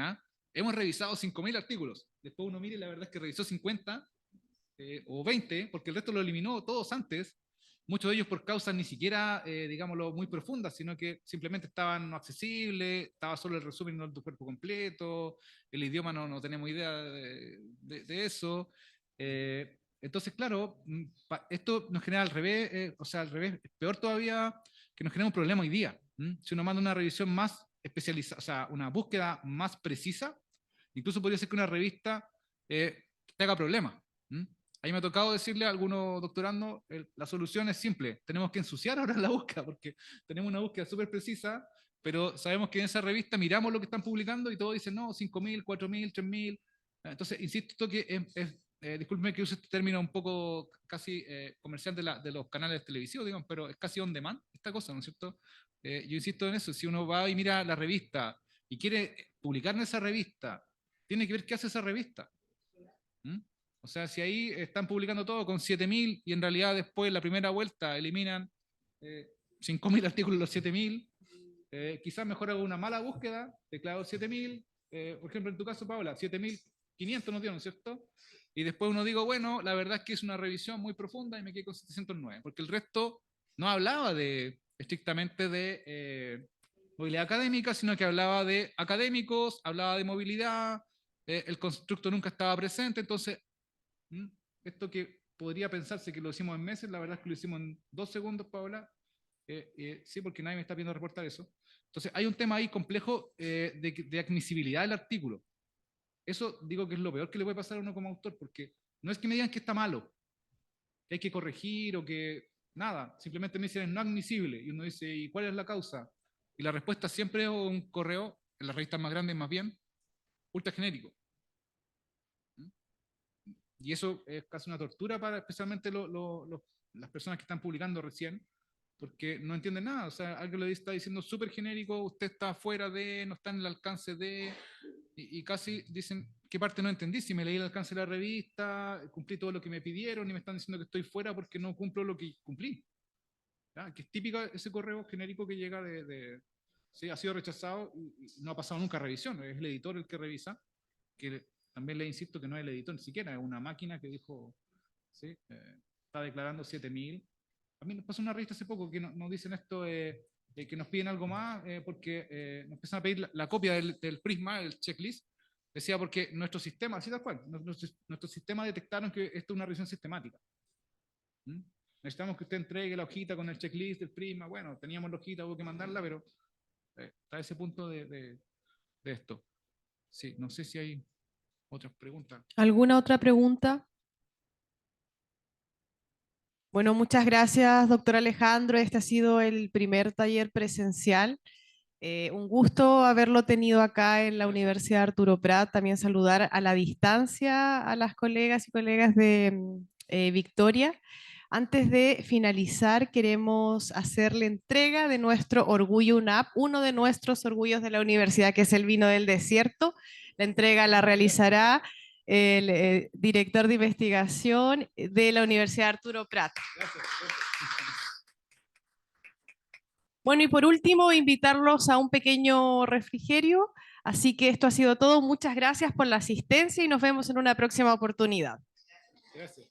hemos revisado 5000 artículos. Después uno mire y la verdad es que revisó 50 o 20, porque el resto lo eliminó todos antes, muchos de ellos por causas ni siquiera, digámoslo, muy profundas, sino que simplemente estaban no accesibles, estaba solo el resumen, no el tu cuerpo completo, el idioma no tenemos idea de eso. Entonces, claro, esto nos genera al revés, al revés, es peor todavía, que nos genera un problema hoy día. Si uno manda una revisión más especializada, o sea, una búsqueda más precisa, incluso podría ser que una revista te haga problemas. Ahí me ha tocado decirle a algunos doctorandos, la solución es simple, tenemos que ensuciar ahora la búsqueda, porque tenemos una búsqueda súper precisa, pero sabemos que en esa revista miramos lo que están publicando y todos dicen, no, 5000, 4000, 3000. Entonces, insisto que discúlpeme que use este término un poco casi comercial de los canales televisivos, digamos, pero es casi on demand esta cosa, ¿no es cierto? Yo insisto en eso, si uno va y mira la revista y quiere publicar en esa revista, tiene que ver qué hace esa revista. O sea, si ahí están publicando todo con 7000 y en realidad después la primera vuelta eliminan 5000 artículos los 7000, quizás mejor hago una mala búsqueda, declaro 7000, por ejemplo en tu caso Paola, 7500 nos dieron, ¿cierto? Y después uno digo, bueno, la verdad es que es una revisión muy profunda y me quedé con 709, porque el resto no hablaba estrictamente de movilidad académica, sino que hablaba de académicos, hablaba de movilidad, el constructo nunca estaba presente, entonces esto que podría pensarse que lo hicimos en meses, la verdad es que lo hicimos en 2 segundos, Paola. Sí, porque nadie me está viendo reportar eso. Entonces, hay un tema ahí complejo de admisibilidad del artículo. Eso digo que es lo peor que le puede pasar a uno como autor, porque no es que me digan que está malo, que hay que corregir o que nada, simplemente me dicen es no admisible. Y uno dice, ¿y cuál es la causa? Y la respuesta siempre es un correo, en las revistas más grandes más bien, ultra genérico. Y eso es casi una tortura para especialmente las personas que están publicando recién, porque no entienden nada. O sea, alguien le está diciendo súper genérico, usted está fuera de, no está en el alcance de, y casi dicen ¿qué parte no entendí? Si me leí el alcance de la revista, cumplí todo lo que me pidieron y me están diciendo que estoy fuera porque no cumplo lo que cumplí. ¿Ya? Que es típico ese correo genérico que llega sí, ha sido rechazado y no ha pasado nunca revisión. Es el editor el que revisa, que también le insisto que no es el editor ni siquiera, es una máquina que dijo, ¿sí? Está declarando 7.000. A mí nos pasó una revista hace poco que nos dicen esto, que nos piden algo más porque nos empiezan a pedir la copia del prisma, el checklist. Decía porque nuestro sistema, así tal cual, nuestro sistema detectaron que esto es una revisión sistemática. ¿Mm? Necesitamos que usted entregue la hojita con el checklist del prisma. Bueno, teníamos la hojita, hubo que mandarla, pero está ese punto de esto. Sí, no sé si hay otras preguntas. ¿Alguna otra pregunta? Bueno, muchas gracias, doctor Alejandro. Este ha sido el primer taller presencial. Un gusto haberlo tenido acá en la Universidad Arturo Prat. También saludar a la distancia a las colegas y colegas de Victoria. Antes de finalizar, queremos hacerle entrega de nuestro Orgullo UNAP, uno de nuestros orgullos de la universidad, que es el vino del desierto. La entrega la realizará el director de investigación de la Universidad Arturo Prat. Gracias. Bueno, y por último, invitarlos a un pequeño refrigerio. Así que esto ha sido todo. Muchas gracias por la asistencia y nos vemos en una próxima oportunidad. Gracias.